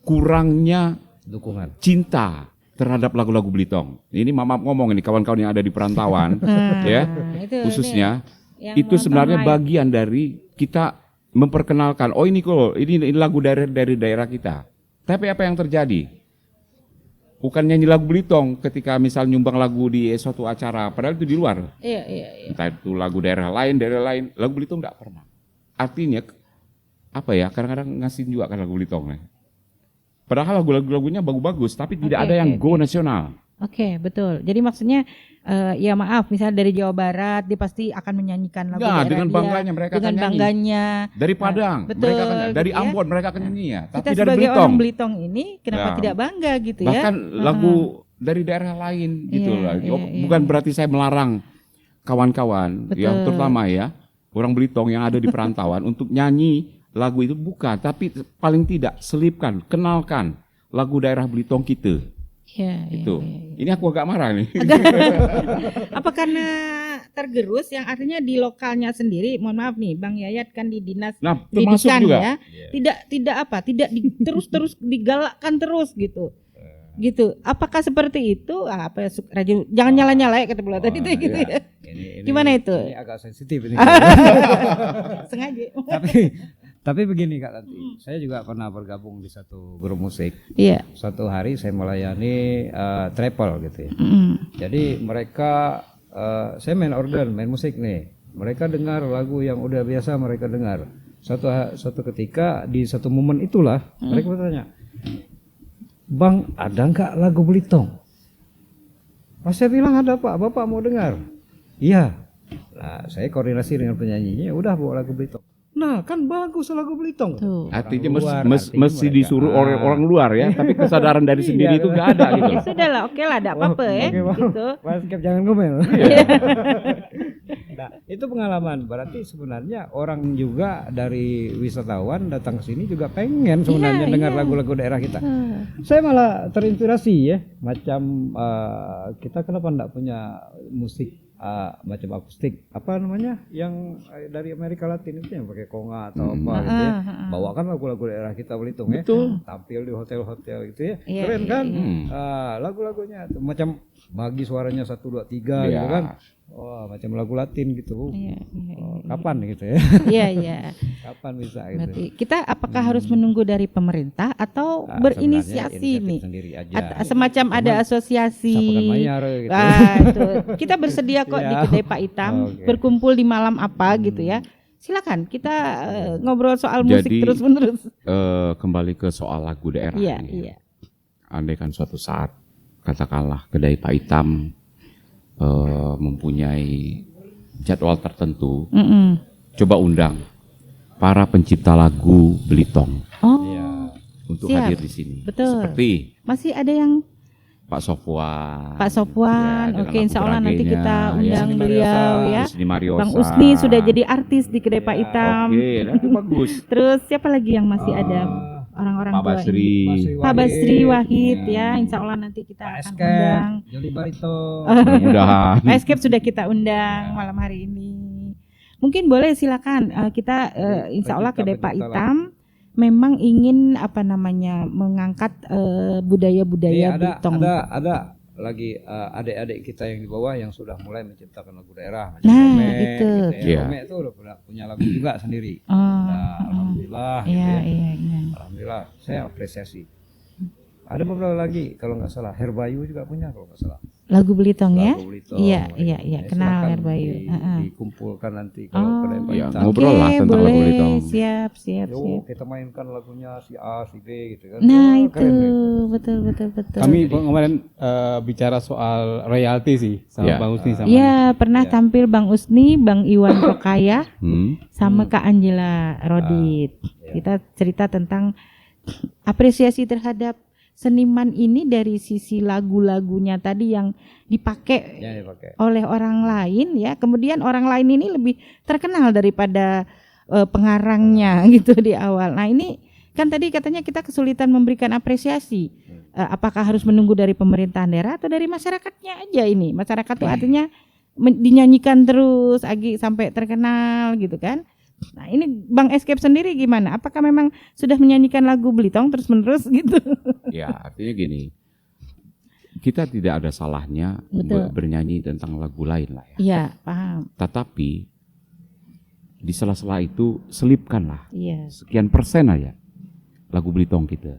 [SPEAKER 2] Kurangnya
[SPEAKER 3] Dukungan.
[SPEAKER 2] cinta terhadap lagu-lagu Belitung. Ini mama ngomong ini kawan-kawan yang ada di perantauan, ya,
[SPEAKER 1] itu
[SPEAKER 2] khususnya
[SPEAKER 1] yang
[SPEAKER 2] itu
[SPEAKER 1] nonton
[SPEAKER 2] sebenarnya
[SPEAKER 1] live.
[SPEAKER 2] bagian dari kita memperkenalkan. Oh ini kok, ini lagu dari daerah kita. Tapi apa yang terjadi? Bukan nyanyi lagu Belitung ketika misal nyumbang lagu di suatu acara, padahal itu di luar.
[SPEAKER 1] Iya, iya, iya.
[SPEAKER 2] Entah itu lagu daerah lain, lagu Belitung enggak pernah. Artinya apa ya? Kadang-kadang ngasih juga kan lagu Belitung. Padahal lagu-lagunya bagus-bagus, tapi tidak ada yang go nasional.
[SPEAKER 1] Oke, betul. Jadi maksudnya ya maaf, misalnya dari Jawa Barat dia pasti akan menyanyikan lagu
[SPEAKER 2] Nah,
[SPEAKER 1] daerah
[SPEAKER 2] dengan
[SPEAKER 1] dia,
[SPEAKER 2] bangganya mereka
[SPEAKER 1] dengan
[SPEAKER 2] akan nyanyi.
[SPEAKER 1] bangganya.
[SPEAKER 2] Dari Padang,
[SPEAKER 1] betul,
[SPEAKER 2] mereka akan, dari
[SPEAKER 1] gitu ya.
[SPEAKER 2] Ambon mereka akan nyanyi ya. Tapi
[SPEAKER 1] Kita
[SPEAKER 2] dari
[SPEAKER 1] sebagai
[SPEAKER 2] Belitung,
[SPEAKER 1] orang Belitung ini kenapa
[SPEAKER 2] Ya.
[SPEAKER 1] tidak bangga gitu ya?
[SPEAKER 2] bahkan lagu dari daerah lain gitu
[SPEAKER 1] Iya,
[SPEAKER 2] lah.
[SPEAKER 1] iya,
[SPEAKER 2] Bukan berarti saya melarang kawan-kawan,
[SPEAKER 1] Betul.
[SPEAKER 2] yang terutama ya orang Belitung yang ada di perantauan untuk nyanyi lagu itu, bukan. Tapi paling tidak selipkan, kenalkan lagu daerah Belitung kita.
[SPEAKER 1] Iya, iya,
[SPEAKER 2] Itu.
[SPEAKER 1] iya, iya.
[SPEAKER 2] Ini aku agak marah nih.
[SPEAKER 1] Apa karena tergerus yang artinya di lokalnya sendiri? Mohon maaf nih, Bang Yayat kan di dinas
[SPEAKER 2] Nah, termasuk
[SPEAKER 1] pendidikan
[SPEAKER 2] juga.
[SPEAKER 1] ya, tidak terus digalakkan terus gitu. Gitu. Apakah seperti itu? Apa ya, jangan nyala-nyala ya kata pula tadi tuh gitu ya. Gimana itu?
[SPEAKER 3] Ini agak sensitif ini.
[SPEAKER 1] Sengaja.
[SPEAKER 3] Tapi begini Kak Tanti, saya juga pernah bergabung di satu grup musik.
[SPEAKER 1] Iya.
[SPEAKER 3] Suatu hari saya melayani travel gitu ya. Jadi mereka, saya main organ, main musik nih. Mereka dengar lagu yang udah biasa mereka dengar. Suatu ketika di satu momen itulah mereka bertanya, Bang, ada nggak lagu Belitung? Pas saya bilang ada Pak, Bapak mau dengar? Iya. Nah, saya koordinasi dengan penyanyinya, udah bawa lagu Belitung. Nah, kan bagus lagu Belitung.
[SPEAKER 1] Tuh.
[SPEAKER 2] Artinya
[SPEAKER 3] Luar,
[SPEAKER 2] mesti
[SPEAKER 3] artinya mereka-
[SPEAKER 2] disuruh orang luar ya, tapi kesadaran dari sendiri itu gak ada gitu.
[SPEAKER 1] Ya sudah lah, oke lah, tidak apa-apa ya.
[SPEAKER 3] Oke, Bang.
[SPEAKER 1] Gitu.
[SPEAKER 3] Mas Kep, jangan ngomel. Nah, itu pengalaman. Berarti sebenarnya orang juga dari wisatawan datang ke sini juga pengen sebenarnya
[SPEAKER 1] Iya,
[SPEAKER 3] dengar
[SPEAKER 1] iya.
[SPEAKER 3] lagu-lagu daerah kita. Saya malah terinspirasi ya, macam kita kenapa enggak punya musik macam akustik, apa namanya, yang dari Amerika Latin itu yang pakai konga atau apa gitu ya. Bawakan lagu-lagu daerah kita Belitung ya. Tampil di hotel-hotel gitu ya.
[SPEAKER 1] Iya,
[SPEAKER 3] Keren
[SPEAKER 1] iya,
[SPEAKER 3] kan?
[SPEAKER 1] iya.
[SPEAKER 3] Lagu-lagunya tuh macam bagi suaranya 1 2 3
[SPEAKER 2] Iya.
[SPEAKER 3] gitu kan. Wah, macam lagu Latin gitu.
[SPEAKER 1] Iya, iya,
[SPEAKER 3] Oh, kapan gitu ya?
[SPEAKER 1] Iya, iya.
[SPEAKER 3] Kapan bisa gitu?
[SPEAKER 1] Berarti kita apakah harus menunggu dari pemerintah atau berinisiasi
[SPEAKER 3] Sebenarnya
[SPEAKER 1] nih?
[SPEAKER 3] inisiatif sendiri aja.
[SPEAKER 1] Semacam ada asosiasi.
[SPEAKER 3] Sapukan mayar gitu.
[SPEAKER 1] Itu. Kita bersedia kok di
[SPEAKER 3] Iya.
[SPEAKER 1] kedai Pak Itam
[SPEAKER 3] Oke.
[SPEAKER 1] berkumpul di malam apa gitu ya. Silakan kita ngobrol soal musik
[SPEAKER 2] Jadi,
[SPEAKER 1] terus-menerus.
[SPEAKER 2] Kembali ke soal lagu daerah
[SPEAKER 1] Iya,
[SPEAKER 2] ini.
[SPEAKER 1] iya.
[SPEAKER 2] Andai kan suatu saat katakanlah kedai Pak Itam mempunyai jadwal tertentu, coba undang para pencipta lagu Belitung
[SPEAKER 1] Oh,
[SPEAKER 3] Iya.
[SPEAKER 2] untuk
[SPEAKER 1] Siap.
[SPEAKER 2] hadir di sini.
[SPEAKER 1] Betul.
[SPEAKER 2] Seperti
[SPEAKER 1] masih ada yang
[SPEAKER 2] Pak Sofwan.
[SPEAKER 1] Pak Sofwan.
[SPEAKER 2] Ya, dengan
[SPEAKER 1] Oke,
[SPEAKER 2] lagu
[SPEAKER 1] insya Allah nanti
[SPEAKER 2] beragenya,
[SPEAKER 1] kita
[SPEAKER 2] ya.
[SPEAKER 1] undang
[SPEAKER 3] Sini
[SPEAKER 1] beliau
[SPEAKER 3] Mariosa,
[SPEAKER 1] ya.
[SPEAKER 2] Sini Mariosa.
[SPEAKER 1] Bang Usni sudah jadi artis di kedai Pak Itam.
[SPEAKER 2] Oke, nah, itu bagus.
[SPEAKER 1] Terus siapa lagi yang masih ada orang-orang
[SPEAKER 2] Pak
[SPEAKER 1] tua
[SPEAKER 2] Basri.
[SPEAKER 1] ini? Pak Basri Wahid ya, insya Allah nanti kita
[SPEAKER 3] Pak
[SPEAKER 1] akan
[SPEAKER 3] Escape,
[SPEAKER 1] undang.
[SPEAKER 3] Jody Barito.
[SPEAKER 2] Mudah-mudahan.
[SPEAKER 1] Pak Escape sudah kita undang malam hari ini. Mungkin boleh silakan kita insya Allah kedai Pak Itam memang ingin apa namanya mengangkat budaya-budaya
[SPEAKER 3] Ada
[SPEAKER 1] Belitung.
[SPEAKER 3] ada lagi adik-adik kita yang di bawah yang sudah mulai menciptakan lagu daerah macam
[SPEAKER 1] Nah,
[SPEAKER 3] Rome,
[SPEAKER 1] itu.
[SPEAKER 3] gitu ya.
[SPEAKER 2] Iya.
[SPEAKER 3] Rome itu udah punya lagu juga sendiri.
[SPEAKER 1] Oh,
[SPEAKER 3] Nah, alhamdulillah gitu
[SPEAKER 1] iya,
[SPEAKER 3] ya.
[SPEAKER 1] iya, iya.
[SPEAKER 3] Alhamdulillah, saya apresiasi. Ada beberapa lagi kalau nggak salah, Herbayu juga punya kalau nggak salah.
[SPEAKER 1] Lagu Belitung ya?
[SPEAKER 3] Lagu Belitung.
[SPEAKER 1] Iya, iya, iya.
[SPEAKER 3] Ya,
[SPEAKER 1] Kenal
[SPEAKER 3] silakan
[SPEAKER 1] Herbayu.
[SPEAKER 3] Dikumpulkan nanti kalau kedai Pak
[SPEAKER 2] Iya,
[SPEAKER 3] Itam.
[SPEAKER 2] ngobrol lah tentang lagu
[SPEAKER 1] boleh.
[SPEAKER 2] Belitung.
[SPEAKER 1] Siap, siap,
[SPEAKER 3] Yo,
[SPEAKER 1] siap.
[SPEAKER 3] kita mainkan lagunya si A, si B gitu kan.
[SPEAKER 1] Nah,
[SPEAKER 3] Wah,
[SPEAKER 1] itu
[SPEAKER 3] keren nih.
[SPEAKER 1] betul, betul, betul.
[SPEAKER 4] Kami kemarin bicara soal royalti sih sama
[SPEAKER 2] Ya.
[SPEAKER 4] Bang Usni sama.
[SPEAKER 1] Iya, pernah tampil Bang Usni, Bang Iwan Rokaya, sama Kak Angela Rodit. Kita cerita tentang apresiasi terhadap seniman ini dari sisi lagu-lagunya tadi yang dipakai
[SPEAKER 3] Ya, dipakai.
[SPEAKER 1] oleh orang lain ya. Kemudian orang lain ini lebih terkenal daripada pengarangnya gitu di awal. Nah ini kan tadi katanya kita kesulitan memberikan apresiasi. Apakah harus menunggu dari pemerintahan daerah atau dari masyarakatnya aja ini? Masyarakat tuh artinya dinyanyikan terus Agi sampai terkenal gitu kan? Nah ini Bang Escape sendiri gimana? Apakah memang sudah menyanyikan lagu Belitong terus menerus gitu?
[SPEAKER 2] Ya artinya gini, kita tidak ada salahnya bernyanyi tentang lagu lain lah ya.
[SPEAKER 1] Iya paham.
[SPEAKER 2] Tetapi di sela-sela itu selipkanlah sekian persen aja lagu Belitong kita.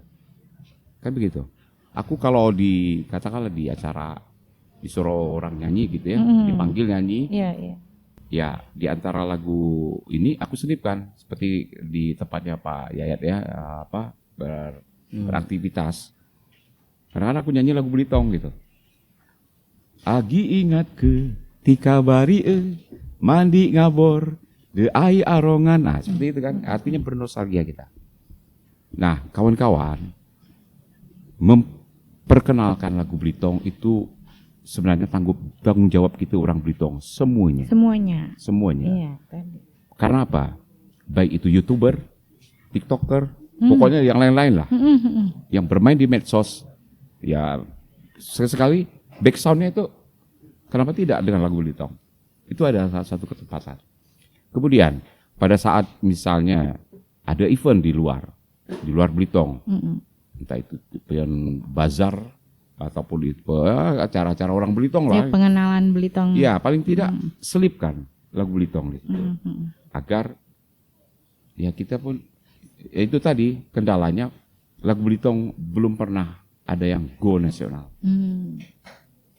[SPEAKER 2] Kan begitu. Aku kalau katakanlah di acara disuruh orang nyanyi gitu ya, dipanggil nyanyi. Ya, di antara lagu ini aku selipkan seperti di tempatnya Pak Yayat ya, beraktivitas. Kadang-kadang aku nyanyi lagu Belitong gitu. Agi ingat ketika bari mandi ngabor de ai arongan. Nah, seperti itu kan. Artinya bernostalgia kita. Nah, kawan-kawan, memperkenalkan lagu Belitong itu sebenarnya tanggung jawab kita orang Belitong semuanya.
[SPEAKER 1] Iya, tadi.
[SPEAKER 2] Karena apa? Baik itu YouTuber, TikToker, pokoknya yang lain-lain lah. Yang bermain di medsos, ya sekali backsoundnya itu kenapa tidak dengan lagu Belitong? Itu ada salah satu kesempatan. Kemudian pada saat misalnya ada event di luar Belitong, entah itu yang bazar ataupun itu acara-acara orang Belitong lah.
[SPEAKER 1] Pengenalan Belitong.
[SPEAKER 2] Ya paling tidak selipkan lagu Belitong gitu. Agar ya kita pun ya itu tadi kendalanya lagu Belitong belum pernah ada yang go nasional.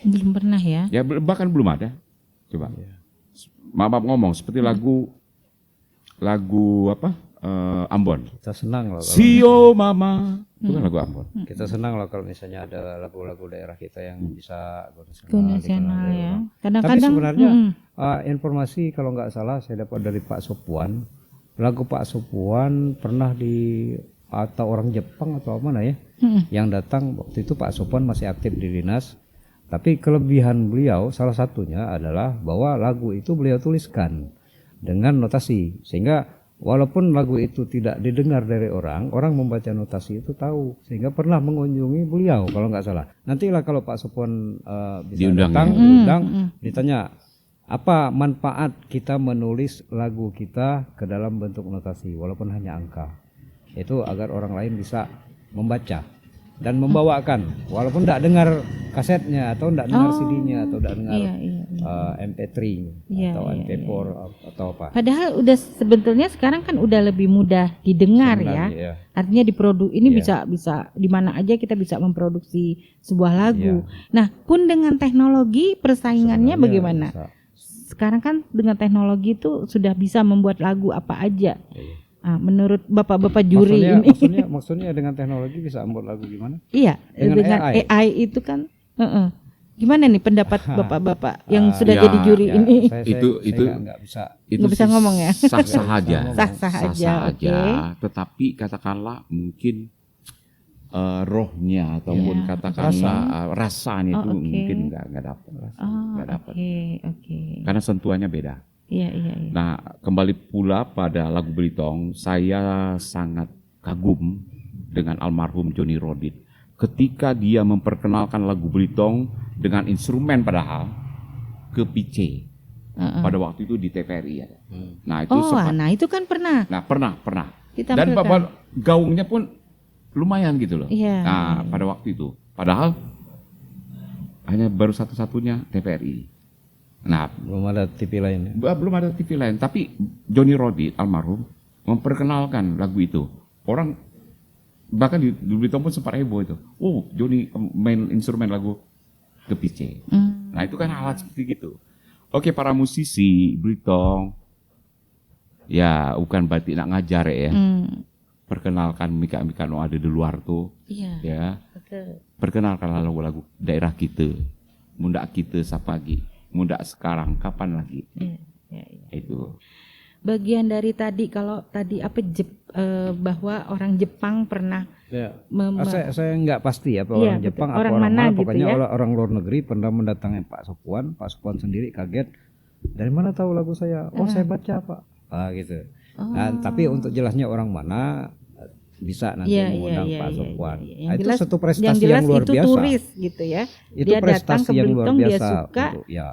[SPEAKER 1] Belum pernah ya?
[SPEAKER 2] Ya bahkan belum ada. Coba. Maaf ngomong seperti lagu apa? Ambon.
[SPEAKER 3] Kita senang loh.
[SPEAKER 2] Sio Mama. Itu kan lagu Ambon.
[SPEAKER 3] Kita senang loh kalau misalnya ada lagu-lagu daerah kita yang bisa
[SPEAKER 1] go nasional ya.
[SPEAKER 3] Tapi
[SPEAKER 1] Kadang-kadang
[SPEAKER 3] sebenarnya informasi kalau nggak salah saya dapat dari Pak Sopuan, lagu Pak Sopuan pernah atau orang Jepang atau mana ya, yang datang waktu itu Pak Sopuan masih aktif di dinas. Tapi kelebihan beliau salah satunya adalah bahwa lagu itu beliau tuliskan dengan notasi, sehingga walaupun lagu itu tidak didengar dari orang membaca notasi itu tahu, sehingga pernah mengunjungi beliau kalau nggak salah. Nantilah kalau Pak Sopuan bisa diundang, ditanya apa manfaat kita menulis lagu kita ke dalam bentuk notasi walaupun hanya angka, itu agar orang lain bisa membaca dan membawakan walaupun tidak dengar kasetnya atau tidak dengar CD-nya atau tidak dengar MP3 atau MP4 atau apa.
[SPEAKER 1] Padahal udah sebetulnya sekarang kan udah lebih mudah didengar ya. Artinya ini bisa di mana aja kita bisa memproduksi sebuah lagu. Nah, pun dengan teknologi persaingannya bagaimana? Sekarang kan dengan teknologi itu sudah bisa membuat lagu apa aja. Menurut bapak-bapak juri
[SPEAKER 3] maksudnya dengan teknologi bisa membuat lagu gimana?
[SPEAKER 1] Iya, dengan AI itu kan. Gimana nih pendapat bapak-bapak yang sudah jadi juri ini?
[SPEAKER 2] Itu
[SPEAKER 1] nggak bisa ngomong ya.
[SPEAKER 2] Sah-sah aja.
[SPEAKER 1] Sah-sah aja.
[SPEAKER 2] Tetapi katakanlah mungkin rohnya ataupun katakanlah rasanya itu mungkin nggak dapat. Karena sentuhannya beda.
[SPEAKER 1] Iya.
[SPEAKER 2] Nah, kembali pula pada lagu Belitong, saya sangat kagum dengan almarhum Johnny Rodit ketika dia memperkenalkan lagu Belitong dengan instrumen padahal ke PC. Pada waktu itu di TVRI ya. Nah, itu
[SPEAKER 1] itu kan pernah.
[SPEAKER 2] Nah, pernah.
[SPEAKER 1] Ditampilkan.
[SPEAKER 2] Dan bapak gaungnya pun lumayan gitu loh. Nah, pada waktu itu. Padahal hanya baru satu-satunya TVRI. Nah,
[SPEAKER 3] belum ada TV lain.
[SPEAKER 2] Belum ada TV lain, tapi Johnny Rodit almarhum memperkenalkan lagu itu. Orang bahkan di Belitong pun sempat heboh itu. Oh, Johnny main instrumen lagu ke PC. Nah, itu kan hal seperti gitu. Oke, para musisi Belitong, ya bukan berarti nak ngajar ya. Perkenalkan mika-mika yang ada di luar tuh.
[SPEAKER 1] Iya.
[SPEAKER 2] Ya.
[SPEAKER 1] Betul.
[SPEAKER 2] Perkenalkan lagu-lagu daerah kita. Munda kita sapagi. Muda sekarang kapan lagi?
[SPEAKER 1] Ya.
[SPEAKER 2] Itu
[SPEAKER 1] bagian dari tadi kalau tadi bahwa orang Jepang pernah
[SPEAKER 3] saya nggak pasti ya orang Jepang atau orang mana pokoknya gitu ya? Orang luar negeri pernah mendatangi Pak Sopuan sendiri kaget, dari mana tahu lagu saya? Oh, saya baca Pak. Gitu. Nah, tapi untuk jelasnya orang mana bisa nanti mengundang Pak Sofwan.
[SPEAKER 1] Yang
[SPEAKER 3] Itu
[SPEAKER 1] jelas,
[SPEAKER 3] satu prestasi
[SPEAKER 1] yang jelas
[SPEAKER 3] yang luar
[SPEAKER 1] itu
[SPEAKER 3] biasa.
[SPEAKER 1] turis gitu ya.
[SPEAKER 3] Itu
[SPEAKER 1] Dia datang
[SPEAKER 3] prestasi
[SPEAKER 1] ke
[SPEAKER 3] yang luar
[SPEAKER 1] Belitung, dia
[SPEAKER 3] biasa
[SPEAKER 1] suka,
[SPEAKER 3] untuk, ya.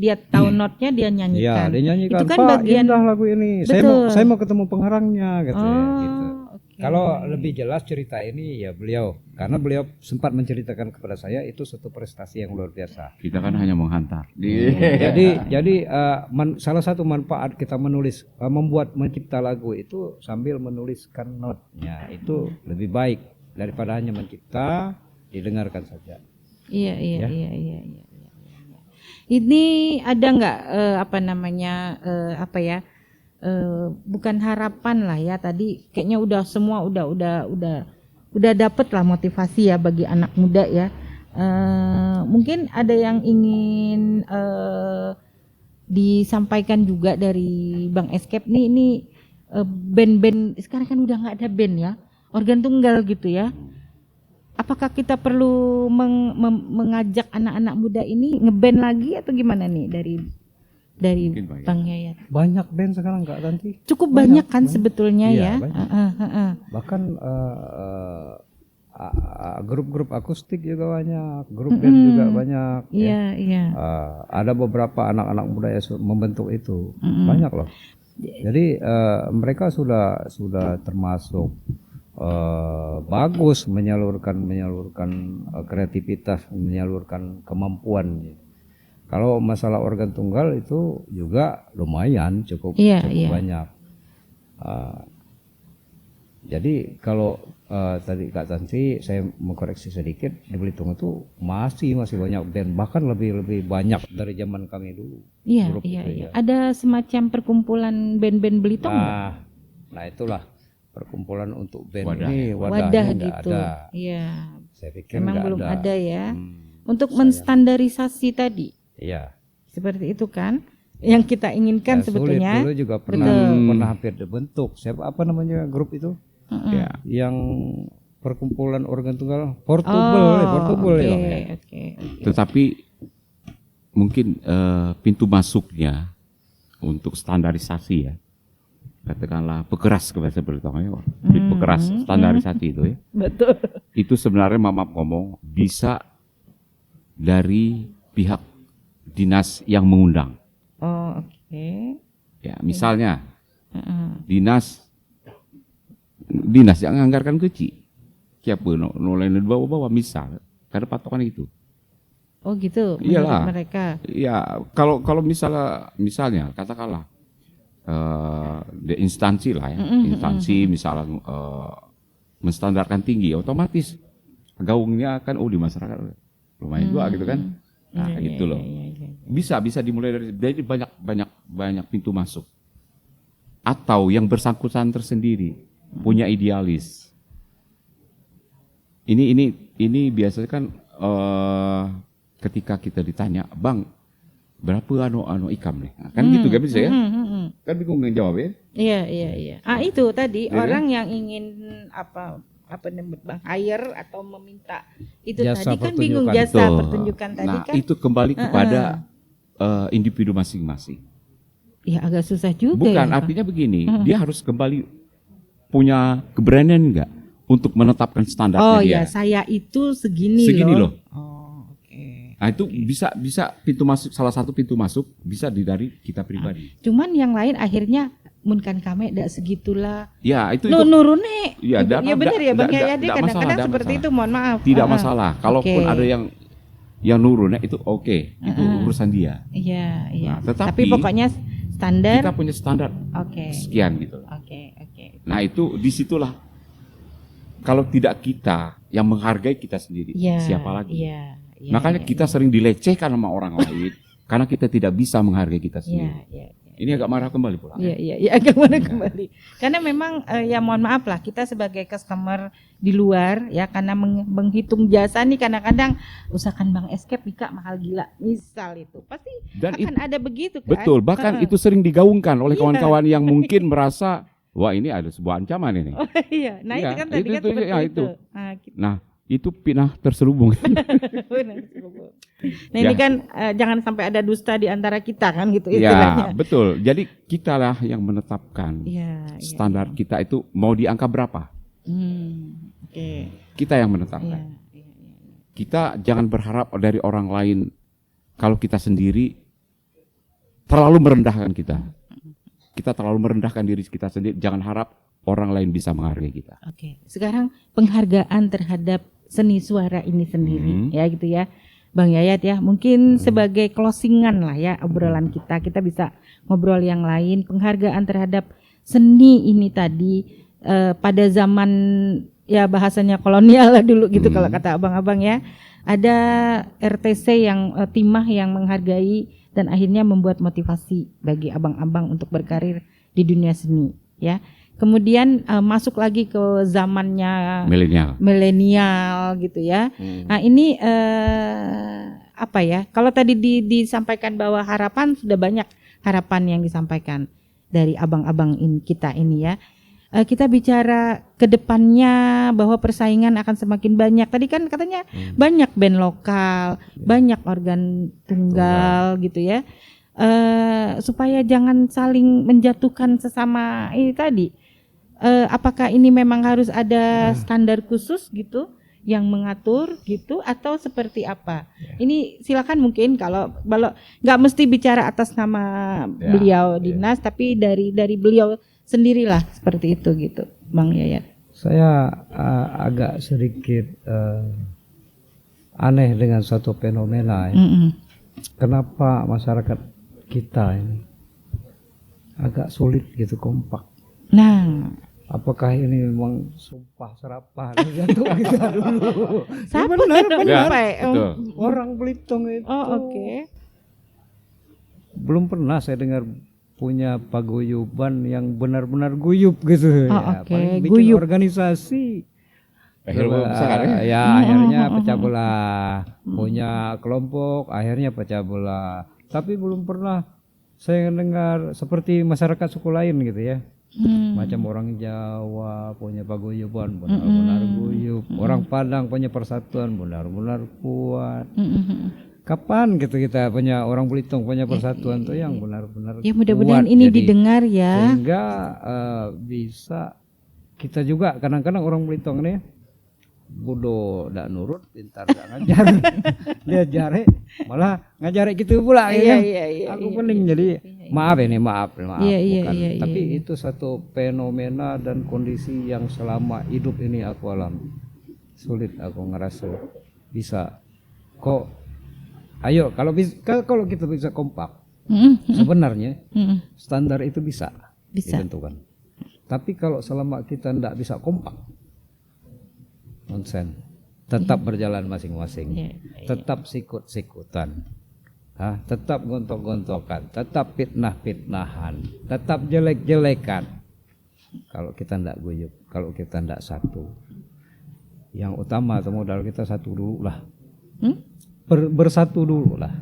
[SPEAKER 1] dia tahu notnya, dia nyanyikan.
[SPEAKER 3] Iya, dia nyanyikan.
[SPEAKER 1] Itu kan
[SPEAKER 3] Pak,
[SPEAKER 1] bagian
[SPEAKER 3] indah lagu ini.
[SPEAKER 1] Betul.
[SPEAKER 3] Saya mau ketemu pengharangnya gitu ya, gitu.
[SPEAKER 1] Oke.
[SPEAKER 3] Kalau lebih jelas cerita ini ya beliau, karena beliau sempat menceritakan kepada saya itu satu prestasi yang luar biasa.
[SPEAKER 2] Kita kan hanya menghantar.
[SPEAKER 3] Jadi salah satu manfaat kita mencipta lagu itu sambil menuliskan notnya itu lebih baik daripada hanya mencipta, didengarkan saja.
[SPEAKER 1] Iya. Ini ada nggak bukan harapan lah ya, tadi kayaknya udah semua udah dapet lah motivasi ya bagi anak muda ya. Mungkin ada yang ingin disampaikan juga dari Bang Escape nih, ini band-band sekarang kan udah nggak ada band ya, organ tunggal gitu ya. Apakah kita perlu mengajak anak-anak muda ini ngeband lagi atau gimana nih dari Bang Yayat?
[SPEAKER 3] Banyak band sekarang Kak Tanti.
[SPEAKER 1] Cukup banyak kan sebetulnya
[SPEAKER 3] iya,
[SPEAKER 1] ya.
[SPEAKER 3] Bahkan grup-grup akustik juga banyak, grup band juga banyak.
[SPEAKER 1] Iya.
[SPEAKER 3] Ada beberapa anak-anak muda yang membentuk itu, banyak loh. Jadi mereka sudah termasuk bagus menyalurkan kreativitas, menyalurkan kemampuan. Kalau masalah organ tunggal itu juga lumayan cukup banyak. Jadi kalau tadi Kak Tanti saya mengkoreksi sedikit, di Belitung itu masih banyak band, bahkan lebih banyak dari zaman kami dulu.
[SPEAKER 1] Iya. Ada semacam perkumpulan band-band Belitung nggak?
[SPEAKER 3] Nah itulah perkumpulan untuk band
[SPEAKER 2] Wadah.
[SPEAKER 3] ini,
[SPEAKER 1] Wadah
[SPEAKER 3] wadahnya nggak
[SPEAKER 1] gitu.
[SPEAKER 3] ada.
[SPEAKER 1] Iya.
[SPEAKER 3] Saya pikir
[SPEAKER 1] Memang
[SPEAKER 3] nggak
[SPEAKER 1] belum ada ya.
[SPEAKER 3] Sayang.
[SPEAKER 1] Untuk menstandarisasi tadi.
[SPEAKER 3] Iya.
[SPEAKER 1] Seperti itu kan yang kita inginkan sebetulnya.
[SPEAKER 3] Sulit dulu juga pernah hampir dibentuk. Siapa apa namanya grup itu?
[SPEAKER 2] Ya.
[SPEAKER 3] Yang perkumpulan organ tunggal Portable ya.
[SPEAKER 1] Oke.
[SPEAKER 2] Tetapi mungkin pintu masuknya untuk standarisasi ya, katakanlah pekeras ke bahasa Belitung ya, pekeras standarisasi itu ya.
[SPEAKER 1] Betul.
[SPEAKER 2] Itu sebenarnya maaf ngomong bisa dari pihak dinas yang mengundang.
[SPEAKER 1] Oh, oke.
[SPEAKER 2] Ya, misalnya dinas yang menganggarkan kecil, siapa nolain di bawah misal, karena patokan itu.
[SPEAKER 1] Oh gitu.
[SPEAKER 2] Iyalah.
[SPEAKER 1] Mereka.
[SPEAKER 2] Ya, kalau misalnya katakanlah di instansi lah ya, instansi misalnya menstandarkan tinggi, otomatis gaungnya kan di masyarakat lumayan juga gitu kan. Nah, gitu loh. Bisa dimulai dari banyak pintu masuk. Atau yang bersangkutan tersendiri punya idealis. Ini biasanya kan ketika kita ditanya, "Bang, berapa ikam nih?" Nah, kan gitu kan bisa ya? Kan bingung ngejawab ya?
[SPEAKER 1] Iya. Itu tadi orang yang ingin Bang hire atau meminta itu
[SPEAKER 3] Jasa
[SPEAKER 1] tadi kan
[SPEAKER 3] pertunjukan.
[SPEAKER 1] bingung jasa
[SPEAKER 2] Betul.
[SPEAKER 1] pertunjukan tadi
[SPEAKER 2] Nah,
[SPEAKER 1] kan.
[SPEAKER 2] itu kembali kepada individu masing-masing.
[SPEAKER 1] Ya agak susah juga.
[SPEAKER 2] Bukan,
[SPEAKER 1] ya,
[SPEAKER 2] artinya begini, dia harus kembali punya keberanian enggak untuk menetapkan standarnya dia.
[SPEAKER 1] Ya, saya itu segini
[SPEAKER 2] loh.
[SPEAKER 1] Oh, oke.
[SPEAKER 2] Nah, itu bisa pintu masuk, salah satu pintu masuk bisa dari kita pribadi.
[SPEAKER 1] Cuman yang lain akhirnya mun kan kami ndak segitulah.
[SPEAKER 2] Ya, itu
[SPEAKER 1] Nurune.
[SPEAKER 2] Ya,
[SPEAKER 1] Ya benar ya Bang Yayat,
[SPEAKER 2] ndak
[SPEAKER 1] kadang-kadang
[SPEAKER 2] masalah,
[SPEAKER 1] seperti
[SPEAKER 2] ndak
[SPEAKER 1] itu, mohon maaf.
[SPEAKER 2] Tidak masalah. Kalaupun
[SPEAKER 1] Oke.
[SPEAKER 2] ada yang nurunnya itu oke, itu urusan dia.
[SPEAKER 1] Iya.
[SPEAKER 2] Nah,
[SPEAKER 1] Tapi pokoknya standar.
[SPEAKER 2] Kita punya standar
[SPEAKER 1] Oke.
[SPEAKER 2] sekian gitu.
[SPEAKER 1] Oke.
[SPEAKER 2] Nah, itu disitulah kalau tidak kita yang menghargai kita sendiri,
[SPEAKER 1] Iya.
[SPEAKER 2] siapa lagi?
[SPEAKER 1] Iya.
[SPEAKER 2] Makanya kita sering dilecehkan sama orang lain karena kita tidak bisa menghargai kita sendiri.
[SPEAKER 1] Iya.
[SPEAKER 2] Ini agak marah kembali pula.
[SPEAKER 1] Iya, agak mana kembali. Karena memang ya mohon maaf lah, kita sebagai customer di luar ya, karena menghitung jasa nih kadang-kadang usahakan Bang Escape Mika mahal gila misal itu pasti
[SPEAKER 2] Dan
[SPEAKER 1] akan ada begitu kan.
[SPEAKER 2] Betul, bahkan itu sering digaungkan oleh kawan-kawan yang mungkin merasa wah ini ada sebuah ancaman ini.
[SPEAKER 1] Oh iya, nah itu kan tadi kan
[SPEAKER 2] itu,
[SPEAKER 1] seperti
[SPEAKER 2] ya,
[SPEAKER 1] itu.
[SPEAKER 2] itu. Nah, itu fitnah terselubung.
[SPEAKER 1] Nah ini kan jangan sampai ada dusta di antara kita kan gitu
[SPEAKER 2] Ya,
[SPEAKER 1] istilahnya.
[SPEAKER 2] betul. Jadi kitalah yang menetapkan standar kita itu mau di angka berapa.
[SPEAKER 1] Oke.
[SPEAKER 2] Kita yang menetapkan. Kita jangan berharap dari orang lain. Kalau kita sendiri terlalu merendahkan kita. Kita terlalu merendahkan diri kita sendiri. Jangan harap orang lain bisa menghargai kita.
[SPEAKER 1] Oke. Sekarang penghargaan terhadap seni suara ini sendiri ya gitu ya. Bang Yayat ya, mungkin sebagai closingan lah ya obrolan kita bisa ngobrol yang lain. Penghargaan terhadap seni ini tadi pada zaman ya bahasanya kolonial lah dulu gitu kalau kata abang-abang ya. Ada RTC yang timah yang menghargai dan akhirnya membuat motivasi bagi abang-abang untuk berkarir di dunia seni ya. Kemudian masuk lagi ke zamannya milenial gitu ya. Nah ini apa ya? Kalau tadi disampaikan bahwa harapan, sudah banyak harapan yang disampaikan dari abang-abang kita ini ya. Kita bicara ke depannya bahwa persaingan akan semakin banyak. Tadi kan katanya banyak band lokal, banyak organ tunggal gitu ya. Supaya jangan saling menjatuhkan sesama ini tadi. Apakah ini memang harus ada standar khusus gitu yang mengatur gitu atau seperti apa? Ini silakan mungkin kalau nggak mesti bicara atas nama beliau Dinas, tapi dari beliau sendirilah seperti itu gitu, Bang Yayat.
[SPEAKER 3] Saya agak sedikit aneh dengan satu fenomena ya. Kenapa masyarakat kita ini agak sulit gitu kompak.
[SPEAKER 1] Nah,
[SPEAKER 3] apakah ini memang sumpah serapah jantung kita dulu?
[SPEAKER 1] siapa
[SPEAKER 3] Benar.
[SPEAKER 1] ya,
[SPEAKER 3] Orang Belitung itu.
[SPEAKER 1] Oke.
[SPEAKER 3] Belum pernah saya dengar punya paguyuban yang benar-benar guyup gitu. Paling bikin organisasi. Akhirnya pecah belah. Punya kelompok, akhirnya pecah belah. Tapi belum pernah saya dengar seperti masyarakat suku lain gitu ya. Macam orang Jawa punya paguyuban benar-benar guyup. Orang Padang punya persatuan benar-benar kuat. Kapan gitu kita punya orang Belitung punya persatuan tuh yang benar-benar
[SPEAKER 1] ya mudah-mudahan ini didengar ya.
[SPEAKER 3] Sehingga bisa kita juga kadang-kadang orang Belitung nih bodoh ndak nurut, pintar ndak ngajar. Dia jare malah ngajari gitu pula ya. Aku pening jadi maaf bukan. Tapi itu satu fenomena dan kondisi yang selama hidup ini aku alami. Sulit aku ngerasa bisa kok. Ayo kalau kita bisa kompak, sebenarnya standar itu bisa ditentukan. Tapi kalau selama kita tidak bisa kompak, nonsen. Tetap berjalan masing-masing, tetap sikut-sikutan, tetap gontok-gontokan, tetap fitnah-fitnahan, tetap jelek-jelekan. Kalau kita tidak guyup, kalau kita tidak satu, yang utama atau modal kita satu dulu lah. Bersatu dulu lah.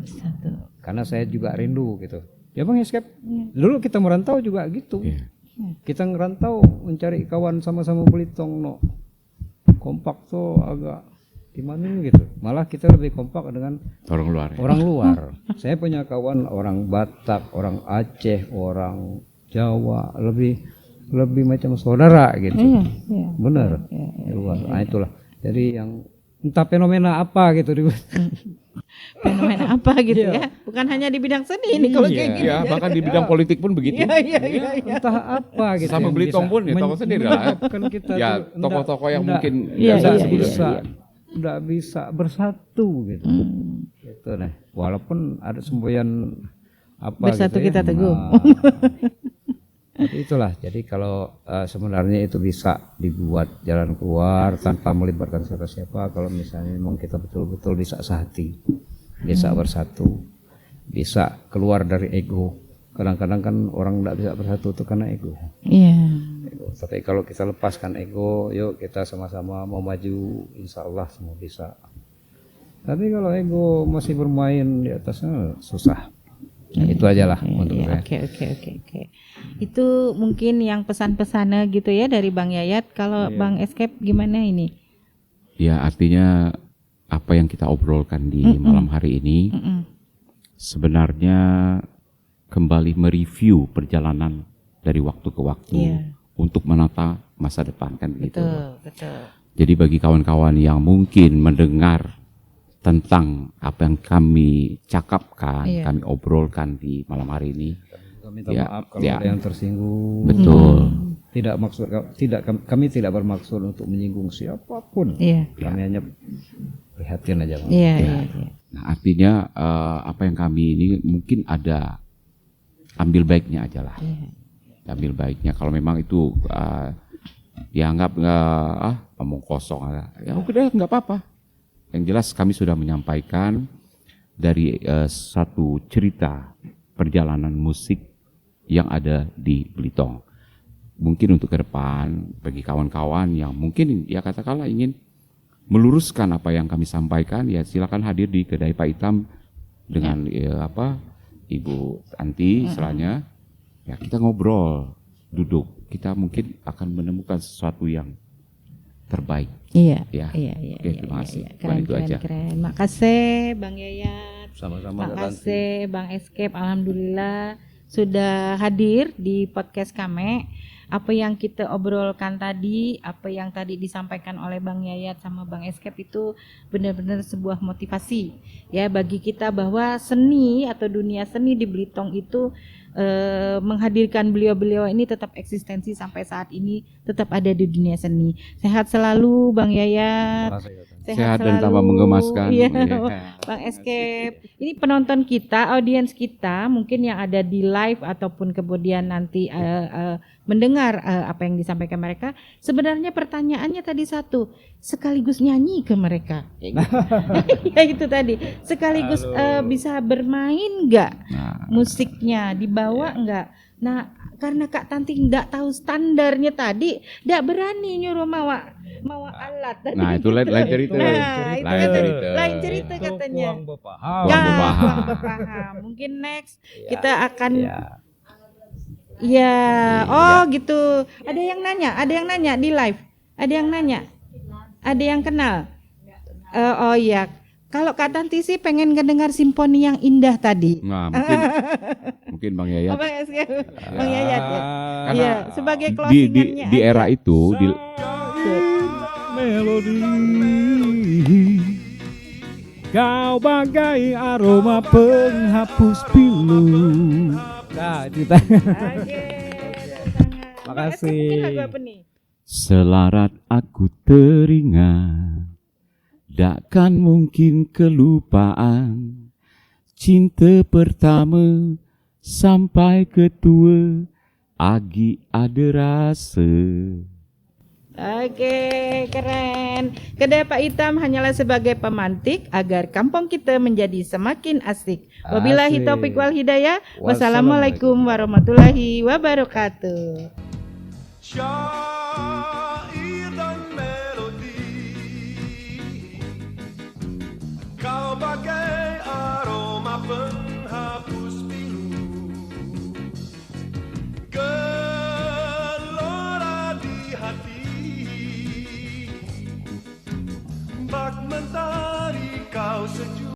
[SPEAKER 3] Karena saya juga rindu gitu. Ya Bang Escape. Dulu kita merantau juga gitu. Kita ngerantau mencari kawan sama-sama Belitung no. Kompak tuh agak gimana gitu. Malah kita lebih kompak dengan orang luar. Saya punya kawan orang Batak, orang Aceh, orang Jawa, lebih macam saudara gitu. Benar. Luar. Nah itulah. Jadi yang entah fenomena apa gitu.
[SPEAKER 1] Fenomena apa gitu ya. Bukan hanya di bidang seni ini kalau kayak gini.
[SPEAKER 2] Iya, bahkan di bidang politik pun begitu.
[SPEAKER 3] Entah apa gitu.
[SPEAKER 2] Sama Belitung pun ya tokoh sendiri lah. Ya tokoh-tokoh yang mungkin
[SPEAKER 3] tidak bisa bersatu gitu. Gitu nah. Walaupun ada semboyan apa
[SPEAKER 1] bersatu
[SPEAKER 3] gitu
[SPEAKER 1] kita teguh.
[SPEAKER 3] Tapi itulah, jadi kalau sebenarnya itu bisa dibuat jalan keluar tanpa melibatkan siapa-siapa. Kalau misalnya memang kita betul-betul bisa sehati, bisa bersatu, bisa keluar dari ego. Kadang-kadang kan orang tidak bisa bersatu itu karena ego. Ego. Tapi kalau kita lepaskan ego, yuk kita sama-sama mau maju, insya Allah semua bisa. Tapi kalau ego masih bermain di atasnya susah. Itu aja lah untuk saya.
[SPEAKER 1] Oke. Itu mungkin yang pesan-pesannya gitu ya dari Bang Yayat. Kalau Bang Escape gimana ini?
[SPEAKER 2] Ya, artinya apa yang kita obrolkan di malam hari ini sebenarnya kembali mereview perjalanan dari waktu ke waktu untuk menata masa depan kan gitu.
[SPEAKER 1] Betul.
[SPEAKER 2] Jadi bagi kawan-kawan yang mungkin mendengar tentang apa yang kami cakapkan, kami obrolkan di malam hari ini,
[SPEAKER 3] Kami minta maaf kalau ada yang tersinggung.
[SPEAKER 2] betul.
[SPEAKER 3] Kami tidak bermaksud untuk menyinggung siapapun. Kami hanya prihatin aja. Bang.
[SPEAKER 1] Iya.
[SPEAKER 2] Nah, artinya apa yang kami ini mungkin ada ambil baiknya aja lah. Ambil baiknya kalau memang itu dianggap ngomong kosong, ya udah nggak apa-apa. Yang jelas kami sudah menyampaikan dari satu cerita perjalanan musik yang ada di Belitung. Mungkin untuk ke depan bagi kawan-kawan yang mungkin ya katakanlah ingin meluruskan apa yang kami sampaikan, ya silakan hadir di kedai Pak Itam dengan Ibu Tanti istilahnya. Ya kita ngobrol, duduk, kita mungkin akan menemukan sesuatu yang terbaik.
[SPEAKER 1] Iya.
[SPEAKER 2] Oke, terima kasih.
[SPEAKER 1] Keren. Makasih Bang Yayat.
[SPEAKER 3] Sama-sama.
[SPEAKER 1] Makasih Bang Escape. Alhamdulillah sudah hadir di podcast kami. Apa yang kita obrolkan tadi, apa yang tadi disampaikan oleh Bang Yayat sama Bang Escape itu benar-benar sebuah motivasi ya bagi kita bahwa seni atau dunia seni di Belitung itu menghadirkan beliau-beliau ini tetap eksistensi sampai saat ini, tetap ada di dunia seni. Sehat selalu Bang Yayat.
[SPEAKER 2] Sehat dan tambah menggemaskan.
[SPEAKER 1] Iya. Bang Escape. Ini penonton kita, audiens kita mungkin yang ada di live ataupun kemudian nanti mendengar apa yang disampaikan mereka. Sebenarnya pertanyaannya tadi satu, sekaligus nyanyi ke mereka. Ya itu tadi. Sekaligus bisa bermain enggak? Musiknya dibawa enggak? Nah, karena Kak Tanti enggak tahu standarnya tadi, enggak berani nyuruh mawa alat tadi.
[SPEAKER 2] Nah, itu lain cerita.
[SPEAKER 1] Lain cerita katanya.
[SPEAKER 3] Kurang berpaham.
[SPEAKER 1] Kurang berpaham. Mungkin next kita akan gitu. Ada yang nanya di live. Ada yang kenal. Oh iya. Kalau Kak Tanti sih pengen ngedengar simfoni yang indah tadi.
[SPEAKER 2] Nah, mungkin Bang Yayat.
[SPEAKER 1] Bang Yayat ya. Iya, sebagai
[SPEAKER 2] Di
[SPEAKER 1] closingannya
[SPEAKER 2] era itu
[SPEAKER 4] Melodi kau bagai aroma penghapus pilu. Nah, kita. Makasih.
[SPEAKER 1] Lagu apa nih?
[SPEAKER 2] Selarat aku teringat, takkan mungkin kelupaan, cinta pertama sampai ketua, agi ada rasa.
[SPEAKER 1] Oke, keren. Kedai Pak Itam hanyalah sebagai pemantik agar kampung kita menjadi semakin asik. Wabillahi taufik wal hidayah. Wassalamualaikum warahmatullahi wabarakatuh.
[SPEAKER 5] Syair dan melodi, kau bagai aroma penghapus pilu, gelora di hati, bak mentari kau sejuk.